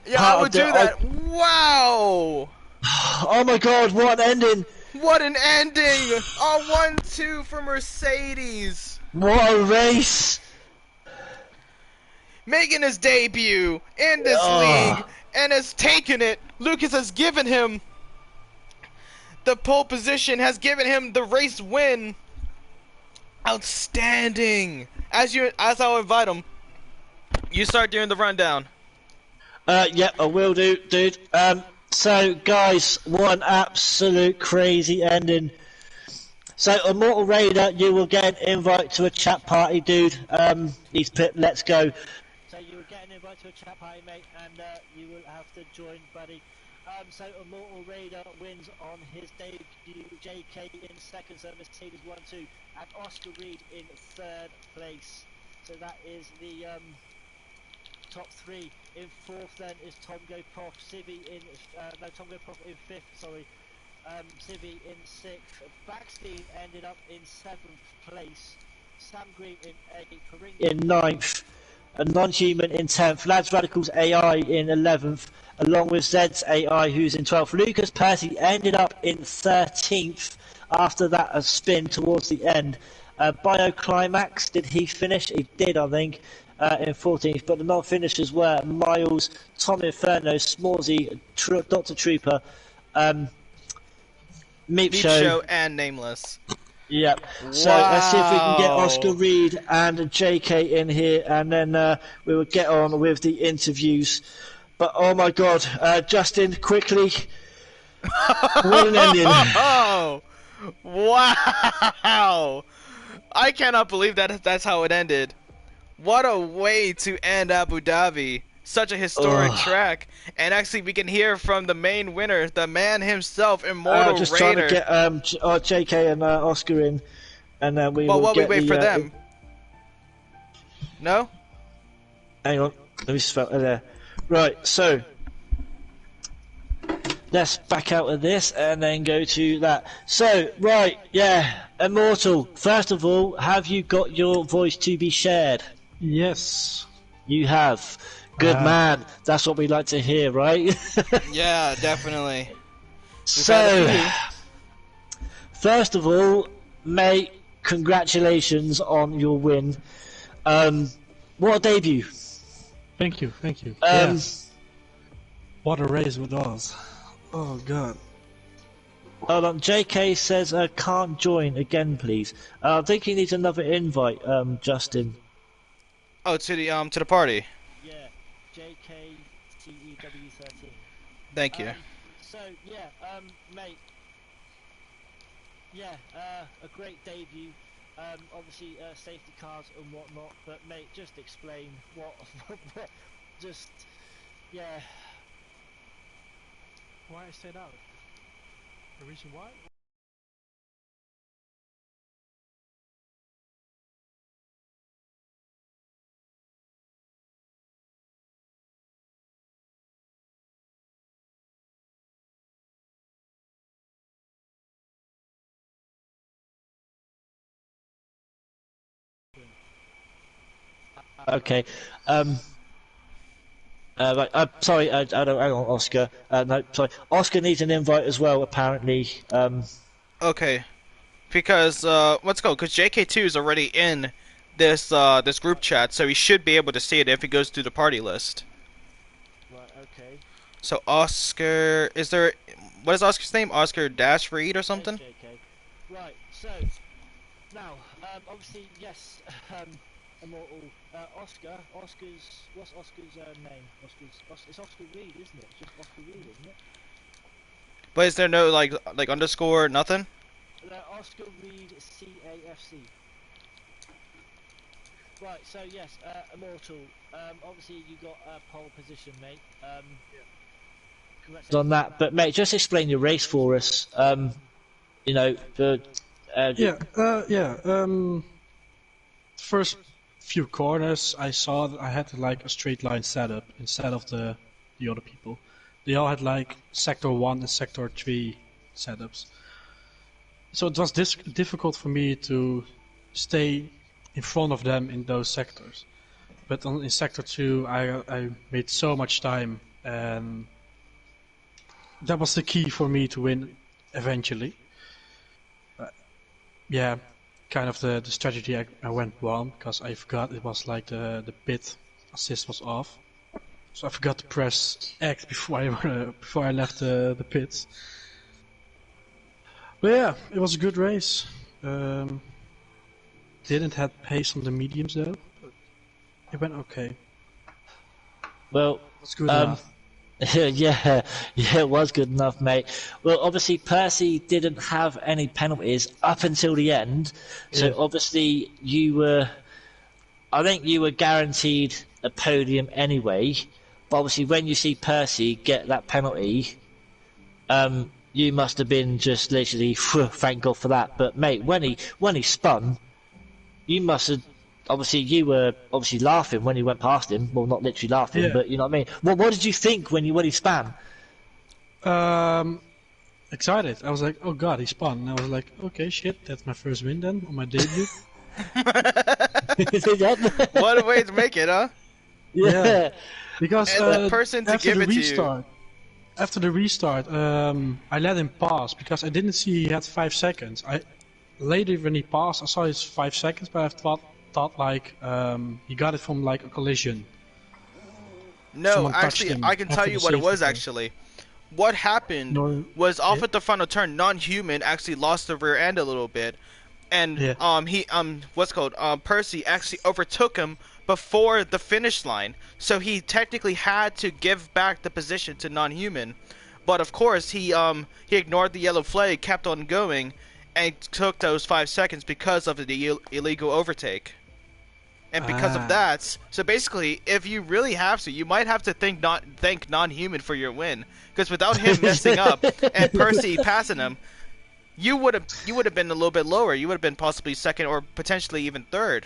Yeah, I would do that. Wow! Oh my god, what an ending! What an ending! A 1-2 for Mercedes! What a race! Making his debut in this league and has taken it. Lucas has given him the pole position, has given him the race win. Outstanding! As I'll invite him, you start doing the rundown. Yeah, I will do, dude. So, guys, what an absolute crazy ending. So, Immortal Raider, you will get an invite to a chat party, dude. He's put, let's go. So, you will get an invite to a chat party, mate, and you will have to join, buddy. So, Immortal Raider wins on his debut. JK in second, so Mercedes 1-2, and Oscar Reed in third place. So, that is the top 3. In fourth then is Tom Prof, Civi in Tom Prof in fifth, sorry. Civi in sixth. Backstein ended up in 7th place. Sam Green in 8th. Karinga in 9th. And Non-Human in 10th. Lads Radicals AI in 11th. Along with Zed's AI who's in 12th. Lucas Percy ended up in 13th after that spin towards the end. Bioclimax, did he finish? He did, I think. In 14th, but the non-finishers were Miles, Tom Inferno, Smorsy, Dr. Trooper, Meep Show, and Nameless. Yep. Wow. So let's see if we can get Oscar Reed and JK in here, and then we will get on with the interviews. But oh my God, Justin, quickly, what an ending! Oh, wow! I cannot believe that's how it ended. What a way to end Abu Dhabi. Such a historic track. And actually, we can hear from the main winner, the man himself, Immortal just Raider. Trying to get JK and Oscar in. And then we will while get we wait for them. No? Hang on. Let me spell it there. Right, so. Let's back out of this and then go to that. So, right, yeah. Immortal, first of all, have you got your voice to be shared? Yes. You have. Good man. That's what we like to hear, right? Yeah, definitely. So, first of all, mate, congratulations on your win. What a debut. Thank you. Yeah. What a race it was. Oh god. Hold on, JK says can't join again, please. I think he needs another invite, Justin. Oh, to the party. Yeah, JKCEW13. Thank you. So yeah, mate. Yeah, a great debut. Obviously, safety cars and whatnot. But mate, just explain what, just yeah. Why I stayed out? The reason why? Okay. Right, sorry, I don't. Hang on, Oscar. No, sorry. Oscar needs an invite as well, apparently. Okay. Because let's go. Because JK2 is already in this this group chat, so he should be able to see it if he goes through the party list. Right. Okay. So Oscar, is there? What is Oscar's name? Oscar Dash Reed or something? JK. Right. So now, obviously, yes. Immortal. What's Oscar's name? It's Oscar Reed, isn't it? It's just Oscar Reed, isn't it? But is there no like underscore nothing? Oscar Reed CAFC. Right, so yes, Immortal. Obviously you got pole position, mate. Congrats on that, but mate, just explain your race for us. You know, the First few corners I saw that I had like a straight line setup instead of the other people. They all had like sector 1 and sector 3 setups. So it was difficult for me to stay in front of them in those sectors. But in sector 2 I made so much time, and that was the key for me to win eventually. Yeah, kind of the strategy I went wrong, because I forgot it was like the pit assist was off. So I forgot to press X before I left the pits. But yeah, it was a good race. Didn't have pace on the mediums though, but it went okay. well, It's good enough. yeah, it was good enough, mate. Well, obviously Percy didn't have any penalties up until the end, so obviously I think you were guaranteed a podium anyway. But obviously, when you see Percy get that penalty, you must have been just literally, thank God for that. But mate, when he spun, you must have. Obviously, you were obviously laughing when he went past him. Well, not literally laughing, but you know what I mean. What did you think when he span? Excited. I was like, oh god, he spun. And I was like, okay, shit, that's my first win then on my debut. What a way to make it, huh? Yeah. Because the person to after give the it to you. restart, after the restart, I let him pass because I didn't see he had 5 seconds. Later when he passed, I saw his 5 seconds, but I thought like he got it from like a collision. No, Someone touched actually, him I can tell after you the what it safety was car. actually. What happened was off at the final turn, non-human actually lost the rear end a little bit, and Percy actually overtook him before the finish line, so he technically had to give back the position to non-human, but of course he ignored the yellow flag, kept on going, and took those 5 seconds because of the illegal overtake. And because of that, so basically, if you really have to, you might have to thank non-human for your win, because without him messing up and Percy passing him, you would have been a little bit lower. You would have been possibly second or potentially even third.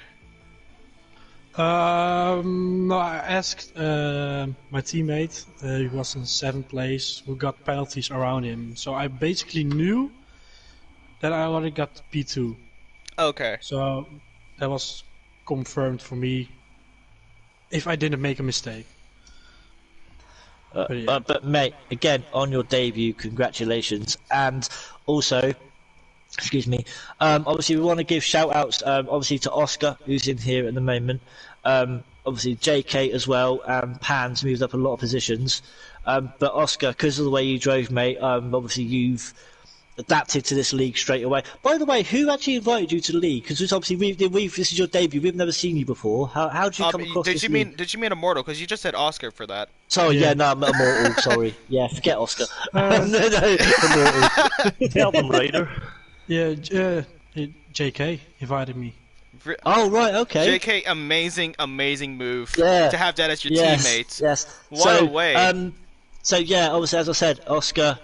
No, I asked my teammate, he was in 7th place, who got penalties around him. So I basically knew that I already got P2. Okay. So that was confirmed for me. if I didn't make a mistake. But mate, again, on your debut, congratulations, and also, excuse me, obviously we want to give shout outs, obviously to Oscar, who's in here at the moment, obviously JK as well, Pan's moved up a lot of positions, but Oscar, because of the way you drove, mate, obviously you've adapted to this league straight away. By the way, who actually invited you to the league? Because obviously this is your debut. We've never seen you before. How did you come across this league? Did you mean Immortal? Because you just said Oscar for that. Sorry, yeah, no, I'm Immortal. Sorry, yeah, forget Oscar. No, Immortal. Album Raider. Yeah, JK invited me. Oh right, okay. JK, amazing move. Yeah. To have that as your teammate. Yes. What a way. So yeah, obviously as I said, Oscar,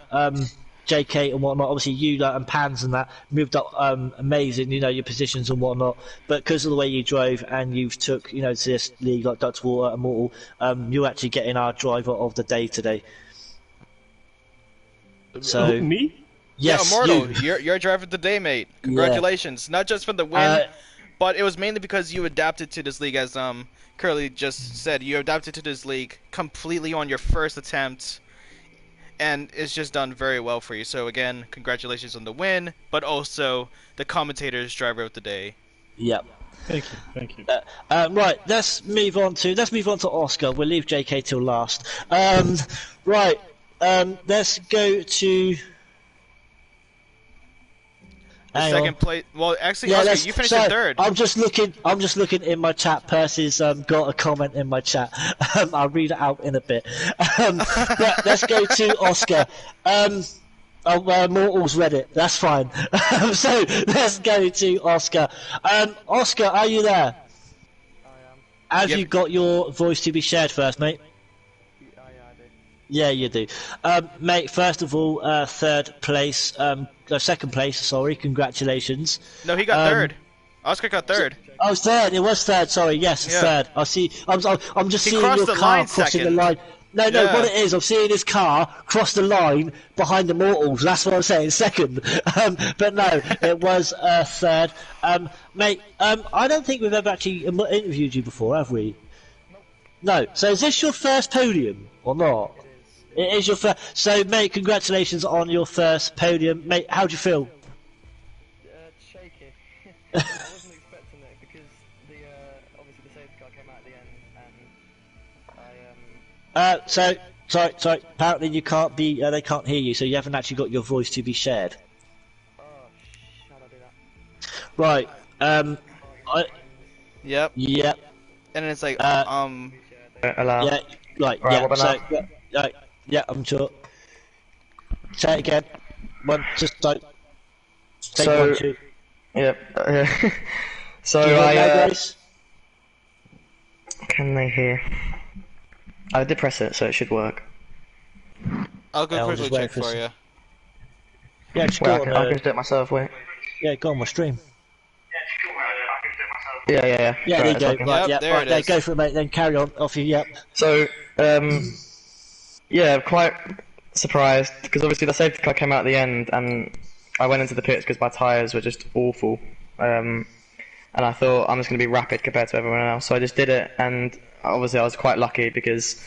JK and whatnot, obviously you and Pans and that moved up amazing, your positions and whatnot, but because of the way you drove and you've took, to this league like Duckswater, Immortal, you're actually getting our driver of the day today. So me? Yes, yeah, Immortal, you're driver of the day, mate. Congratulations. Not just for the win, but it was mainly because you adapted to this league, as Curly just said. You adapted to this league completely on your first attempt, and it's just done very well for you. So again, congratulations on the win, but also the commentator's driver of the day. Yep. Thank you. Right, let's move on to Oscar. We'll leave JK till last. Right, let's go to. Second place. Well, actually, Oscar, you finished in third. I'm just looking in my chat. Percy's got a comment in my chat. I'll read it out in a bit. But let's go to Oscar. Mortal's read it. That's fine. So let's go to Oscar. Oscar, are you there? I am. Have you got your voice to be shared first, mate? Yeah, you do. Mate, first of all, second place, sorry, congratulations. No, he got third. Oscar got third. Oh, third, it was third, sorry, yes, it's third. I see, I'm just seeing your car crossing the line. No, what it is, I'm seeing his car cross the line behind the Mortals, that's what I'm saying, second. But no, it was third. Mate, I don't think we've ever actually interviewed you before, have we? No, so is this your first podium, or not? It is your first. So, mate, congratulations on your first podium. Mate, how do you feel? Shaky. I wasn't expecting it because obviously the safety car came out at the end, and Sorry. Apparently you can't be. They can't hear you, so you haven't actually got your voice to be shared. Oh, shall I do that? Right. Yep. Yep. And then it's like Allow. Yeah. Right. Right, Yeah. Yeah, I'm sure. Say it again. Just don't. So, 1, 2. Yep. So Do you hear no, Grace? Can they hear? I did press it, so it should work. I'll go I'll quickly just wait check for for you. Yeah, just Wait, go I on. can do it myself. Wait. Yeah, go on my stream. Yeah. Yeah, there you Right, go. okay. Right, Yep, there right, it is. go for it, mate. Then carry on. Off you. Yep. So, yeah, quite surprised because obviously the safety car came out at the end, and I went into the pits because my tyres were just awful. And I thought I'm just going to be rapid compared to everyone else, so I just did it. And obviously I was quite lucky because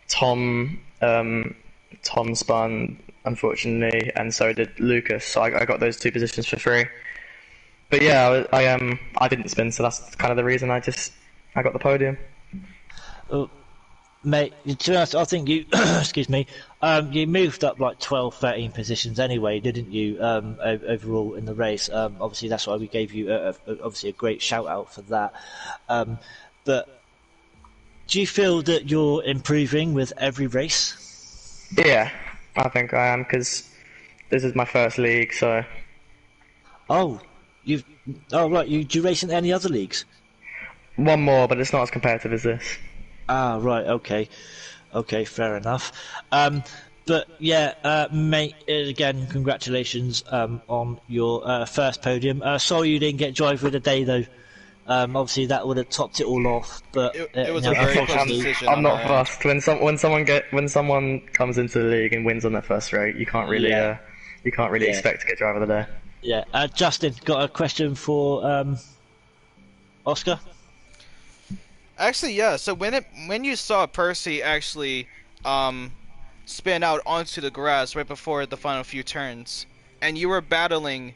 Tom spun, unfortunately, and so did Lucas. So I got those 2 positions for free. But yeah, I didn't spin, so that's kind of the reason I got the podium. Mate, to be honest, I think you, excuse me, you moved up like 12, 13 positions anyway, didn't you, overall in the race? Obviously, that's why we gave you, obviously, a great shout-out for that. But do you feel that you're improving with every race? Yeah, I think I am, because this is my first league, so... Oh, right, do you race in any other leagues? One more, but it's not as competitive as this. Ah, right, okay, fair enough. But yeah, mate, again, congratulations on your first podium. Sorry you didn't get driver of the day though. Obviously that would have topped it all off. But It was a very close decision. I'm not fussed. When someone comes into the league and wins on their first race, you can't really expect to get driver of the day. Yeah, Justin, got a question for Oscar? Actually, yeah. So when you saw Percy actually spin out onto the grass right before the final few turns, and you were battling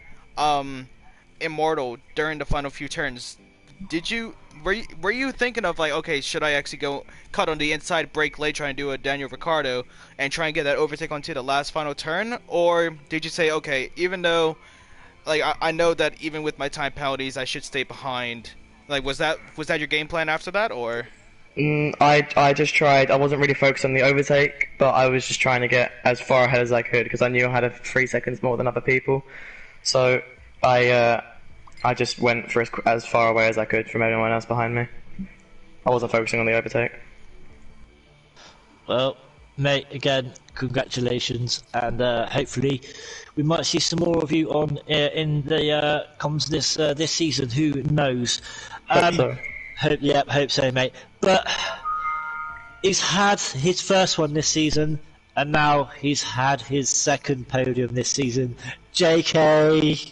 Immortal during the final few turns, were you thinking of like, okay, should I actually go cut on the inside, break late, try and do a Daniel Ricciardo, and try and get that overtake onto the last final turn, or did you say, okay, even though like I know that even with my time penalties, I should stay behind. Like, was that your game plan after that, or? I just tried. I wasn't really focused on the overtake, but I was just trying to get as far ahead as I could because I knew I had 3 seconds more than other people. So I just went for as far away as I could from everyone else behind me. I wasn't focusing on the overtake. Well, mate, again, congratulations, and hopefully we might see some more of you on in the comms this season. Who knows? Hope so. Hope so, mate. But he's had his first one this season, and now he's had his second podium this season. JK.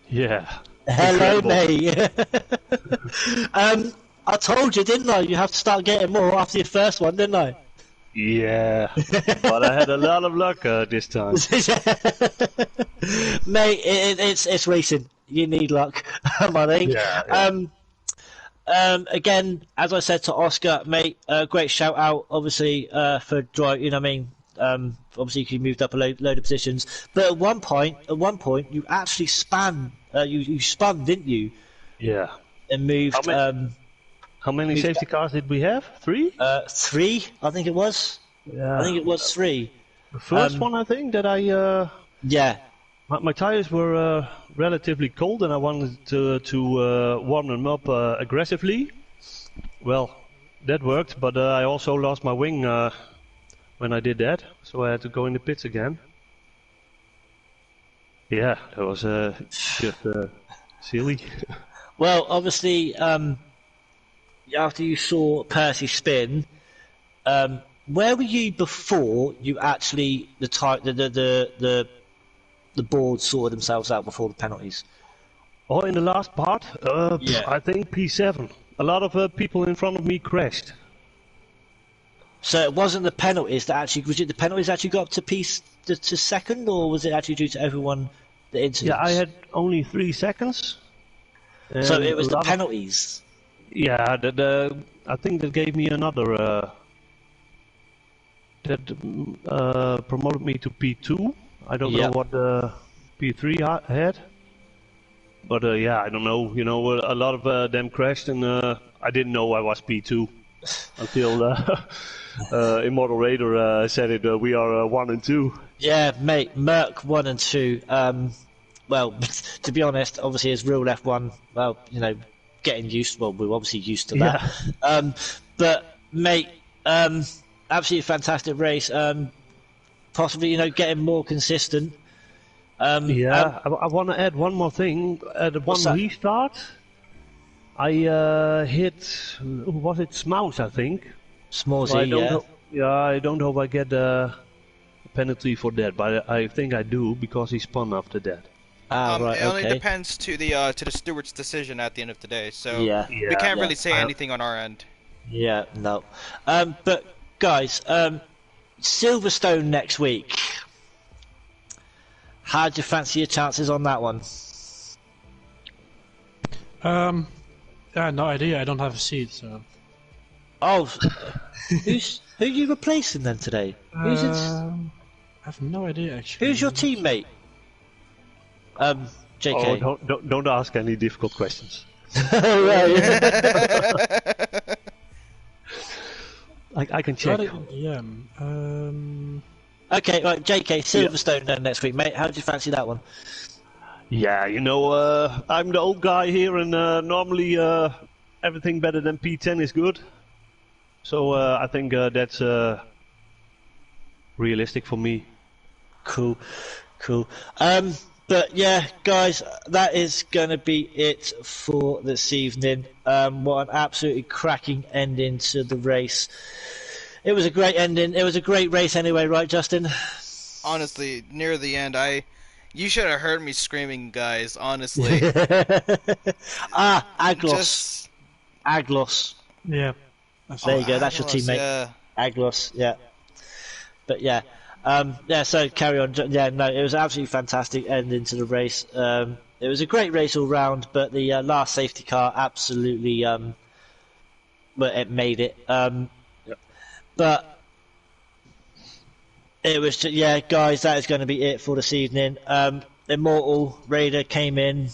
Yeah. Hello, incredible. mate. I told you, didn't I? You have to start getting more after your first one, didn't I? Yeah, but I had a lot of luck this time. Mate, it's racing. You need luck, I think. Yeah. Again, as I said to Oscar, mate, great shout out, obviously, for drive. You know what I mean? Obviously, you moved up a load of positions, but at one point, you actually spun. You spun, didn't you? Yeah. And moved. How many safety cars did we have? 3? 3, I think it was. Yeah. I think it was 3. The first one, I think, that I... Yeah. My tires were relatively cold and I wanted to warm them up aggressively. Well, that worked, but I also lost my wing when I did that, so I had to go in the pits again. Yeah, that was just silly. Well, obviously, after you saw Percy spin, where were you before you actually the boards sorted themselves out before the penalties? Oh, in the last part, Yeah. I think P7. A lot of people in front of me crashed. So it wasn't the penalties that actually was it the penalties actually got up to second, or was it actually due to everyone the incidents? Yeah, I had only 3 seconds. So and it was a the lot of- penalties. Yeah, I think that gave me another. That promoted me to P2. I don't Yeah. know what P3 had, but yeah, I don't know. You know, a lot of them crashed, and I didn't know I was P2 until Immortal Raider said it. We are 1 and 2. Yeah, mate, Merc 1 and 2. Well, to be honest, obviously as real F1, well, you know, getting used. Well, we're obviously used to that. Yeah. But mate, absolutely fantastic race. Possibly, you know, getting more consistent. I want to add one more thing. At one that? restart, I hit. Was it Smouse? I think. Smallsy, So I don't yeah. know, I don't know if I get a penalty for that, but I think I do because he spun after that. Ah, right, It only okay. depends to the steward's decision at the end of the day. So Yeah. we can't really say I- anything on our end. Yeah, no. But guys, Silverstone next week. How do you fancy your chances on that one? Yeah, no idea. I don't have a seat, so. Oh, who are you replacing then today? I have no idea actually. Who's your teammate? JK. Oh, don't ask any difficult questions. I can check. Yeah. Okay, right, JK, Silverstone then next week, mate. How do you fancy that one? Yeah, you know, I'm the old guy here, and normally everything better than P10 is good. So I think that's realistic for me. Cool. But yeah, guys, that is going to be it for this evening. What an absolutely cracking ending to the race. It was a great ending. It was a great race anyway, right, Justin? Honestly, near the end, you should have heard me screaming, guys. Honestly, Aglos. just Aglos. Yeah. There you go. That's your Aglos, teammate, Yeah. Aglos. Yeah. But yeah, yeah. So carry on. Yeah, no, it was absolutely fantastic ending to the race. It was a great race all round, but the last safety car absolutely, well, it made it. But it was just, yeah, guys. That is going to be it for this evening. Immortal Raider came in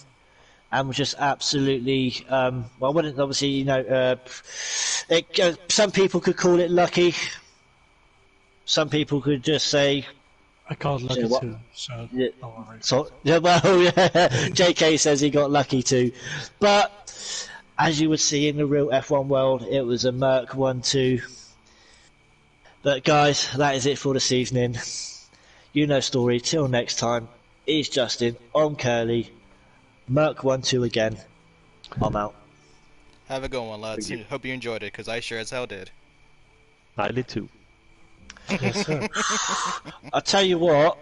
and was just absolutely. Well, I wouldn't obviously, some people could call it lucky. Some people could just say, I called lucky what? too, so Yeah. don't worry. So, yeah, well, yeah, JK says he got lucky too. But, as you would see in the real F1 world, it was a Merc 1-2. But guys, that is it for this evening. You know story, till next time. It's Justin, I'm Curly, Merc 1-2 again. I'm out. Have a good one, lads. Hope you enjoyed it, because I sure as hell did. I did too. Yes, sir. I tell you what,